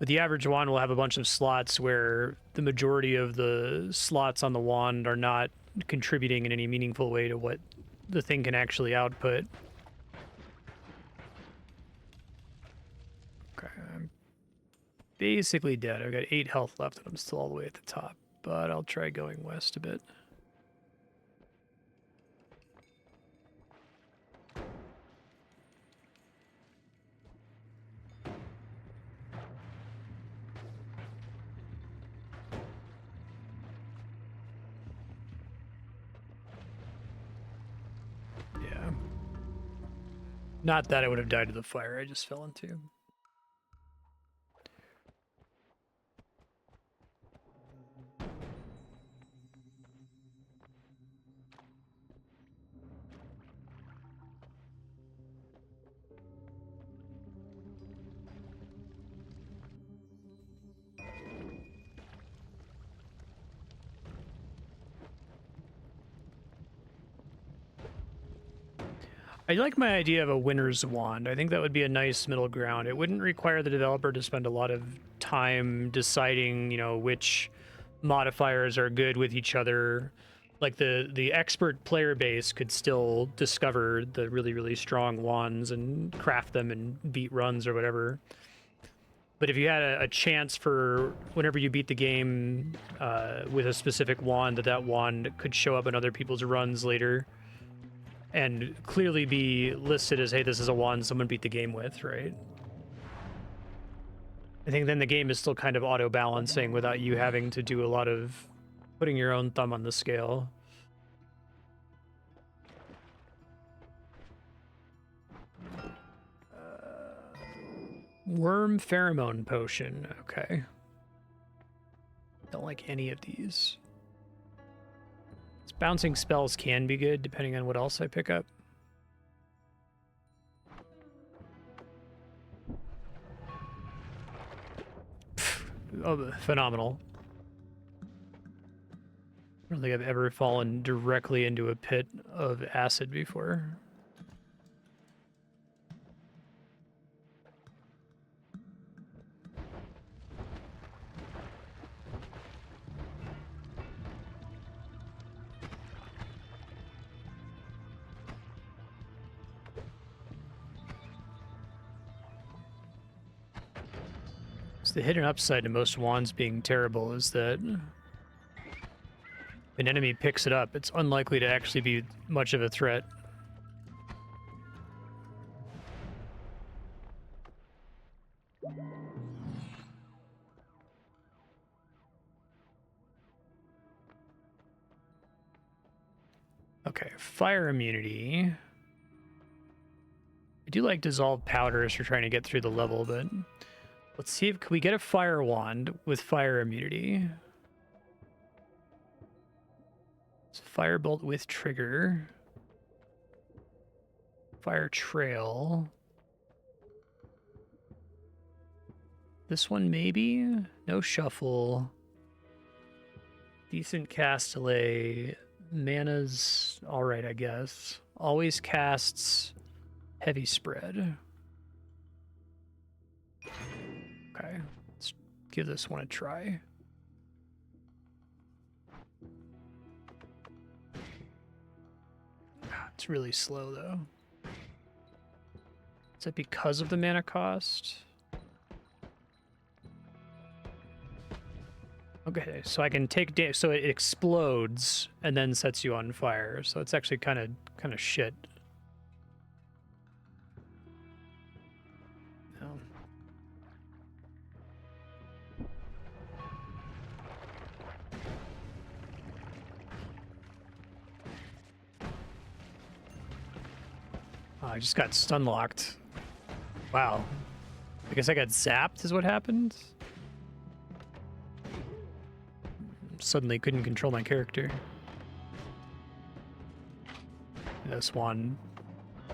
But the average wand will have a bunch of slots where the majority of the slots on the wand are not contributing in any meaningful way to what the thing can actually output. Okay, I'm basically dead. I've got 8 health left and I'm still all the way at the top, but I'll try going west a bit. Yeah. Not that I would have died to the fire I just fell into. I like my idea of a winner's wand. I think that would be a nice middle ground. It wouldn't require the developer to spend a lot of time deciding, you know, which modifiers are good with each other. Like the expert player base could still discover the really strong wands and craft them and beat runs or whatever. But if you had a chance for whenever you beat the game with a specific wand, that wand could show up in other people's runs later and clearly be listed as, hey, this is a wand someone beat the game with, right? I think then the game is still kind of auto-balancing without you having to do a lot of putting your own thumb on the scale. Worm pheromone potion, okay. Don't like any of these. Let's Bouncing spells can be good depending on what else I pick up. Oh, phenomenal. I don't think I've ever fallen directly into a pit of acid before. The hidden upside to most wands being terrible is that if an enemy picks it up, it's unlikely to actually be much of a threat. Okay, fire immunity. I do like dissolved powders for trying to get through the level, but let's see if can we get a fire wand with fire immunity. It's firebolt with trigger. Fire trail. This one maybe? No shuffle. Decent cast delay. Mana's alright, I guess. Always casts heavy spread. Okay, let's give this one a try. It's really slow though. Is that because of the mana cost? Okay, so I can take damage, so it explodes and then sets you on fire. So it's actually kind of shit. No. Oh, I just got stun locked. Wow. I guess I got zapped is what happened. Suddenly couldn't control my character. This one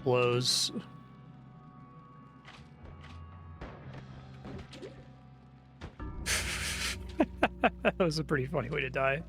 blows. That was a pretty funny way to die.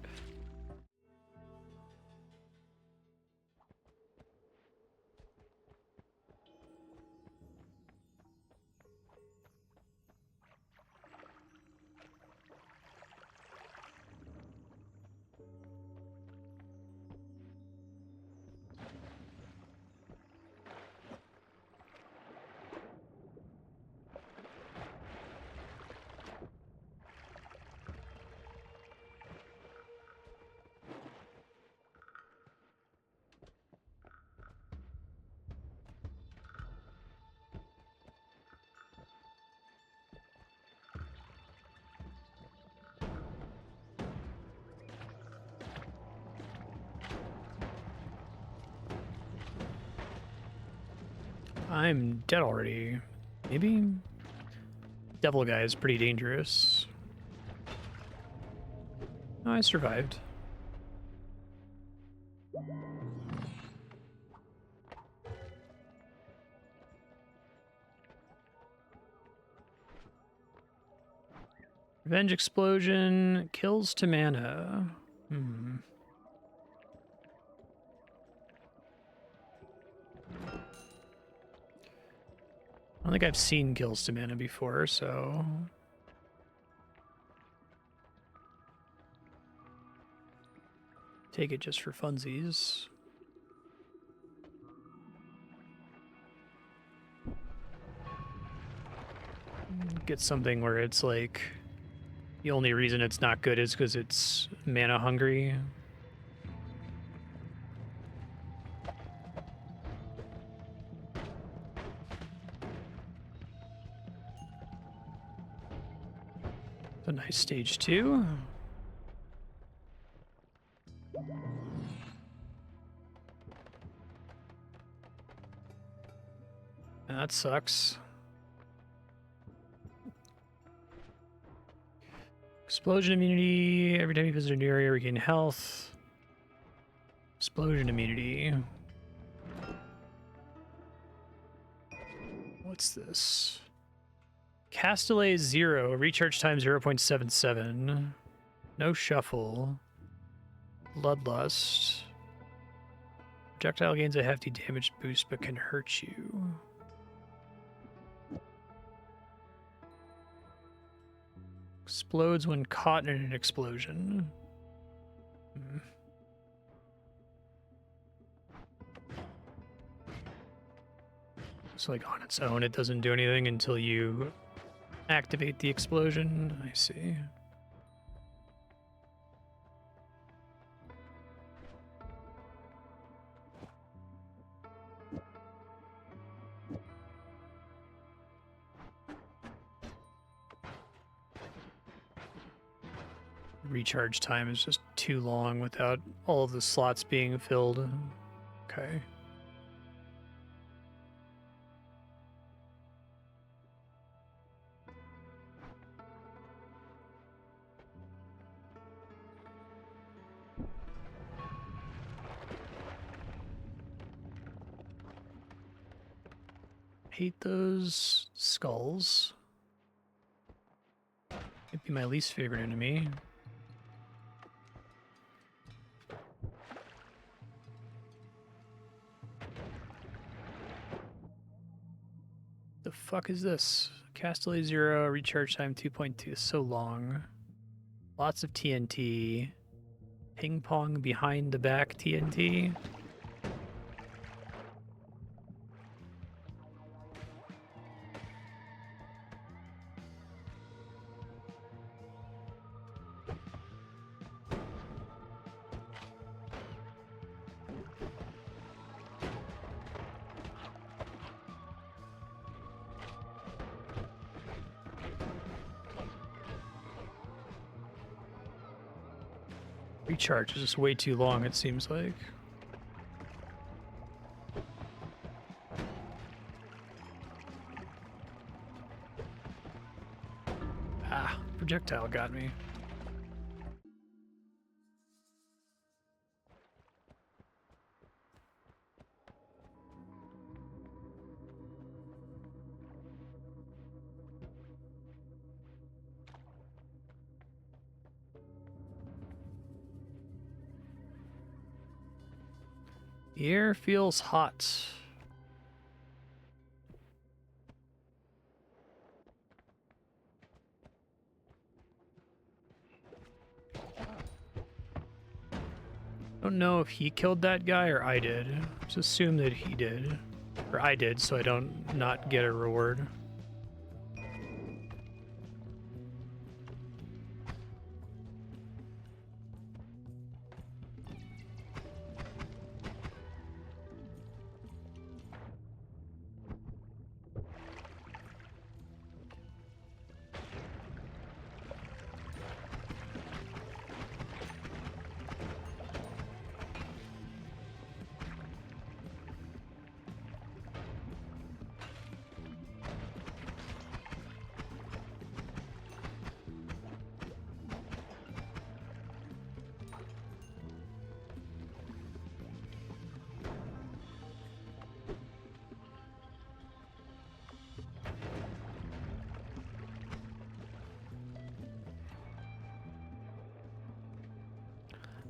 I'm dead already. Maybe? Devil guy is pretty dangerous. Oh, I survived. Revenge explosion kills to mana. I don't think I've seen kills to mana before, so... take it just for funsies. Get something where it's like... the only reason it's not good is because it's mana hungry. A nice stage 2. That sucks. Explosion immunity. Every time you visit a new area, regain health. Explosion immunity. What's this? Castellet 0, recharge time 0.77. No shuffle. Bloodlust. Projectile gains a hefty damage boost but can hurt you. Explodes when caught in an explosion. So like on its own, it doesn't do anything until you activate the explosion. I see. Recharge time is just too long without all of the slots being filled. Okay. Hate those skulls. It'd be my least favorite enemy. The fuck is this? Castellet 0, recharge time 2.2. So long. Lots of TNT. Ping pong behind the back TNT. Recharge is just way too long, it seems like. Ah, projectile got me. The air feels hot. I don't know if he killed that guy or I did. Just assume that he did. Or I did, so I don't not get a reward.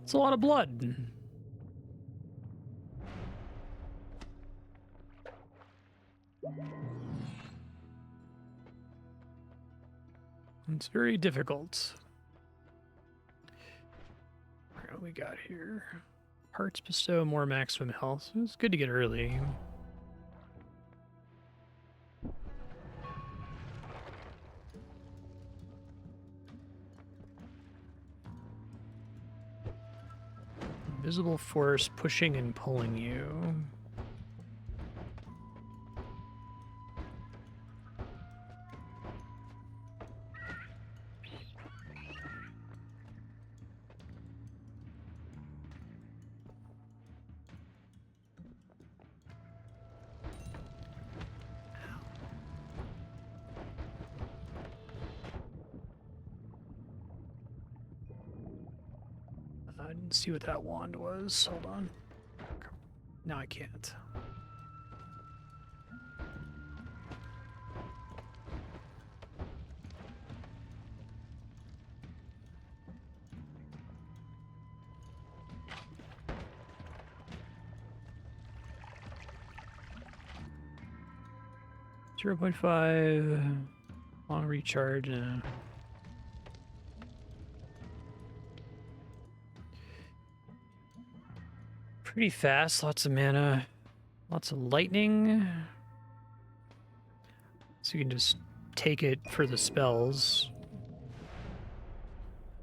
It's a lot of blood. It's very difficult. What we got here? Hearts bestow more maximum health. It's good to get early. Invisible force pushing and pulling you. I didn't see what that wand was. Hold on. No, I can't. .5 long recharge. Pretty fast, lots of mana, lots of lightning. So you can just take it for the spells.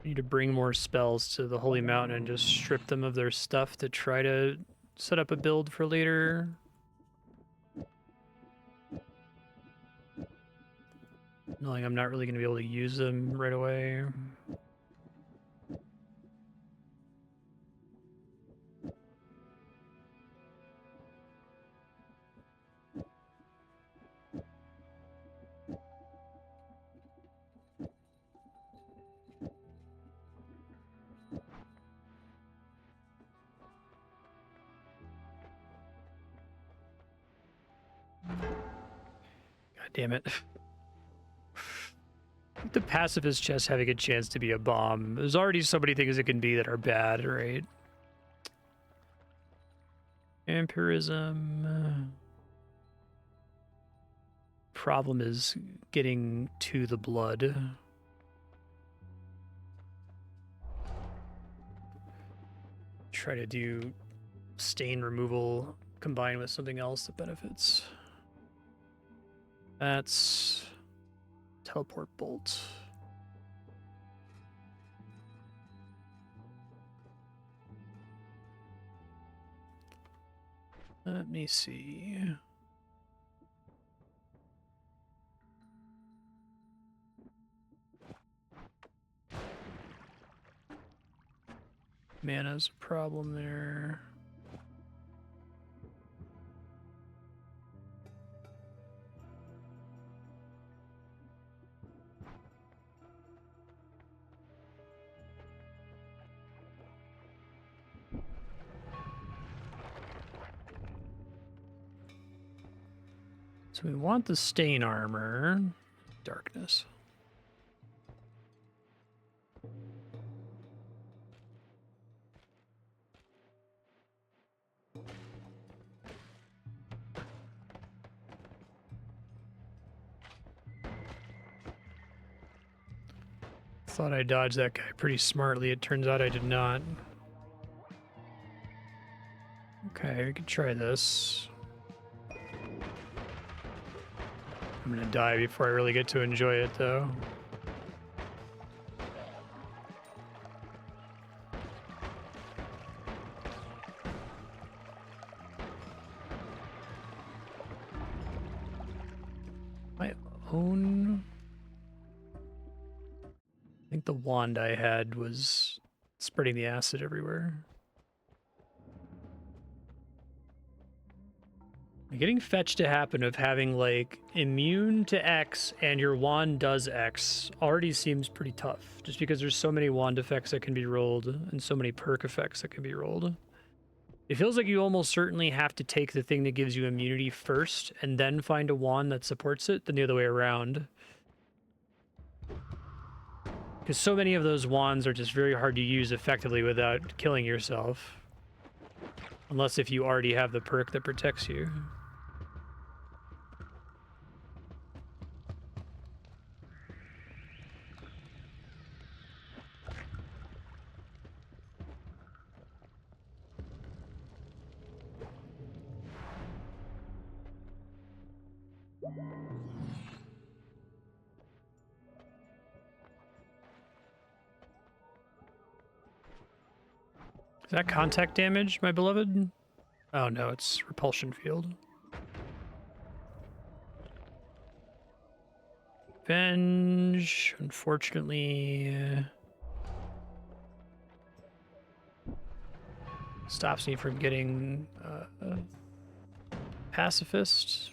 You need to bring more spells to the Holy Mountain and just strip them of their stuff to try to set up a build for later. Knowing I'm not really going to be able to use them right away. God damn it. The pacifist chest having a chance to be a bomb. There's already so many things it can be that are bad, right? Vampirism. Problem is getting to the blood. Try to do stain removal combined with something else that benefits. That's teleport bolt. Let me see. Mana's a problem there. So we want the stain armor. Darkness. Thought I dodged that guy pretty smartly. It turns out I did not. Okay, we could try this. I'm gonna die before I really get to enjoy it, though. My own... I think the wand I had was spreading the acid everywhere. Getting fetch to happen of having, like, immune to X and your wand does X already seems pretty tough, just because there's so many wand effects that can be rolled and so many perk effects that can be rolled. It feels like you almost certainly have to take the thing that gives you immunity first and then find a wand that supports it than the other way around. Because so many of those wands are just very hard to use effectively without killing yourself. Unless if you already have the perk that protects you. Is that contact damage, my beloved? Oh no, it's repulsion field. Venge, unfortunately, stops me from getting pacifist.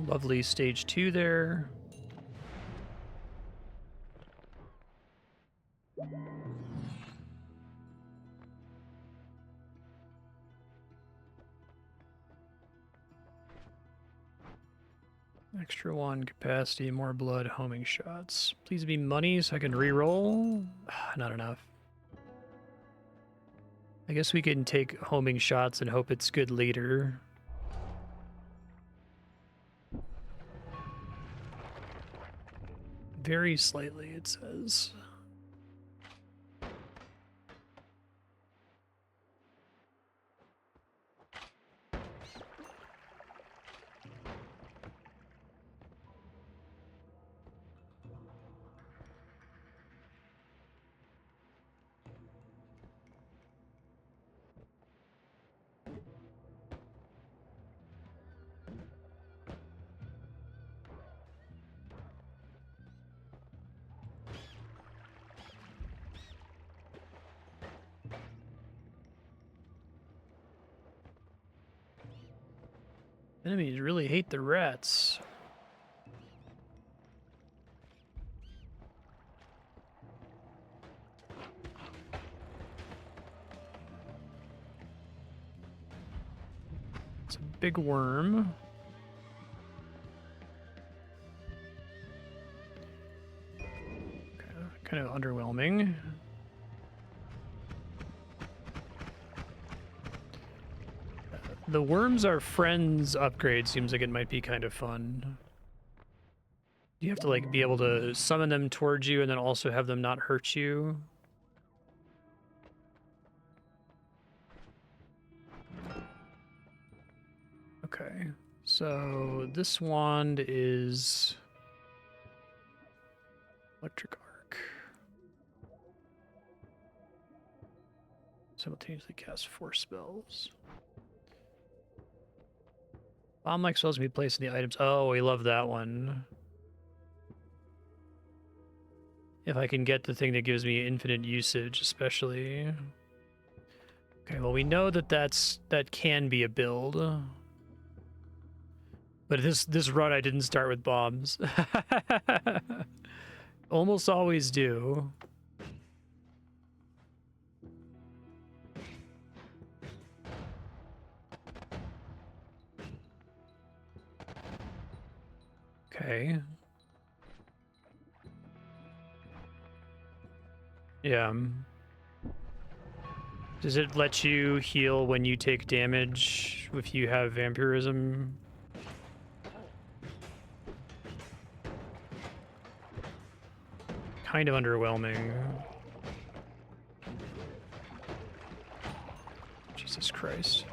Lovely stage 2 there. Extra 1 capacity, more blood, homing shots. Please be money so I can re-roll. Not enough. I guess we can take homing shots and hope it's good later. Very slightly, it says. Enemies really hate the rats. It's a big worm. Okay, kind of underwhelming. The worms are friends upgrade seems like it might be kind of fun. You have to like be able to summon them towards you and then also have them not hurt you. Okay, so this wand is electric arc. Simultaneously cast 4 spells. Bomb-like spells can be placed in the items. Oh, we love that one. If I can get the thing that gives me infinite usage, especially. Okay, well, we know that that can be a build. But this run, I didn't start with bombs. Almost always do. Okay. Yeah. Does it let you heal when you take damage if you have vampirism? Kind of underwhelming. Jesus Christ.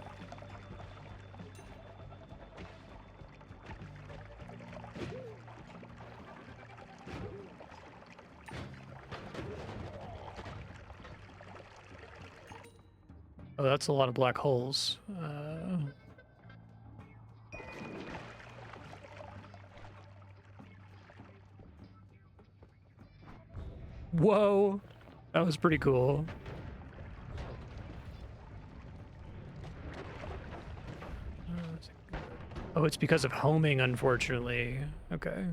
Oh, that's a lot of black holes. Whoa! That was pretty cool. Oh, it's because of homing, unfortunately. Okay.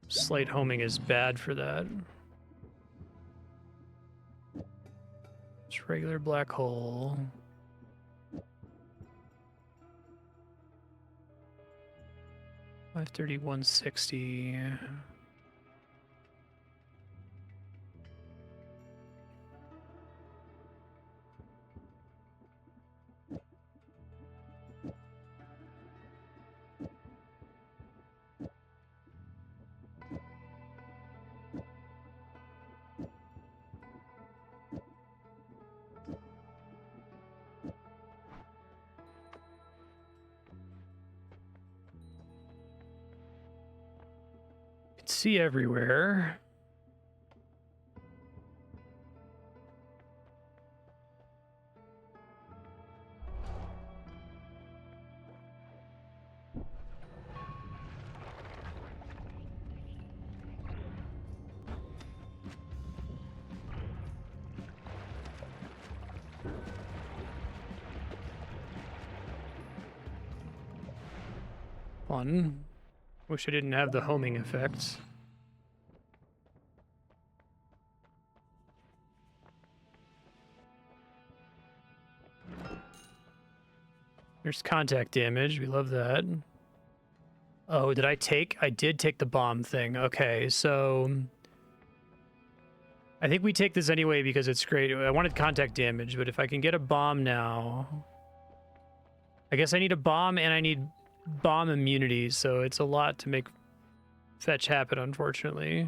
Slight homing is bad for that. Just regular black hole. $530, $160. See everywhere. Fun. Wish I didn't have the homing effects. There's contact damage. We love that. Oh, did I take? I did take the bomb thing. Okay, so I think we take this anyway because it's great. I wanted contact damage, but if I can get a bomb now, I guess I need a bomb and I need bomb immunity, so it's a lot to make fetch happen, unfortunately.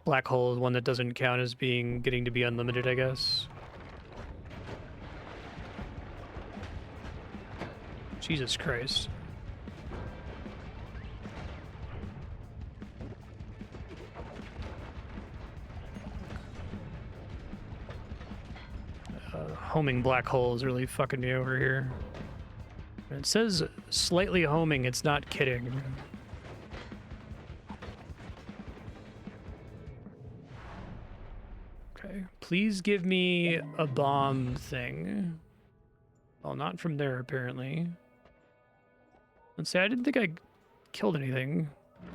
Black hole is one that doesn't count as getting to be unlimited, I guess. Jesus Christ. Homing black hole is really fucking me over here. It says slightly homing, it's not kidding. Okay, please give me a bomb thing. Well, not from there, apparently. Let's say I didn't think I killed anything.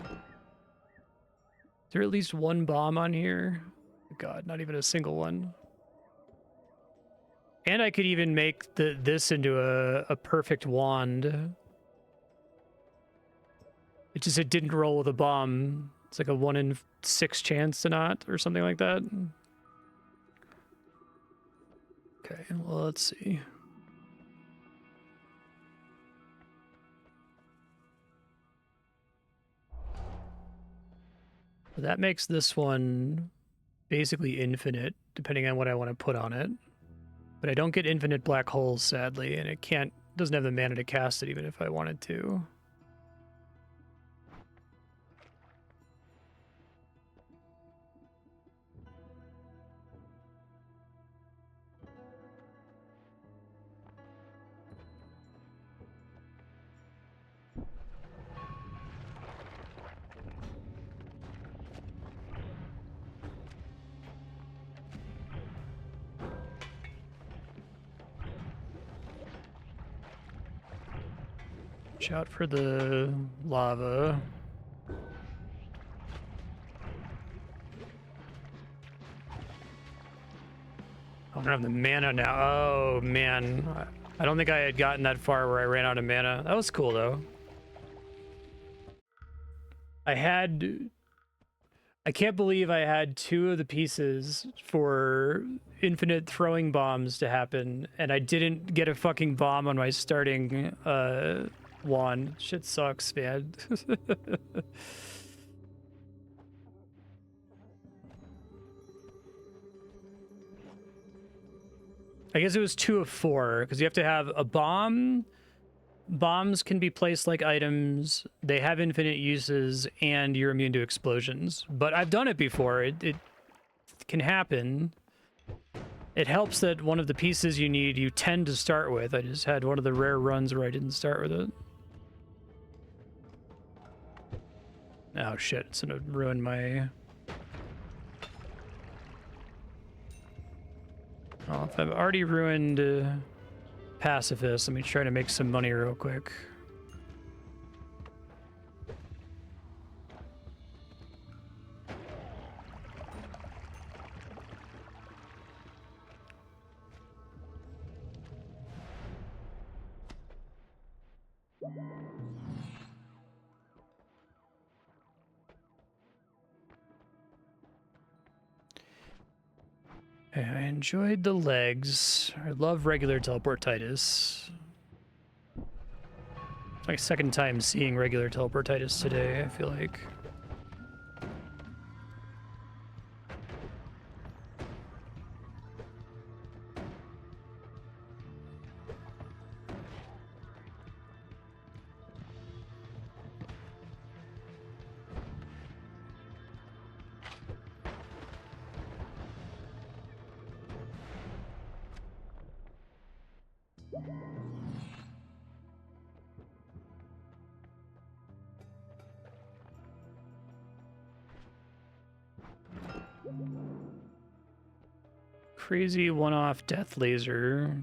Is there at least one bomb on here? God, not even a single one. And I could even make this into a perfect wand. It just, it didn't roll with a bomb. It's like a 1 in 6 chance to not, or something like that. Okay, well, let's see. That makes this one basically infinite, depending on what I want to put on it. But I don't get infinite black holes, sadly, and it doesn't have the mana to cast it even if I wanted to. Watch out for the lava. I don't have the mana now. Oh, man. I don't think I had gotten that far where I ran out of mana. That was cool, though. I can't believe I had 2 of the pieces for infinite throwing bombs to happen, and I didn't get a fucking bomb on my starting wand. Shit sucks, man. I guess it was 2 of 4, because you have to have a bomb. Bombs can be placed like items, they have infinite uses, and you're immune to explosions. But I've done it before, it can happen. It helps that one of the pieces you tend to start with. I just had one of the rare runs where I didn't start with it. Oh shit, it's gonna ruin my... Well, if I've already ruined Pacifist, let me try to make some money real quick. I enjoyed the legs. I love regular teleportitis. It's my second time seeing regular teleportitis today, I feel like. Crazy one-off death laser.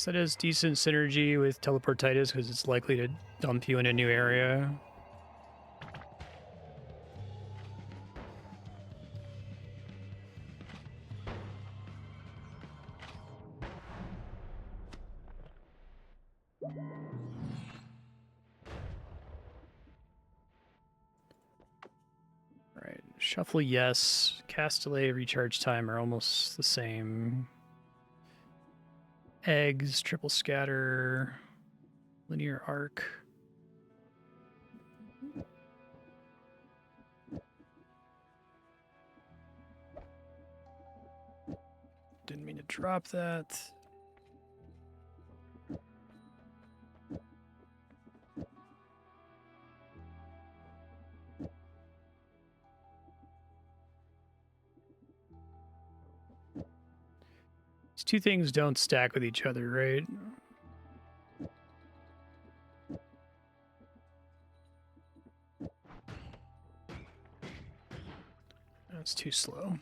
guess that has decent synergy with teleportitis because it's likely to dump you in a new area. Right, shuffle yes. Cast delay, recharge time are almost the same. Eggs, triple scatter, linear arc. Didn't mean to drop that. These two things don't stack with each other, right? That's too slow.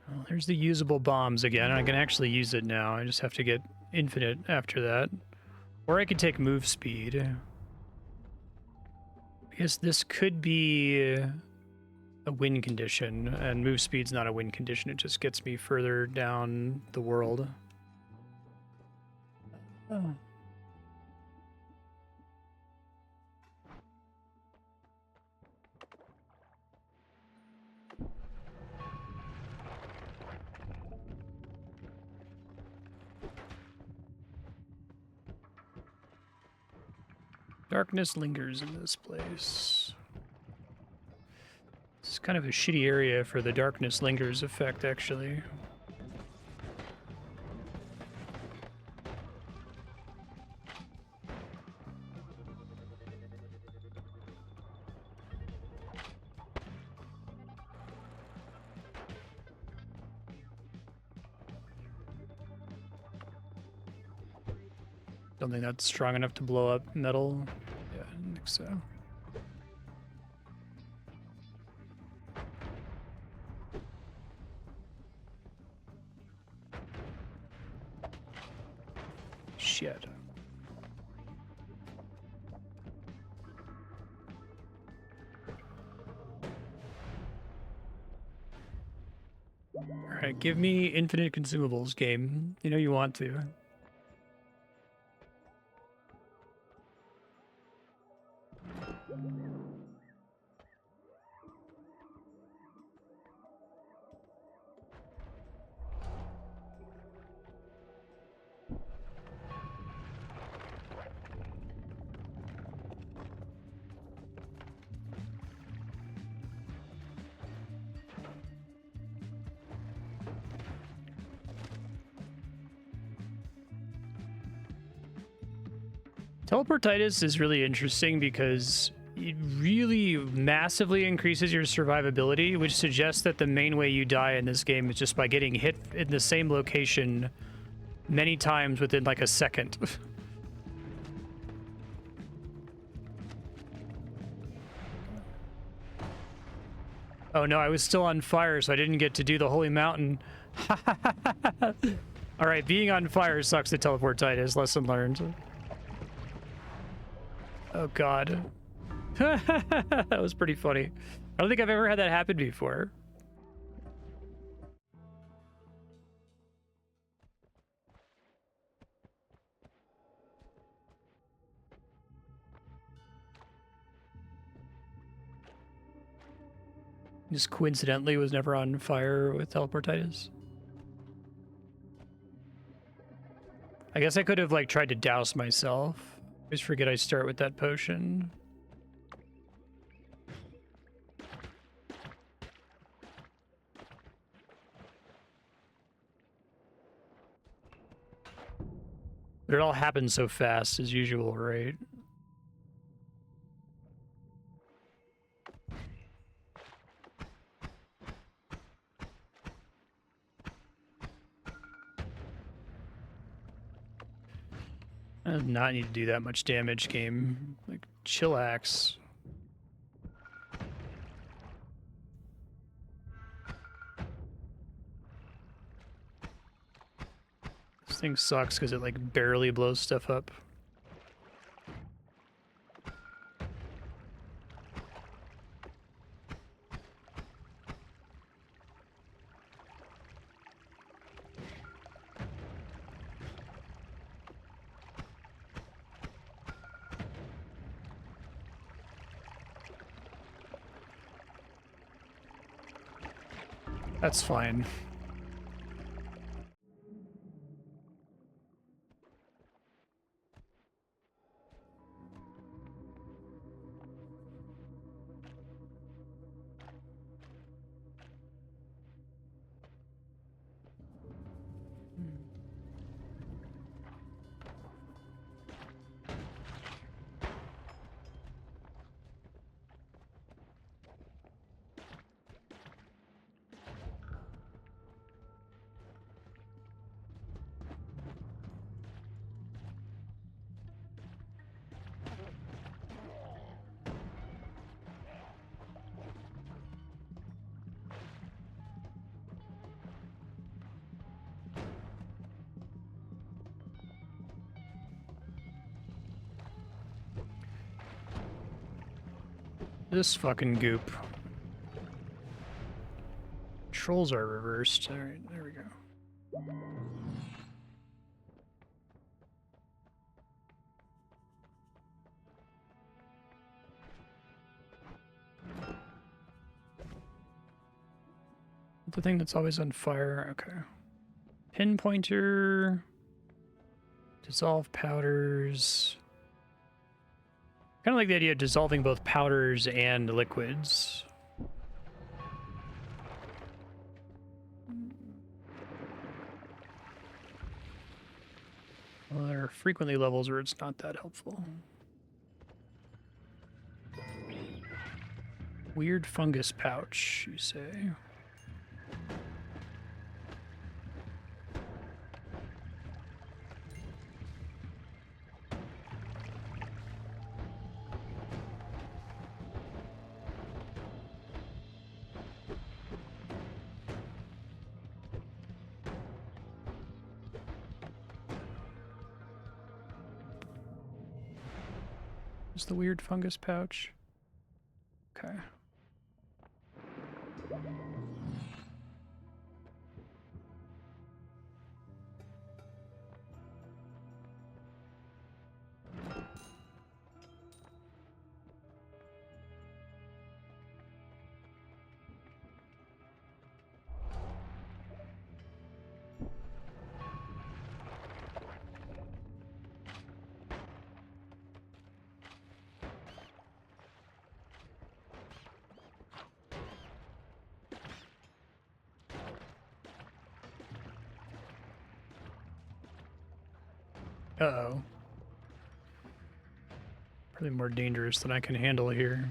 Well, there's the usable bombs again. I can actually use it now. I just have to get infinite after that. Or I could take move speed. I guess this could be a win condition, and move speed's not a win condition. It just gets me further down the world. Oh. Darkness lingers in this place. It's kind of a shitty area for the darkness lingers effect, actually. Don't think that's strong enough to blow up metal. Yeah, I don't think so. Shit. Alright, give me infinite consumables, game. You know you want to. Teleportitis is really interesting because it really massively increases your survivability, which suggests that the main way you die in this game is just by getting hit in the same location many times within like a second. Oh no, I was still on fire, so I didn't get to do the Holy Mountain. Alright, being on fire sucks at teleportitis, lesson learned. Oh god. That was pretty funny. I don't think I've ever had that happen before. Just coincidentally was never on fire with teleportitis. I guess I could have like tried to douse myself. I always forget I start with that potion. But it all happens so fast as usual, right? I do not need to do that much damage, game. Like, chillax. thing sucks because it like barely blows stuff up. That's fine. This fucking goop. Controls are reversed. Alright, there we go. The thing that's always on fire. Okay. Pinpointer. Dissolve powders. Kind of like the idea of dissolving both powders and liquids. Well, there are frequently levels where it's not that helpful. Weird fungus pouch, you say? Is the weird fungus pouch? Okay. Uh-oh. Probably more dangerous than I can handle here.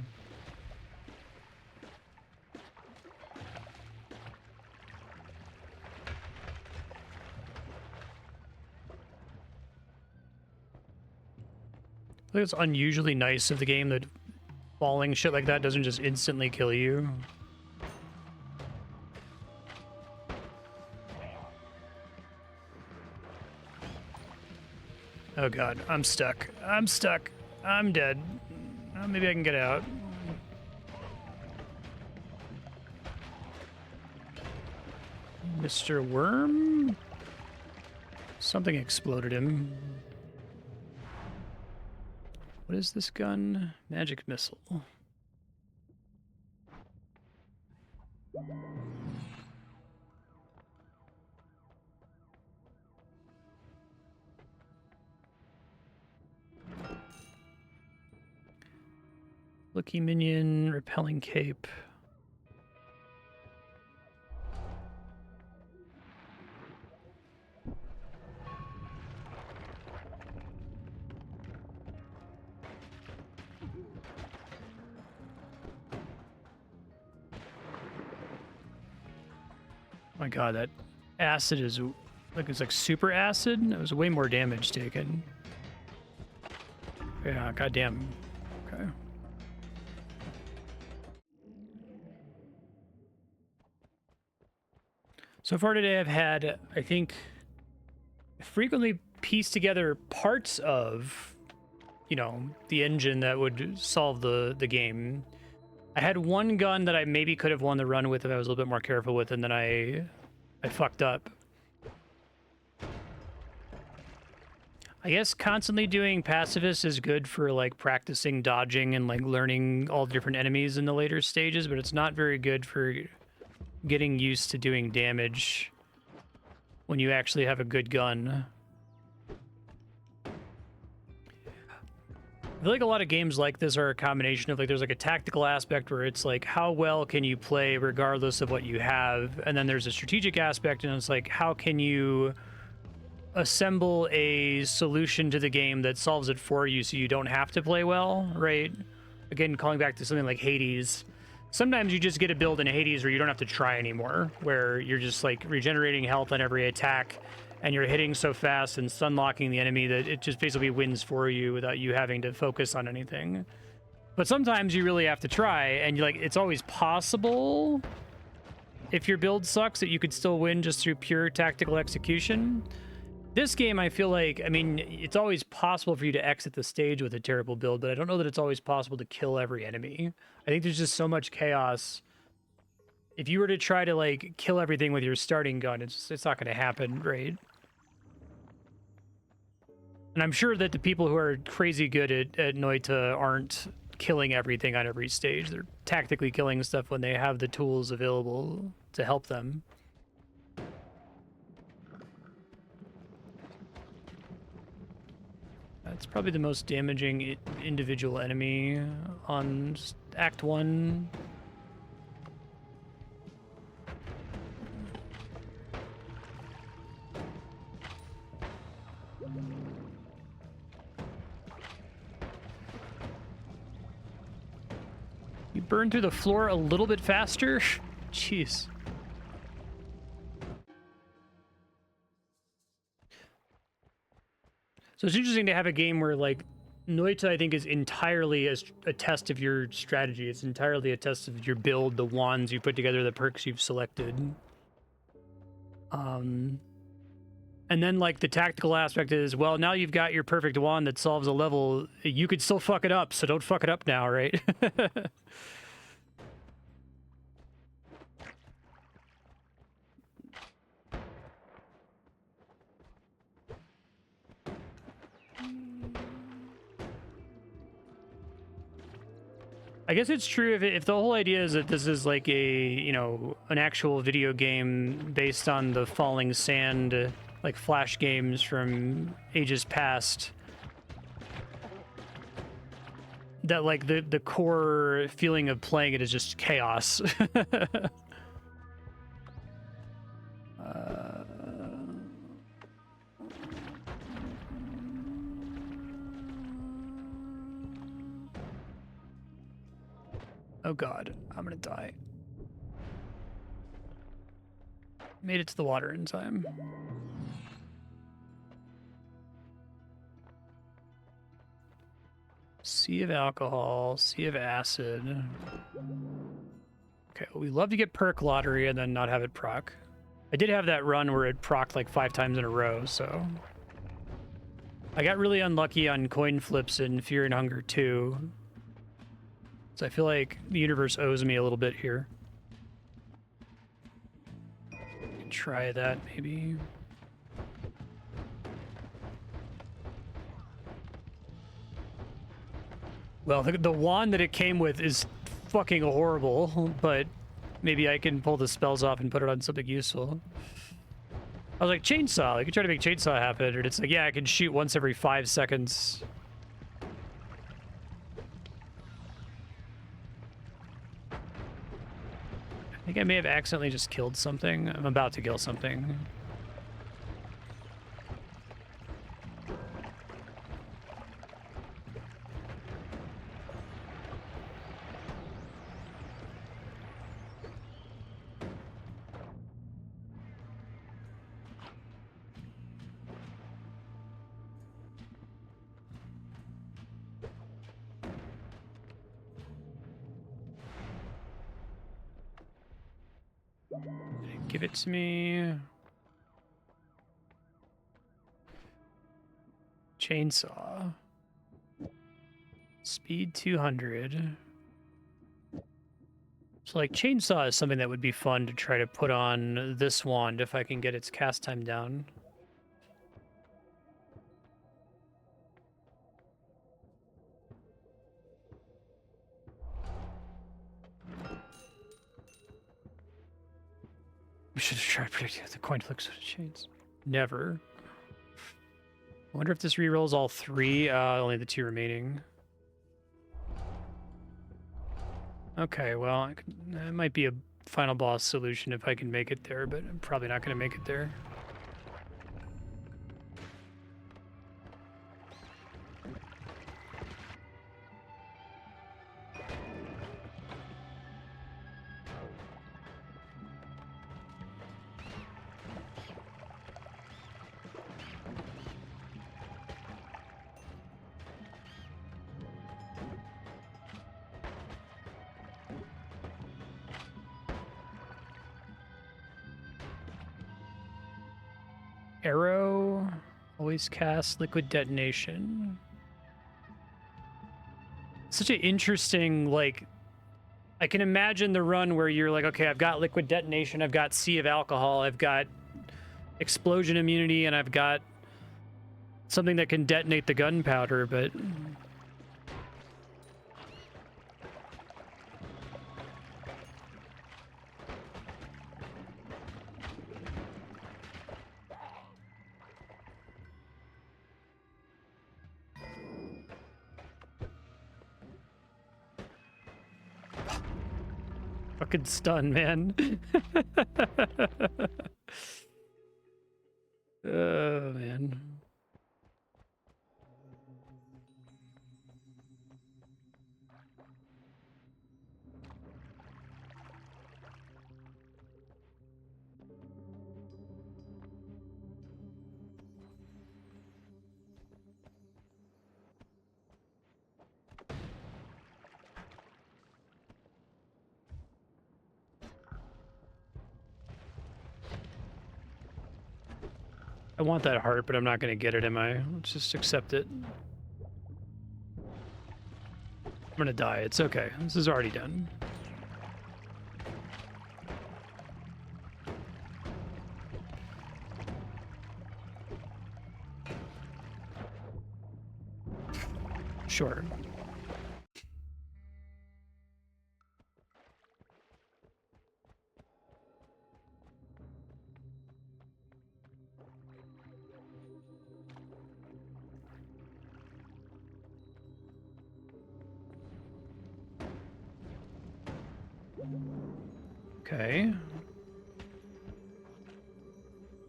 I think it's unusually nice of the game that falling shit like that doesn't just instantly kill you. Oh god, I'm stuck. I'm stuck. I'm dead. Maybe I can get out. Mr. Worm? Something exploded him. What is this gun? Magic missile. Lucky minion, repelling cape. Oh my god, that acid is like it's like super acid. It was way more damage taken. Yeah, goddamn. Okay. So far today I've had, I think frequently piece together parts of, you know, the engine that would solve the game. I had one gun that I maybe could have won the run with if I was a little bit more careful with, and then I fucked up. I guess constantly doing pacifist is good for like practicing dodging and like learning all the different enemies in the later stages, but it's not very good for getting used to doing damage when you actually have a good gun. I feel like a lot of games like this are a combination of like, there's like a tactical aspect where it's like, how well can you play regardless of what you have? And then there's a strategic aspect, and it's like, how can you assemble a solution to the game that solves it for you so you don't have to play well, right? Again, calling back to something like Hades. Sometimes you just get a build in Hades where you don't have to try anymore, where you're just like regenerating health on every attack, and you're hitting so fast and stun-locking the enemy that it just basically wins for you without you having to focus on anything. But sometimes you really have to try, and you're like, it's always possible, if your build sucks, that you could still win just through pure tactical execution. This game, I feel like, I mean, it's always possible for you to exit the stage with a terrible build, but I don't know that it's always possible to kill every enemy. I think there's just so much chaos. If you were to try to, like, kill everything with your starting gun, it's not going to happen, right? And I'm sure that the people who are crazy good at Noita aren't killing everything on every stage. They're tactically killing stuff when they have the tools available to help them. That's probably the most damaging individual enemy on Act 1. You burn through the floor a little bit faster? Jeez. So it's interesting to have a game where, like, Noita, I think, is entirely a test of your strategy. It's entirely a test of your build, the wands you put together, the perks you've selected. And then, like, the tactical aspect is, well, now you've got your perfect wand that solves a level. You could still fuck it up, so don't fuck it up now, right? I guess it's true if the whole idea is that this is like a, you know, an actual video game based on the falling sand, like Flash games from ages past, that like the core feeling of playing it is just chaos. Oh god, I'm gonna die. Made it to the water in time. Sea of alcohol, sea of acid. Okay, well, we love to get perk lottery and then not have it proc. I did have that run where it procced like 5 times in a row, so... I got really unlucky on coin flips in Fear and Hunger 2. So I feel like the universe owes me a little bit here. Try that, maybe. Well, the wand that it came with is fucking horrible, but maybe I can pull the spells off and put it on something useful. I was like, chainsaw. I could try to make chainsaw happen, and it's like, yeah, I can shoot once every 5 seconds. I think I may have accidentally just killed something. I'm about to kill something. Give it to me. Chainsaw. Speed 200. So like chainsaw is something that would be fun to try to put on this wand if I can get its cast time down. We should have tried predicting the coin flicks with chains. Never. I wonder if this rerolls all three. Only the two remaining. Okay, well, that might be a final boss solution if I can make it there, but I'm probably not going to make it there. Arrow, always cast liquid detonation. Such an interesting, like, I can imagine the run where you're like, okay, I've got liquid detonation, I've got Sea of Alcohol, I've got explosion immunity, and I've got something that can detonate the gunpowder, but... Fucking stun, man. Oh, man. I want that heart, but I'm not going to get it, am I? Let's just accept it. I'm going to die. It's okay. This is already done. Sure. Okay.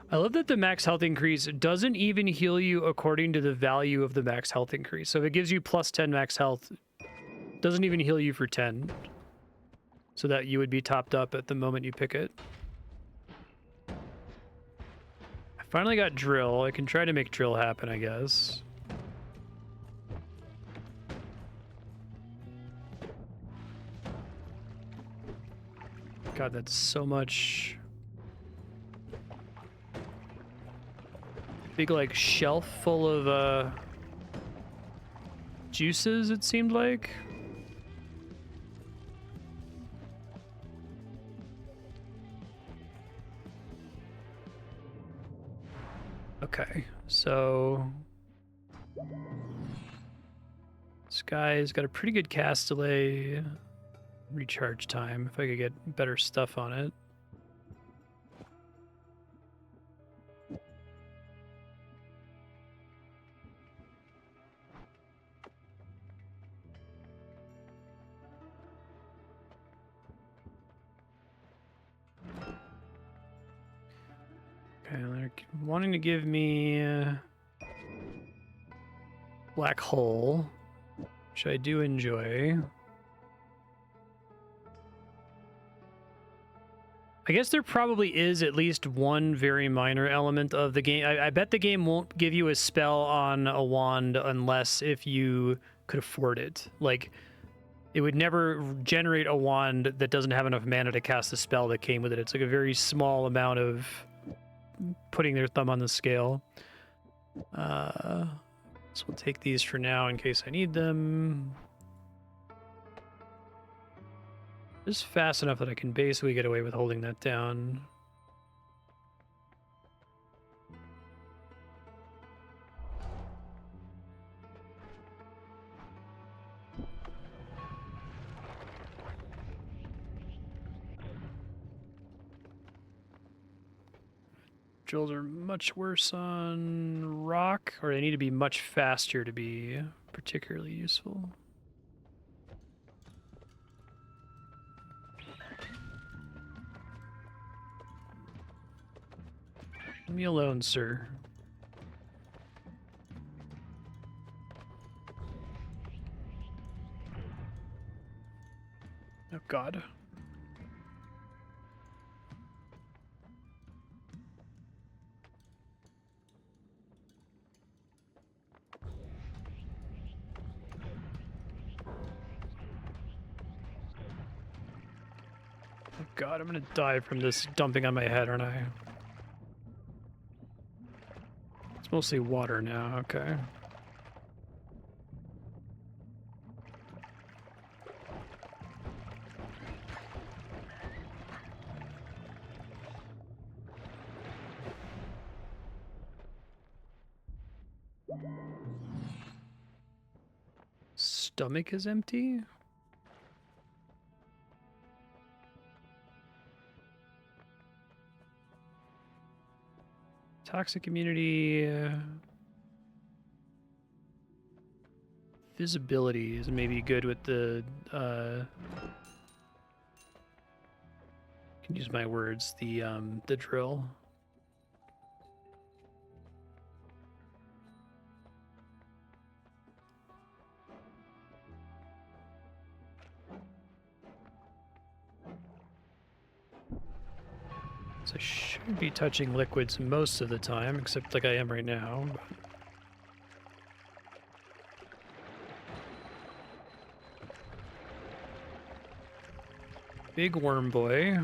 I love that the max health increase doesn't even heal you according to the value of the max health increase. So if it gives you plus 10 max health, it doesn't even heal you for 10. So that you would be topped up at the moment you pick it. I finally got drill. I can try to make drill happen, I guess. God, that's so much... Big, like, shelf full of, juices, it seemed like. Okay, so... This guy's got a pretty good cast delay. Recharge time, if I could get better stuff on it. Okay, they're wanting to give me black hole, which I do enjoy. I guess there probably is at least one very minor element of the game. I bet the game won't give you a spell on a wand unless if you could afford it. Like, it would never generate a wand that doesn't have enough mana to cast the spell that came with it. It's like a very small amount of putting their thumb on the scale. So we'll take these for now in case I need them. Just fast enough that I can basically get away with holding that down. Drills are much worse on rock, or they need to be much faster to be particularly useful. Leave me alone, sir. Oh, God. Oh, God, I'm gonna die from this dumping on my head, aren't I? It's mostly water now, okay. Stomach is empty? Toxic immunity. Visibility is maybe good with the. Can use my words. The drill. So I should be touching liquids most of the time, except like I am right now. Big worm boy.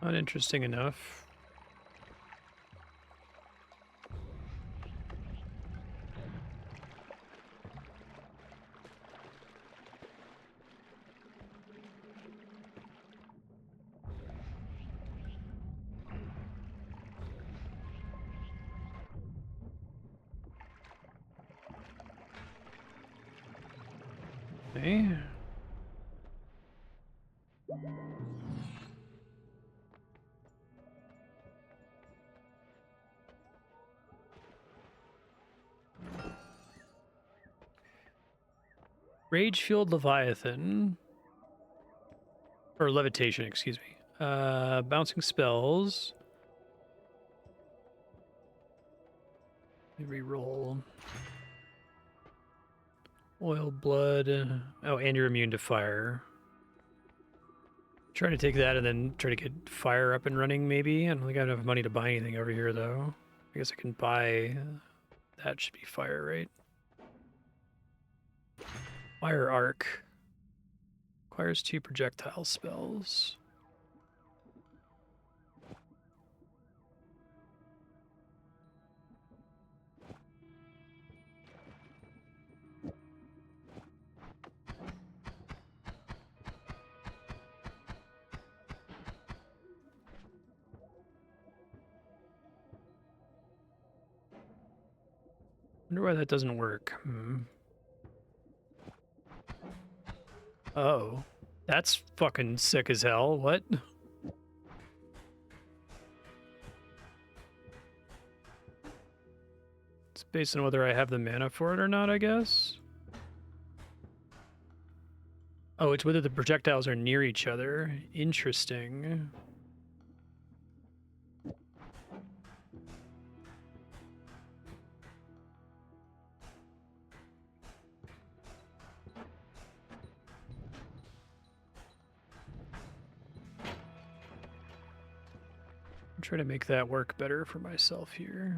Not interesting enough. Okay. Rage-fueled Leviathan. Or levitation, excuse me. Bouncing spells. Let me reroll. Oil, blood. Oh, and you're immune to fire. Trying to take that and then try to get fire up and running, maybe. I don't think I have enough money to buy anything over here, though. I guess I can buy... That should be fire, right? Fire arc. Requires 2 projectile spells. Wonder why that doesn't work. Oh, that's fucking sick as hell. What? It's based on whether I have the mana for it or not, I guess. Oh, it's whether the projectiles are near each other. Interesting. Try to make that work better for myself here.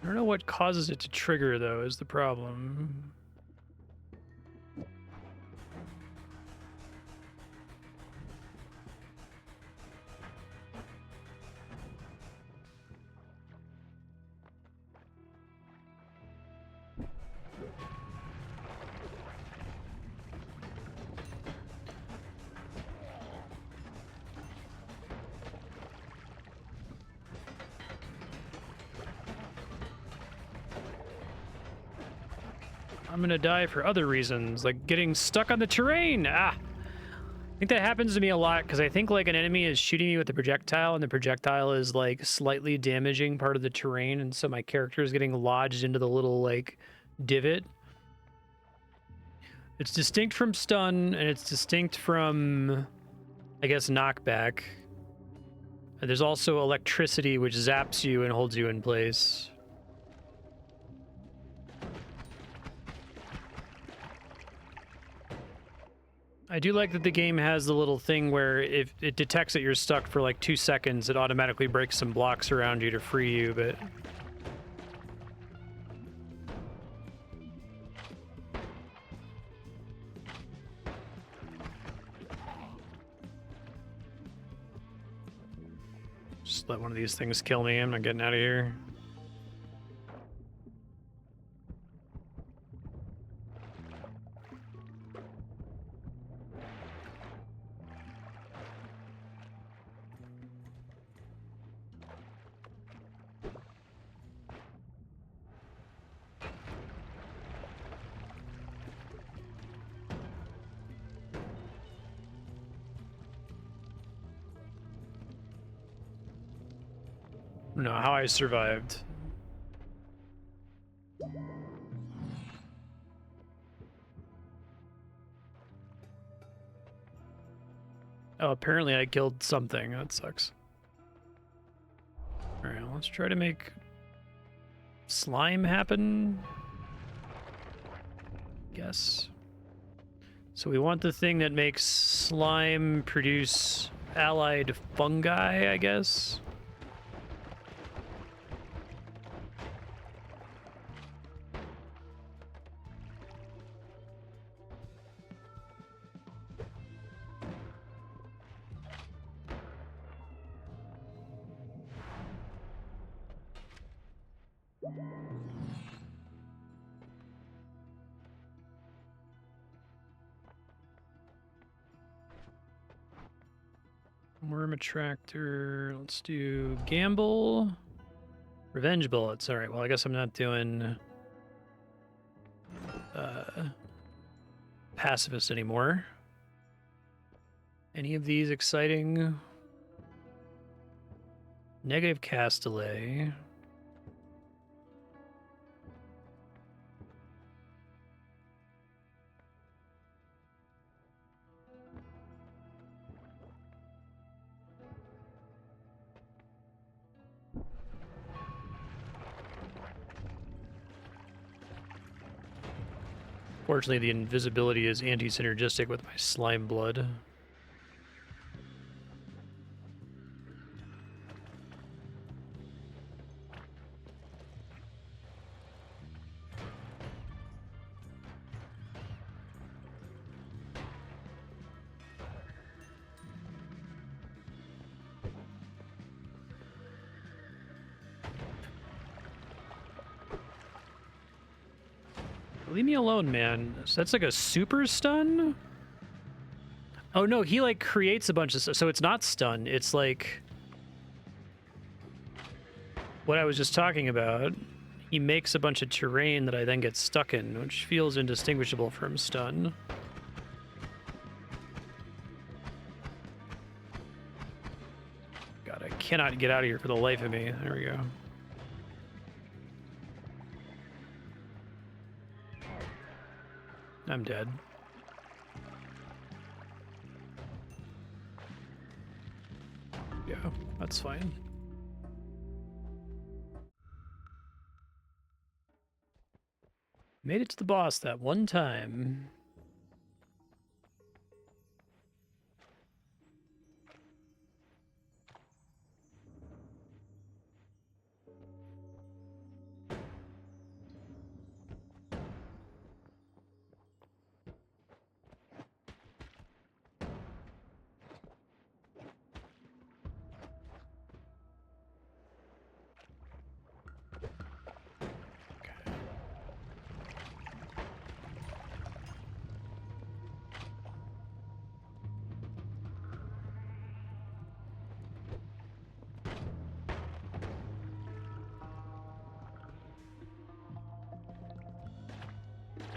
I don't know what causes it to trigger, though, is the problem. I'm gonna die for other reasons, like getting stuck on the terrain. I think that happens to me a lot because I think like an enemy is shooting me with a projectile and the projectile is like slightly damaging part of the terrain, and so my character is getting lodged into the little like divot. It's distinct from stun and it's distinct from, I guess, knockback. And there's also electricity which zaps you and holds you in place. I do like that the game has the little thing where if it detects that you're stuck for like 2 seconds, it automatically breaks some blocks around you to free you, but... Just let one of these things kill me. I'm not getting out of here. No, how I survived. Oh, apparently I killed something. That sucks. Alright, let's try to make slime happen. Guess. So we want the thing that makes slime produce allied fungi, I guess. Worm attractor. Let's do gamble. Revenge bullets. All right, well, I guess I'm not doing pacifist anymore. Any of these exciting? Negative cast delay. Fortunately, the invisibility is anti-synergistic with my slime blood. Leave me alone, man. So that's like a super stun? Oh no, he like creates a bunch of stuff. So it's not stun. It's like what I was just talking about. He makes a bunch of terrain that I then get stuck in, which feels indistinguishable from stun. God, I cannot get out of here for the life of me. There we go. I'm dead. Yeah, that's fine. Made it to the boss that one time.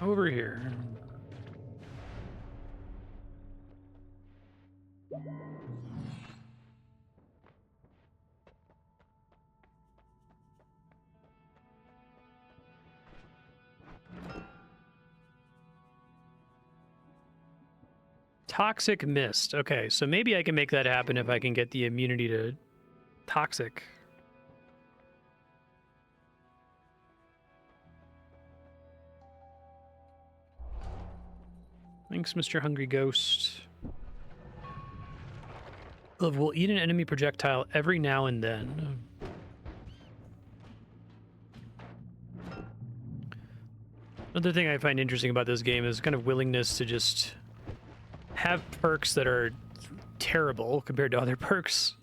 Over here. Toxic mist. Okay, so maybe I can make that happen if I can get the immunity to toxic. Thanks, Mr. Hungry Ghost. Will eat an enemy projectile every now and then. Another thing I find interesting about this game is kind of willingness to just have perks that are terrible compared to other perks.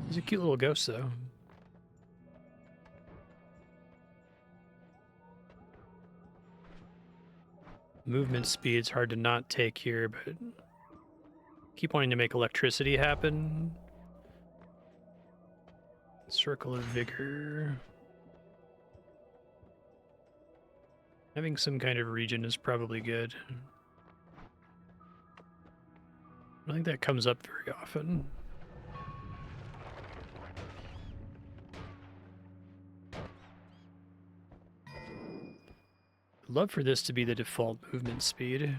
He's a cute little ghost, though. Movement speed's hard to not take here, but keep wanting to make electricity happen. Circle of Vigor. Having some kind of regen is probably good. I don't think that comes up very often. I'd love for this to be the default movement speed.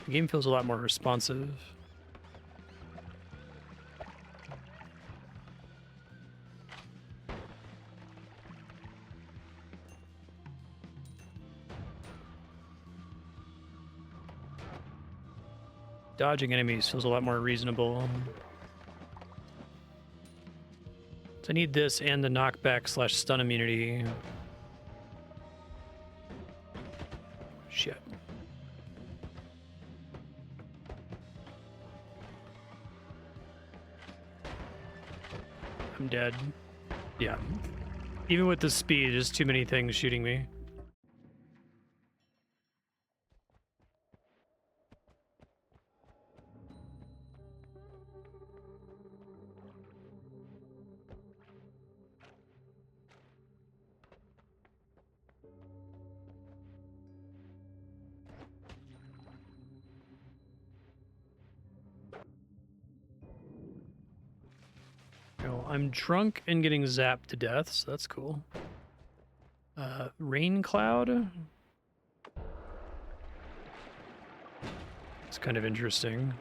The game feels a lot more responsive. Dodging enemies feels a lot more reasonable. So I need this and the knockback / stun immunity. Shit. I'm dead. Yeah. Even with the speed, there's too many things shooting me. I'm drunk and getting zapped to death, so that's cool. Rain cloud? It's kind of interesting.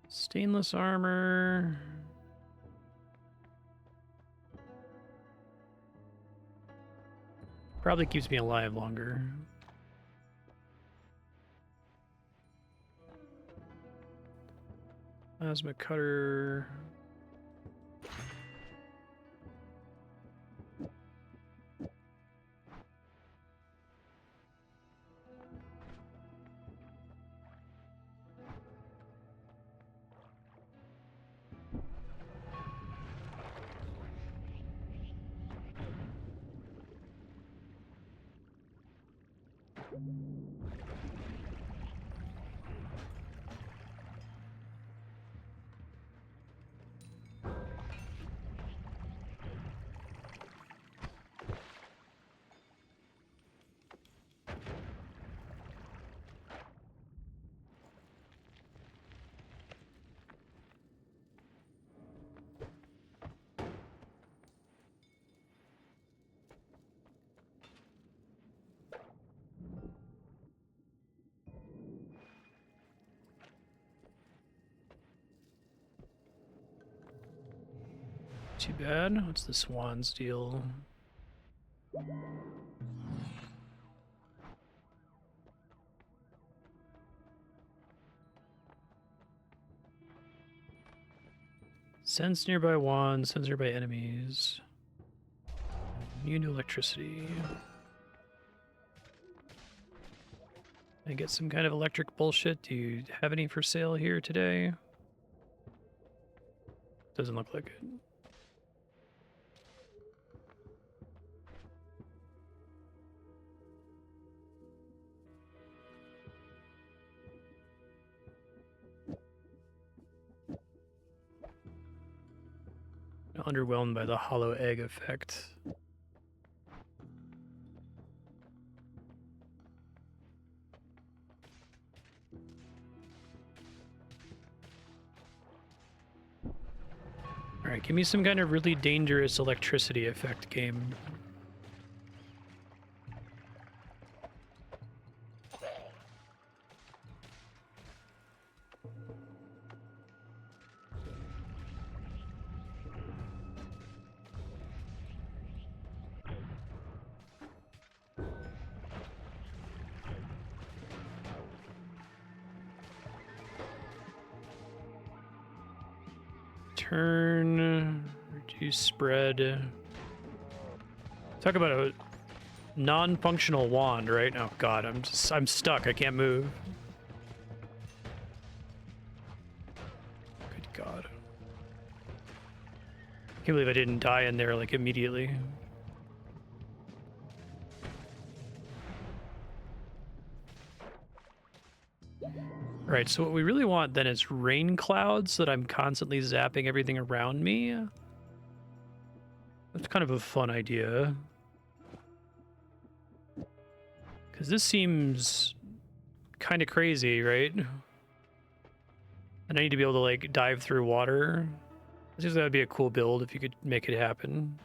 Stainless armor. Probably keeps me alive longer. Plasma cutter. Too bad. What's the Swan's deal? Sense nearby wands, sense nearby enemies. Immune to electricity. I get some kind of electric bullshit. Do you have any for sale here today? Doesn't look like it. Underwhelmed by the hollow egg effect. Alright, give me some kind of really dangerous electricity effect game. Turn, reduce spread. Talk about a non-functional wand, right? Oh god, I'm stuck. I can't move. Good god. I can't believe I didn't die in there like immediately. Right, so what we really want then is rain clouds so that I'm constantly zapping everything around me. That's kind of a fun idea. Because this seems kind of crazy, right? And I need to be able to, like, dive through water. I think that would be a cool build if you could make it happen.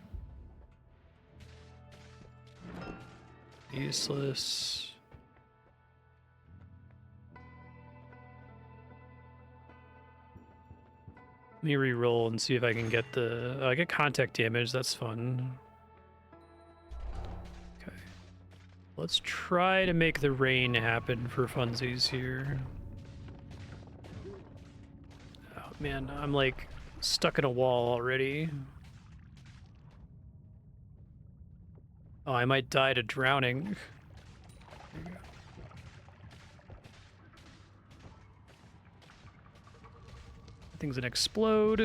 Useless. Let me re-roll and see if I can get the... I get contact damage, that's fun. Okay. Let's try to make the rain happen for funsies here. Oh man, I'm like stuck in a wall already. Oh, I might die to drowning. There you go. Things that explode.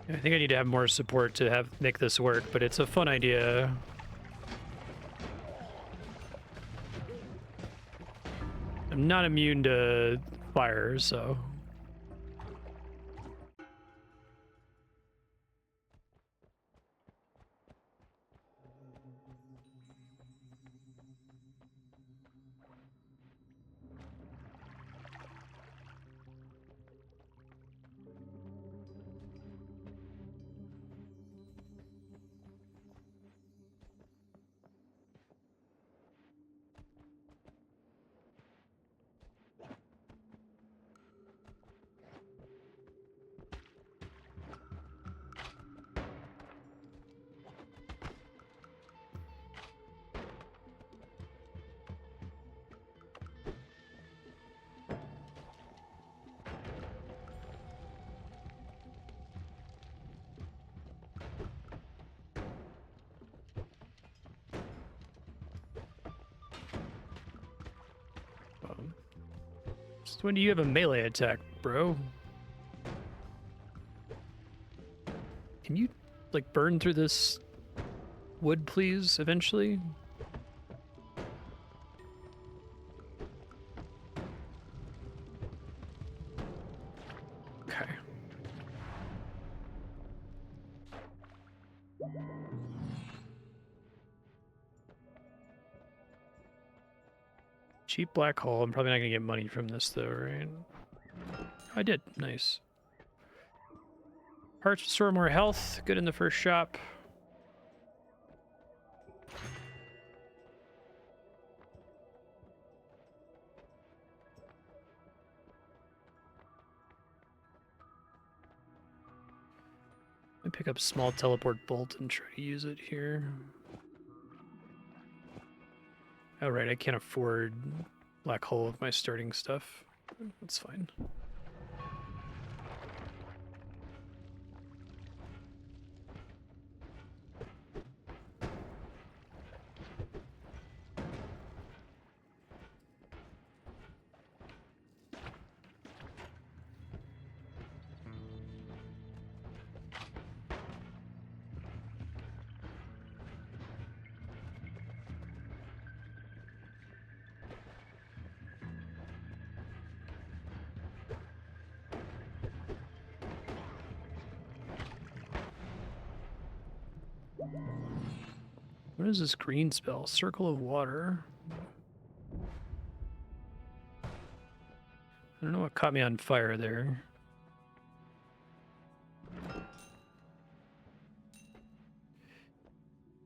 I think I need to have more support to make this work, but it's a fun idea. I'm not immune to fire, so... Just when do you have a melee attack, bro? Can you, like, burn through this wood, please, eventually? Okay. Cheap black hole. I'm probably not gonna get money from this though, right? I did. Nice. Hearts restore more health. Good in the first shop. me pick up small teleport bolt and try to use it here. Oh, right, I can't afford black hole with my starting stuff. That's fine. What is this green spell? Circle of water. I don't know what caught me on fire there.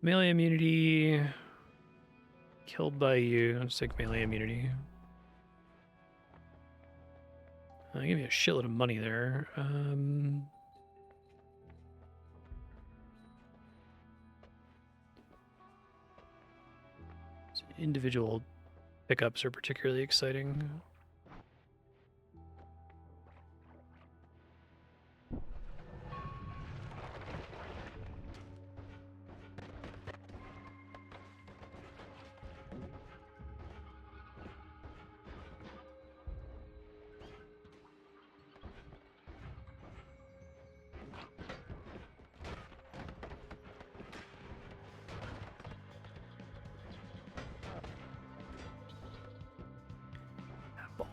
Melee immunity. Killed by you. I'll just take melee immunity. Give me a shitload of money there. Individual pickups are particularly exciting.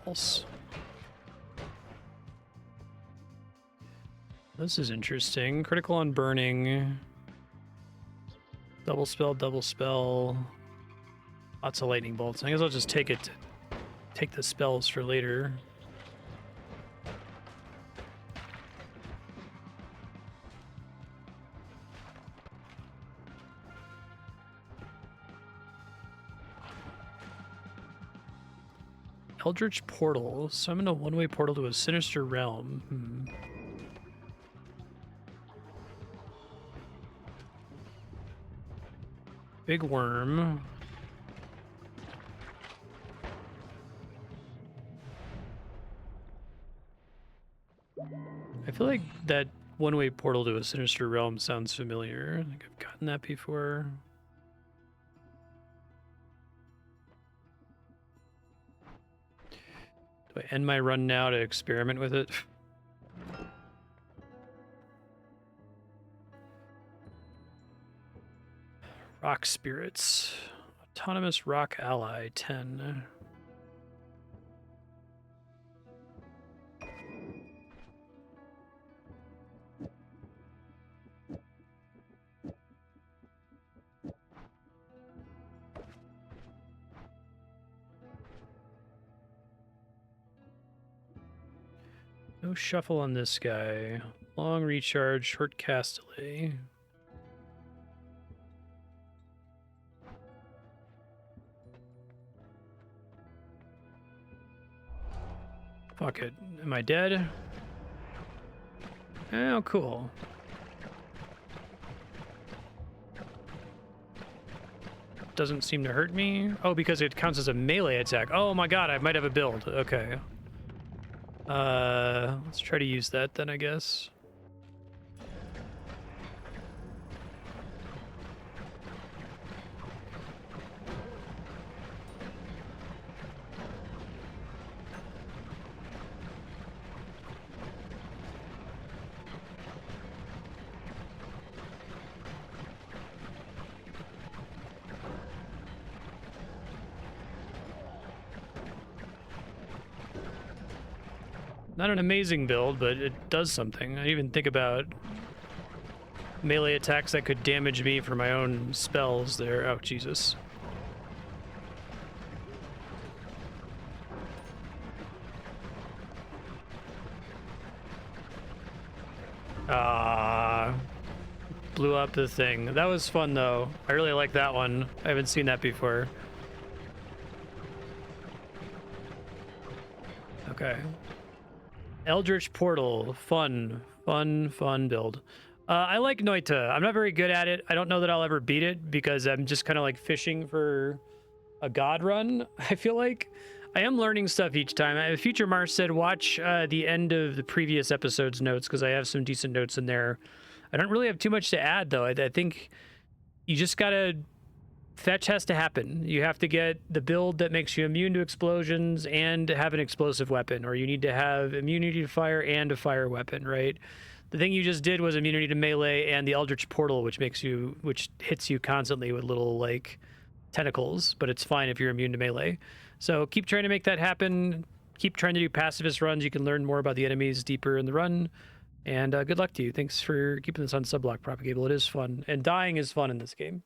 Balls. This is interesting. Critical on burning. Double spell, double spell. Lots of lightning bolts. I guess I'll just take the spells for later. Eldritch portal. Summon a one-way portal to a sinister realm. Big worm. I feel like that one-way portal to a sinister realm sounds familiar. I think I've gotten that before. Do I end my run now to experiment with it? Rock spirits. Autonomous rock ally, 10. No shuffle on this guy. Long recharge, short cast delay. Fuck it. Am I dead? Oh, cool. Doesn't seem to hurt me. Oh, because it counts as a melee attack. Oh my god, I might have a build. Okay. Let's try to use that then, I guess. Not an amazing build, but it does something. I even think about melee attacks that could damage me for my own spells there. Oh, Jesus. Blew up the thing. That was fun, though. I really like that one. I haven't seen that before. Okay. Eldritch portal. Fun build. I like Noita. I'm not very good at it. I don't know that I'll ever beat it because I'm just kind of like fishing for a god run. I feel like I am learning stuff each time. Future Marstead, watch the end of the previous episode's notes because I have some decent notes in there. I don't really have too much to add though. I think you just gotta fetch has to happen. You have to get the build that makes you immune to explosions and have an explosive weapon, or you need to have immunity to fire and a fire weapon, right? The thing you just did was immunity to melee and the Eldritch portal, which hits you constantly with little like tentacles, but it's fine if you're immune to melee. So keep trying to make that happen. Keep trying to do pacifist runs. You can learn more about the enemies deeper in the run. And good luck to you. Thanks for keeping this on Subblock Propagable. It is fun. And dying is fun in this game.